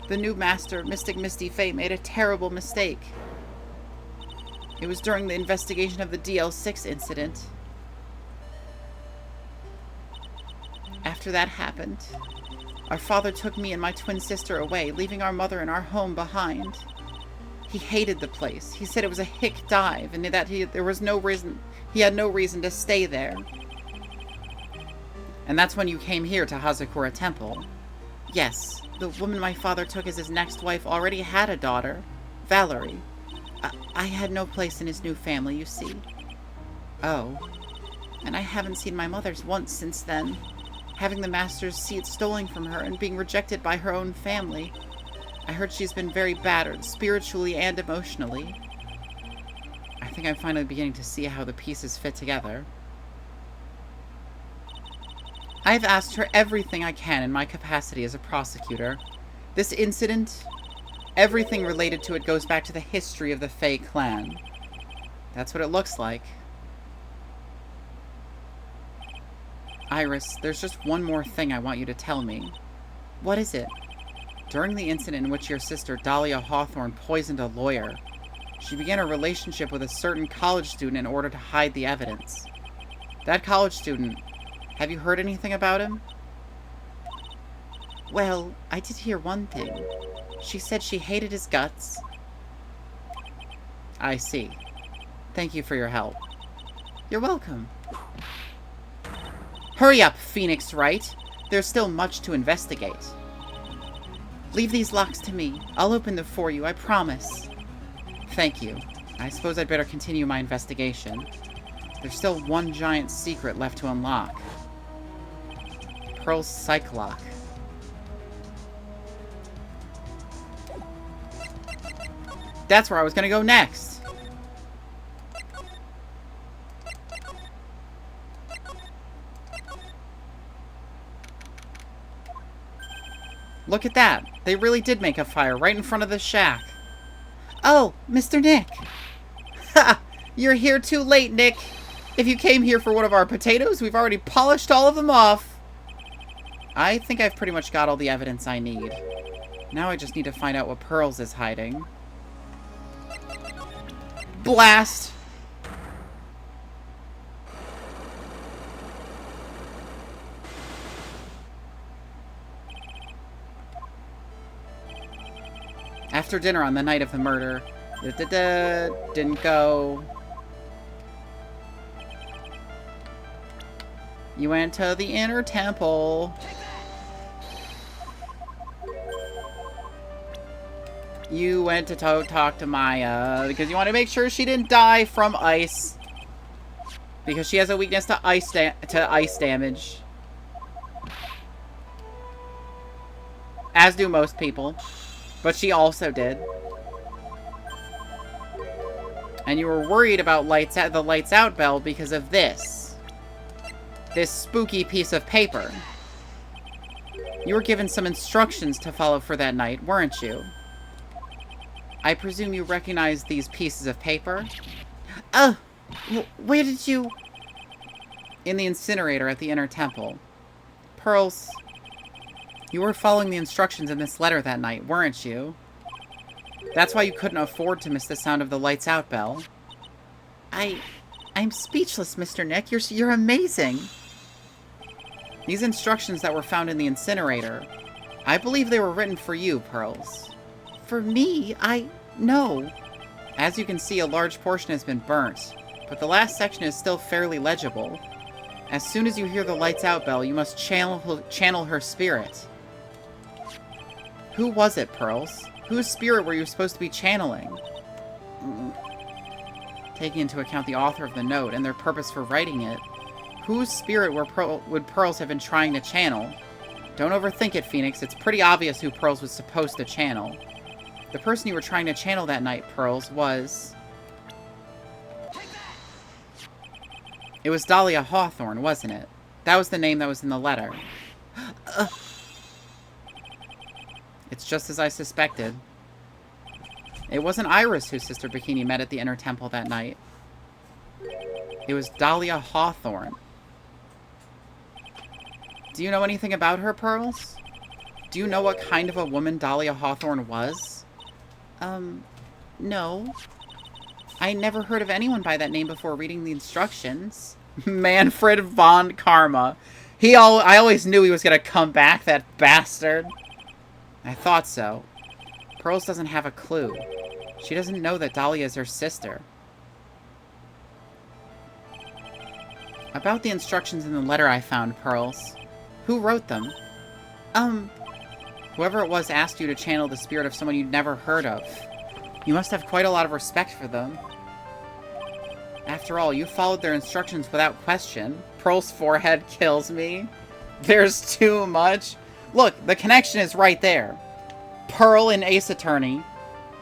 The new master, Mystic Misty Fay, made a terrible mistake. It was during the investigation of the DL6 incident. After that happened, our father took me and my twin sister away, leaving our mother and our home behind. He hated the place. He said it was a hick dive, and that he had no reason to stay there. And that's when you came here to Hazakura Temple. Yes, the woman my father took as his next wife already had a daughter, Valerie. I had no place in his new family, you see. Oh. And I haven't seen my mother once since then. Having the master's seat stolen from her and being rejected by her own family. I heard she's been very battered, spiritually and emotionally. I think I'm finally beginning to see how the pieces fit together. I've asked her everything I can in my capacity as a prosecutor. This incident, everything related to it goes back to the history of the Fey clan. That's what it looks like. Iris, there's just one more thing I want you to tell me. What is it? During the incident in which your sister, Dahlia Hawthorne, poisoned a lawyer, she began a relationship with a certain college student in order to hide the evidence. That college student, have you heard anything about him? Well, I did hear one thing. She said she hated his guts. I see. Thank you for your help. You're welcome. Hurry up, Phoenix Wright. There's still much to investigate. Leave these locks to me. I'll open them for you, I promise. Thank you. I suppose I'd better continue my investigation. There's still one giant secret left to unlock. Pearl's Psych Lock. That's where I was gonna go next! Look at that! They really did make a fire right in front of the shack. Oh, Mr. Nick! Ha! You're here too late, Nick! If you came here for one of our potatoes, we've already polished all of them off! I think I've pretty much got all the evidence I need. Now I just need to find out what Pearls is hiding. Blast! After dinner on the night of the murder. Didn't go. You went to the inner temple. You went to talk to Maya because you want to make sure she didn't die from ice. Because she has a weakness to ice damage. As do most people. But she also did. And you were worried about the lights out bell because of this. This spooky piece of paper. You were given some instructions to follow for that night, weren't you? I presume you recognize these pieces of paper? Oh, where did you... In the incinerator at the inner temple. Pearls, you were following the instructions in this letter that night, weren't you? That's why you couldn't afford to miss the sound of the lights out bell. I'm speechless, Mr. Nick. You're amazing. These instructions that were found in the incinerator, I believe they were written for you, Pearls. For me? No. As you can see, a large portion has been burnt, but the last section is still fairly legible. As soon as you hear the lights out bell, you must channel her spirit. Who was it, Pearls? Whose spirit were you supposed to be channeling? Taking into account the author of the note and their purpose for writing it, whose spirit would Pearls have been trying to channel? Don't overthink it, Phoenix. It's pretty obvious who Pearls was supposed to channel. The person you were trying to channel that night, Pearls, was... It was Dahlia Hawthorne, wasn't it? That was the name that was in the letter. It's just as I suspected. It wasn't Iris whose Sister Bikini met at the inner temple that night. It was Dahlia Hawthorne. Do you know anything about her, Pearls? Do you know what kind of a woman Dahlia Hawthorne was? No. I never heard of anyone by that name before reading the instructions. Manfred von Karma. I always knew he was gonna come back, that bastard. I thought so. Pearls doesn't have a clue. She doesn't know that Dahlia is her sister. About the instructions in the letter I found, Pearls. Who wrote them? Whoever it was asked you to channel the spirit of someone you'd never heard of. You must have quite a lot of respect for them. After all, you followed their instructions without question. Pearl's forehead kills me. There's too much. Look, the connection is right there. Pearl in Ace Attorney.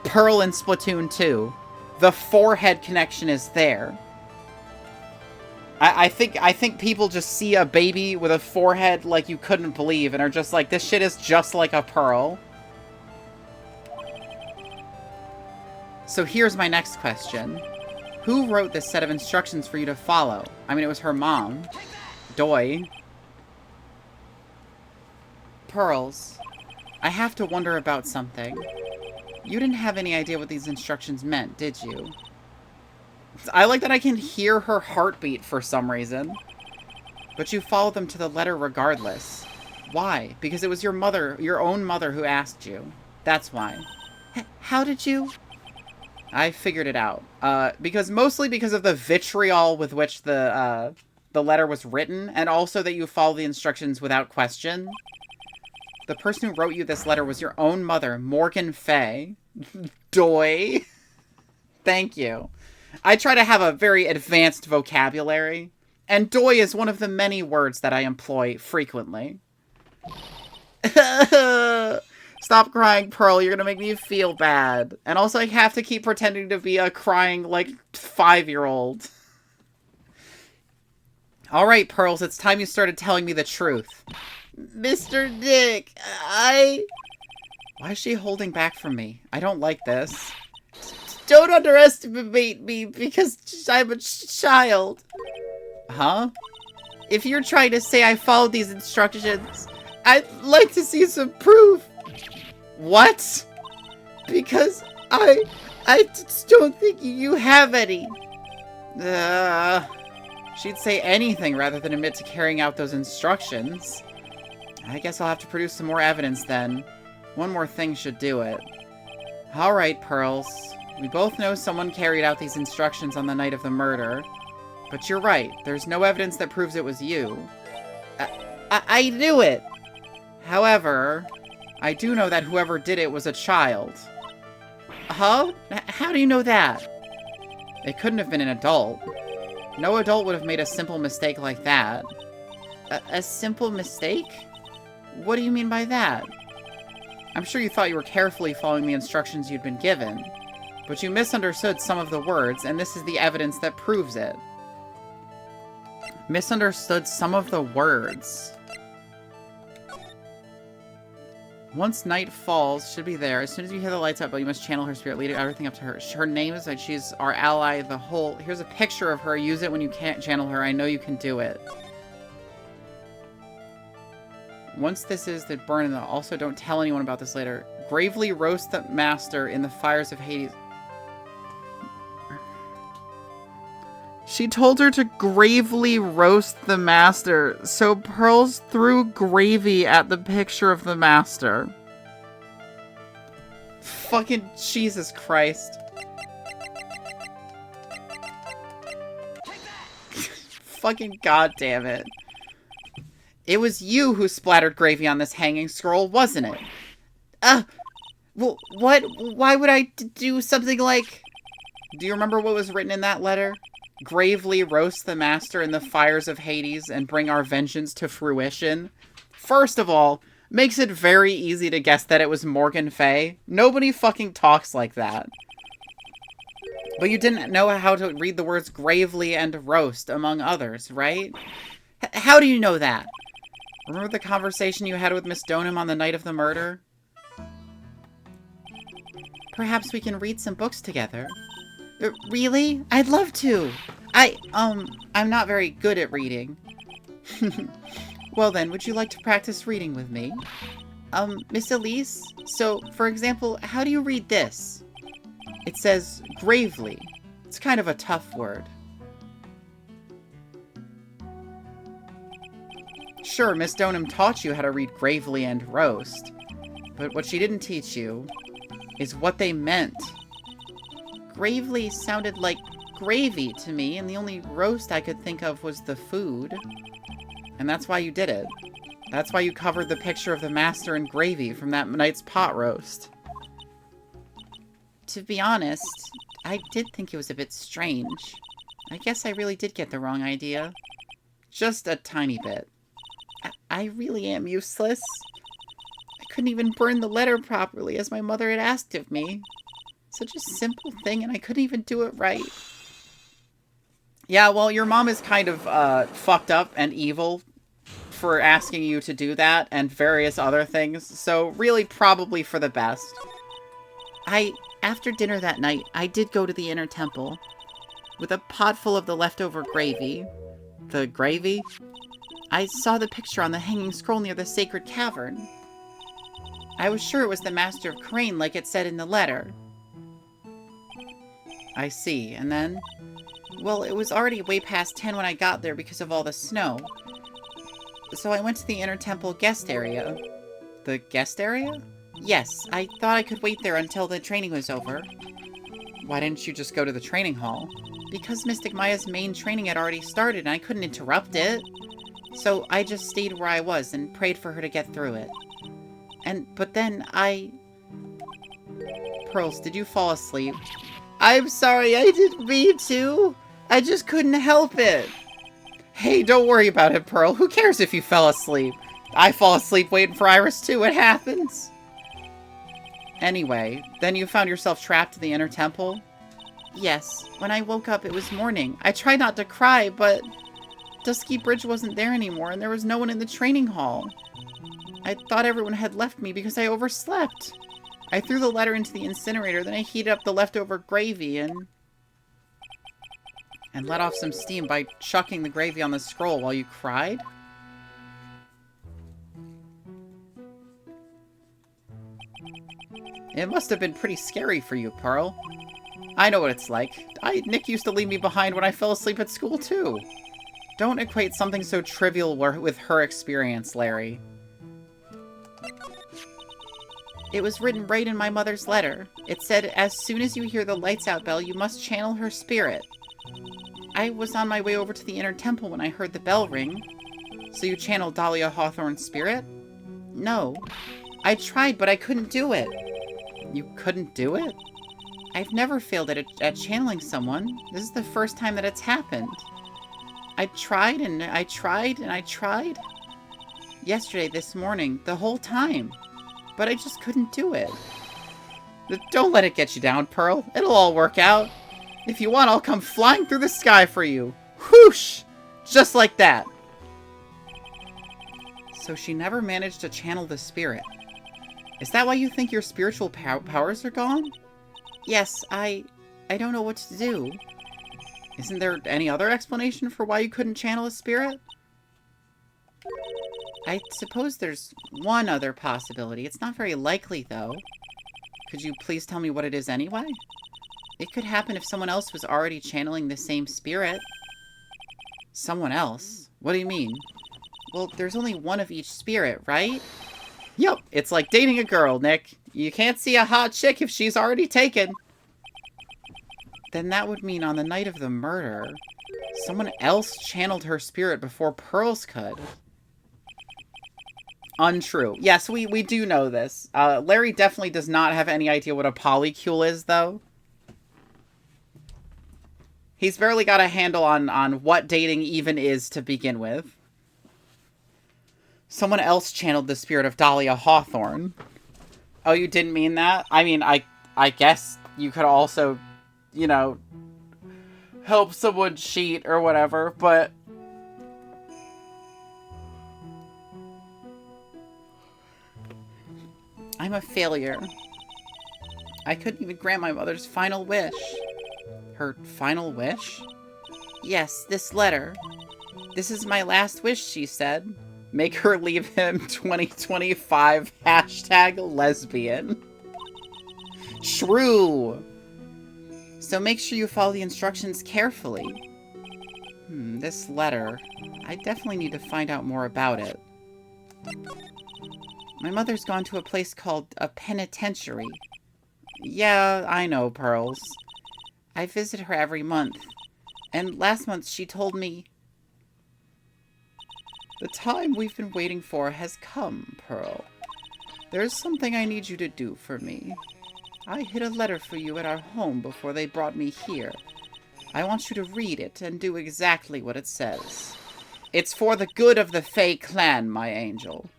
Pearl in Splatoon 2. The forehead connection is there. I think people just see a baby with a forehead like you couldn't believe and are just like, this shit is just like a Pearl. So here's my next question. Who wrote this set of instructions for you to follow? I mean, it was her mom. Doi. Pearls, I have to wonder about something. You didn't have any idea what these instructions meant, did you? I like that I can hear her heartbeat for some reason. But you followed them to the letter regardless. Why? Because it was your mother, your own mother, who asked you. That's why. How did you... I figured it out. Mostly because of the vitriol with which the letter was written, and also that you follow the instructions without question. The person who wrote you this letter was your own mother, Morgan Fay. Doi. Thank you. I try to have a very advanced vocabulary, and doi is one of the many words that I employ frequently. Stop crying, Pearl. You're gonna make me feel bad. And also, I have to keep pretending to be a crying, like, 5-year-old. Alright, Pearls, it's time you started telling me the truth. Mr. Nick, Why is she holding back from me? I don't like this. Don't underestimate me, because I'm a child. Huh? If you're trying to say I followed these instructions, I'd like to see some proof. What? Because I just don't think you have any. She'd say anything rather than admit to carrying out those instructions. I guess I'll have to produce some more evidence then. One more thing should do it. Alright, Pearls. We both know someone carried out these instructions on the night of the murder. But you're right, there's no evidence that proves it was you. I knew it! However, I do know that whoever did it was a child. Huh? How do you know that? It couldn't have been an adult. No adult would have made a simple mistake like that. A simple mistake? What do you mean by that? I'm sure you thought you were carefully following the instructions you'd been given, but you misunderstood some of the words, and this is the evidence that proves it. Misunderstood some of the words. Once night falls, should be there. As soon as you hear the lights up, but you must channel her spirit, lead everything up to her. Her name is like she's our ally, the whole... Here's a picture of her. Use it when you can't channel her. I know you can do it. Once this is the burn, and also don't tell anyone about this later. Gravely roast the master in the fires of Hades. She told her to gravely roast the master, so Pearls threw gravy at the picture of the master. Fucking Jesus Christ. Fucking goddamn it. It was you who splattered gravy on this hanging scroll, wasn't it? Well, what? Why would I do something like... Do you remember what was written in that letter? Gravely roast the master in the fires of Hades and bring our vengeance to fruition. First of all, makes it very easy to guess that it was Morgan Fay. Nobody fucking talks like that. But you didn't know how to read the words gravely and roast, among others, right? How do you know that? Remember the conversation you had with Miss Donham on the night of the murder? Perhaps we can read some books together. Really? I'd love to. I'm not very good at reading. Well then, would you like to practice reading with me? Miss Elise? So, for example, how do you read this? It says, gravely. It's kind of a tough word. Sure, Miss Donham taught you how to read gravely and roast. But what she didn't teach you is what they meant. Gravely sounded like gravy to me, and the only roast I could think of was the food. And that's why you did it. That's why you covered the picture of the master in gravy from that night's pot roast. To be honest, I did think it was a bit strange. I guess I really did get the wrong idea. Just a tiny bit. I really am useless. I couldn't even burn the letter properly as my mother had asked of me. Such a simple thing, and I couldn't even do it right. Yeah, well, your mom is kind of fucked up and evil for asking you to do that and various other things, so really probably for the best. After dinner that night, I did go to the inner temple with a pot full of the leftover gravy. The gravy? I saw the picture on the hanging scroll near the sacred cavern. I was sure it was the Master of Crane like it said in the letter. I see, and then? Well, it was already way past 10 when I got there because of all the snow. So I went to the inner temple guest area. The guest area? Yes, I thought I could wait there until the training was over. Why didn't you just go to the training hall? Because Mystic Maya's main training had already started and I couldn't interrupt it. So I just stayed where I was and prayed for her to get through it. But then Pearls, did you fall asleep? I'm sorry, I didn't mean to. I just couldn't help it. Hey, don't worry about it, Pearl. Who cares if you fell asleep? I fall asleep waiting for Iris too. It happens. Anyway, then you found yourself trapped in the inner temple? Yes. When I woke up, it was morning. I tried not to cry, but Dusky Bridge wasn't there anymore, and there was no one in the training hall. I thought everyone had left me because I overslept. I threw the letter into the incinerator, then I heated up the leftover gravy and let off some steam by chucking the gravy on the scroll while you cried? It must have been pretty scary for you, Pearl. I know what it's like. Nick used to leave me behind when I fell asleep at school, too. Don't equate something so trivial with her experience, Larry. It was written right in my mother's letter. It said, as soon as you hear the lights out bell, you must channel her spirit. I was on my way over to the inner temple when I heard the bell ring. So you channeled Dahlia Hawthorne's spirit? No. I tried, but I couldn't do it. You couldn't do it? I've never failed at channeling someone. This is the first time that it's happened. I tried and I tried and I tried. Yesterday, this morning, the whole time. But I just couldn't do it. Don't let it get you down, Pearl. It'll all work out. If you want, I'll come flying through the sky for you. Whoosh! Just like that. So she never managed to channel the spirit. Is that why you think your spiritual powers are gone? Yes, I don't know what to do. Isn't there any other explanation for why you couldn't channel a spirit? I suppose there's one other possibility. It's not very likely, though. Could you please tell me what it is anyway? It could happen if someone else was already channeling the same spirit. Someone else? What do you mean? Well, there's only one of each spirit, right? Yep, it's like dating a girl, Nick. You can't see a hot chick if she's already taken. Then that would mean on the night of the murder, someone else channeled her spirit before Pearls could. Untrue. Yes, we do know this. Larry definitely does not have any idea what a polycule is, though. He's barely got a handle on what dating even is to begin with. Someone else channeled the spirit of Dahlia Hawthorne. Oh, you didn't mean that? I mean, I guess you could also, you know, help someone cheat or whatever, but... I'm a failure. I couldn't even grant my mother's final wish. Her final wish? Yes, this letter. This is my last wish, she said. Make her leave him 2025 #lesbian. True. So make sure you follow the instructions carefully. This letter. I definitely need to find out more about it. My mother's gone to a place called a penitentiary. Yeah, I know, Pearls. I visit her every month. And last month she told me... The time we've been waiting for has come, Pearl. There's something I need you to do for me. I hid a letter for you at our home before they brought me here. I want you to read it and do exactly what it says. It's for the good of the Fae clan, my angel.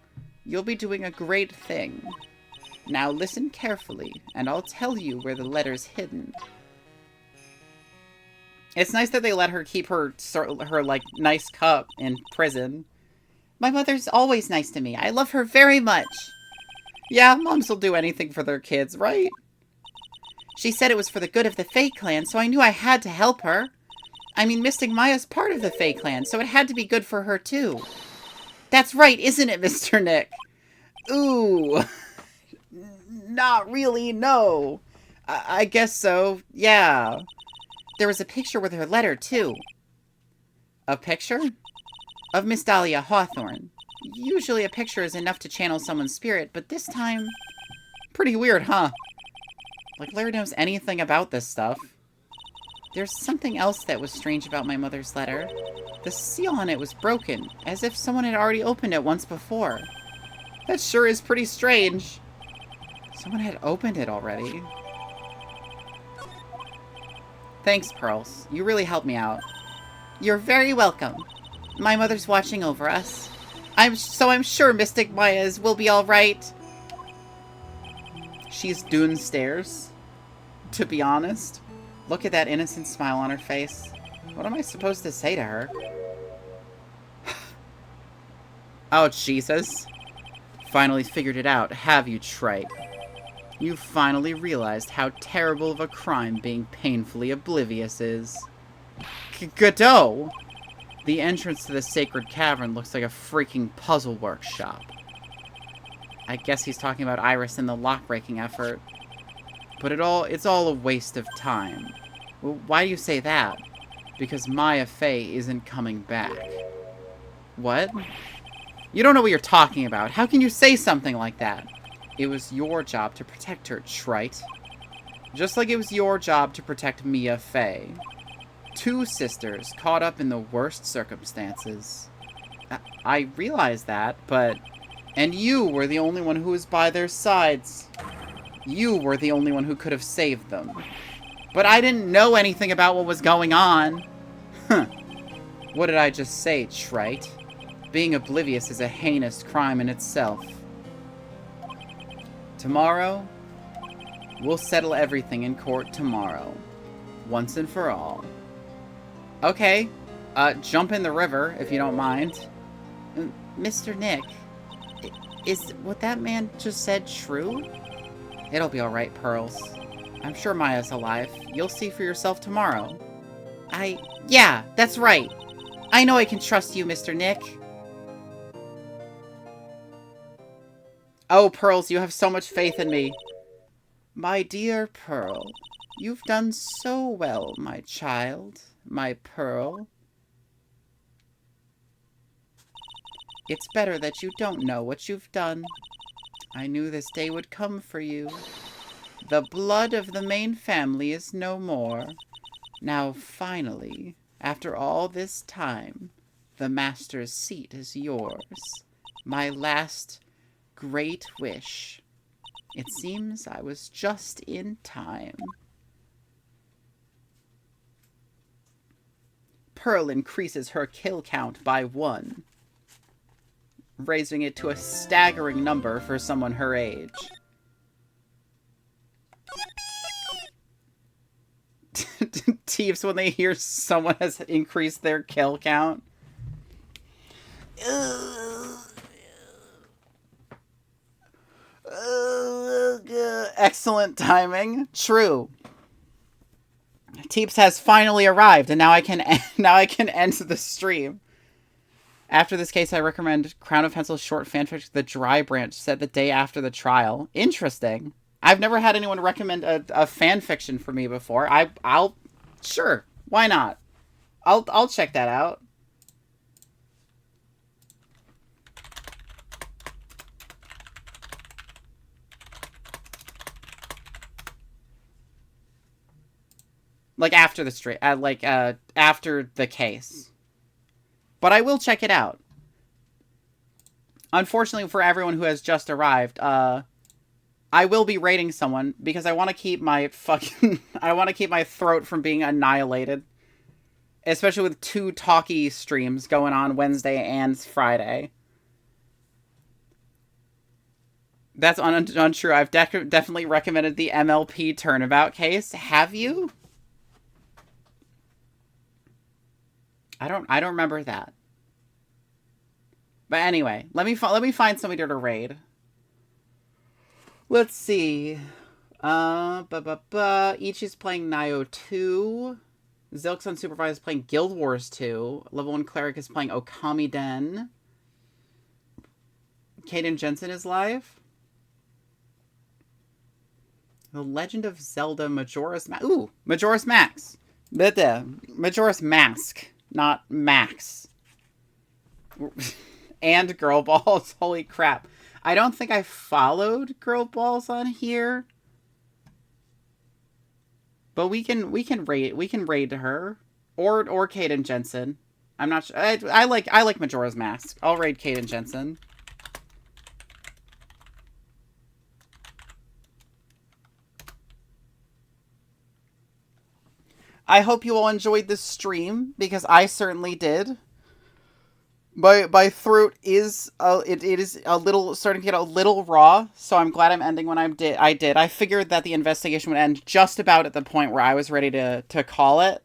You'll be doing a great thing. Now listen carefully, and I'll tell you where the letter's hidden. It's nice that they let her keep her like, nice cup in prison. My mother's always nice to me. I love her very much. Yeah, moms will do anything for their kids, right? She said it was for the good of the Fae clan, so I knew I had to help her. I mean, Mystic Maya's part of the Fae clan, so it had to be good for her, too. That's right, isn't it, Mr. Nick? Ooh. Not really, no. I guess so, yeah. There was a picture with her letter, too. A picture? Of Miss Dahlia Hawthorne. Usually a picture is enough to channel someone's spirit, but this time... Pretty weird, huh? Like Larry knows anything about this stuff. There's something else that was strange about my mother's letter. The seal on it was broken, as if someone had already opened it once before. That sure is pretty strange. Someone had opened it already. Thanks, Pearls. You really helped me out. You're very welcome. My mother's watching over us. I'm sure Mystic Maya's will be all right. She's downstairs, to be honest. Look at that innocent smile on her face. What am I supposed to say to her? Oh, Jesus. Finally figured it out, have you, Tripe? You finally realized how terrible of a crime being painfully oblivious is. Godot! The entrance to the sacred cavern looks like a freaking puzzle workshop. I guess he's talking about Iris and the lock-breaking effort. But it's all a waste of time. Well, why do you say that? Because Maya Fey isn't coming back. What? You don't know what you're talking about. How can you say something like that? It was your job to protect her, Trite. Just like it was your job to protect Mia Fey. Two sisters caught up in the worst circumstances. I realize that, but... And you were the only one who was by their sides. You were the only one who could have saved them. But I didn't know anything about what was going on. Huh. What did I just say, Trite? Being oblivious is a heinous crime in itself. Tomorrow, we'll settle everything in court tomorrow. Once and for all. Okay. Jump in the river, if you don't mind. Mr. Nick, is what that man just said true? It'll be alright, Pearls. I'm sure Maya's alive. You'll see for yourself tomorrow. Yeah, that's right. I know I can trust you, Mr. Nick. Oh, Pearls, you have so much faith in me. My dear Pearl, you've done so well, my child, my Pearl. It's better that you don't know what you've done. I knew this day would come for you. The blood of the main family is no more. Now, finally, after all this time, the Master's seat is yours. My last great wish. It seems I was just in time. Pearl increases her kill count by 1, raising it to a staggering number for someone her age. Thieves, when they hear someone has increased their kill count. Excellent timing. True. Teeps has finally arrived, and now I can end the stream. After this case, I recommend Crown of Pencil's short fanfic, The Dry Branch, set the day after the trial. Interesting. I've never had anyone recommend a fanfiction for me before. I'll sure, why not? I'll check that out. Like after the stream, after the case. But I will check it out. Unfortunately for everyone who has just arrived, I will be rating someone because I want to keep my I want to keep my throat from being annihilated. Especially with 2 talkie streams going on Wednesday and Friday. That's untrue. I've definitely recommended the MLP Turnabout case. Have you? I don't remember that. But anyway, let me find somebody to raid. Let's see. Ichi's playing Nioh 2. Zilk's Unsupervised is playing Guild Wars 2. Level 1 Cleric is playing Okami Den. Kaden Jensen is live. The Legend of Zelda Majora's Mask. Ooh, Majora's Max. Majora's Mask, not Max. And Girl Balls. Holy crap. I don't think I followed Girl Balls on here. But we can raid her. Or Kaden Jensen. I'm not sure. I like Majora's Mask. I'll raid Kaden Jensen. I hope you all enjoyed this stream, because I certainly did. My throat is it is a little starting to get a little raw, so I'm glad I'm ending when I did. I figured that the investigation would end just about at the point where I was ready to call it.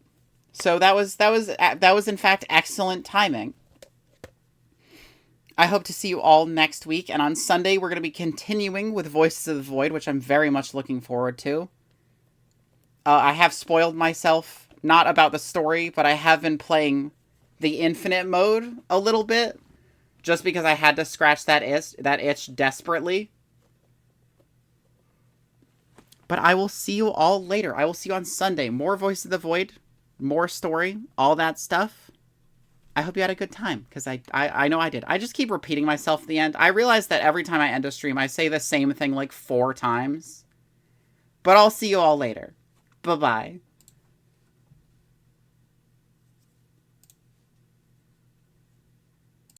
So that was in fact excellent timing. I hope to see you all next week, and on Sunday we're going to be continuing with Voices of the Void, which I'm very much looking forward to. I have spoiled myself, not about the story, but I have been playing the infinite mode a little bit, just because I had to scratch that itch desperately. But I will see you all later. I will see you on Sunday. More Voice of the Void, more story, all that stuff. I hope you had a good time, because I know I did. I just keep repeating myself at the end. I realize that every time I end a stream, I say the same thing like 4 times. But I'll see you all later. Bye-bye.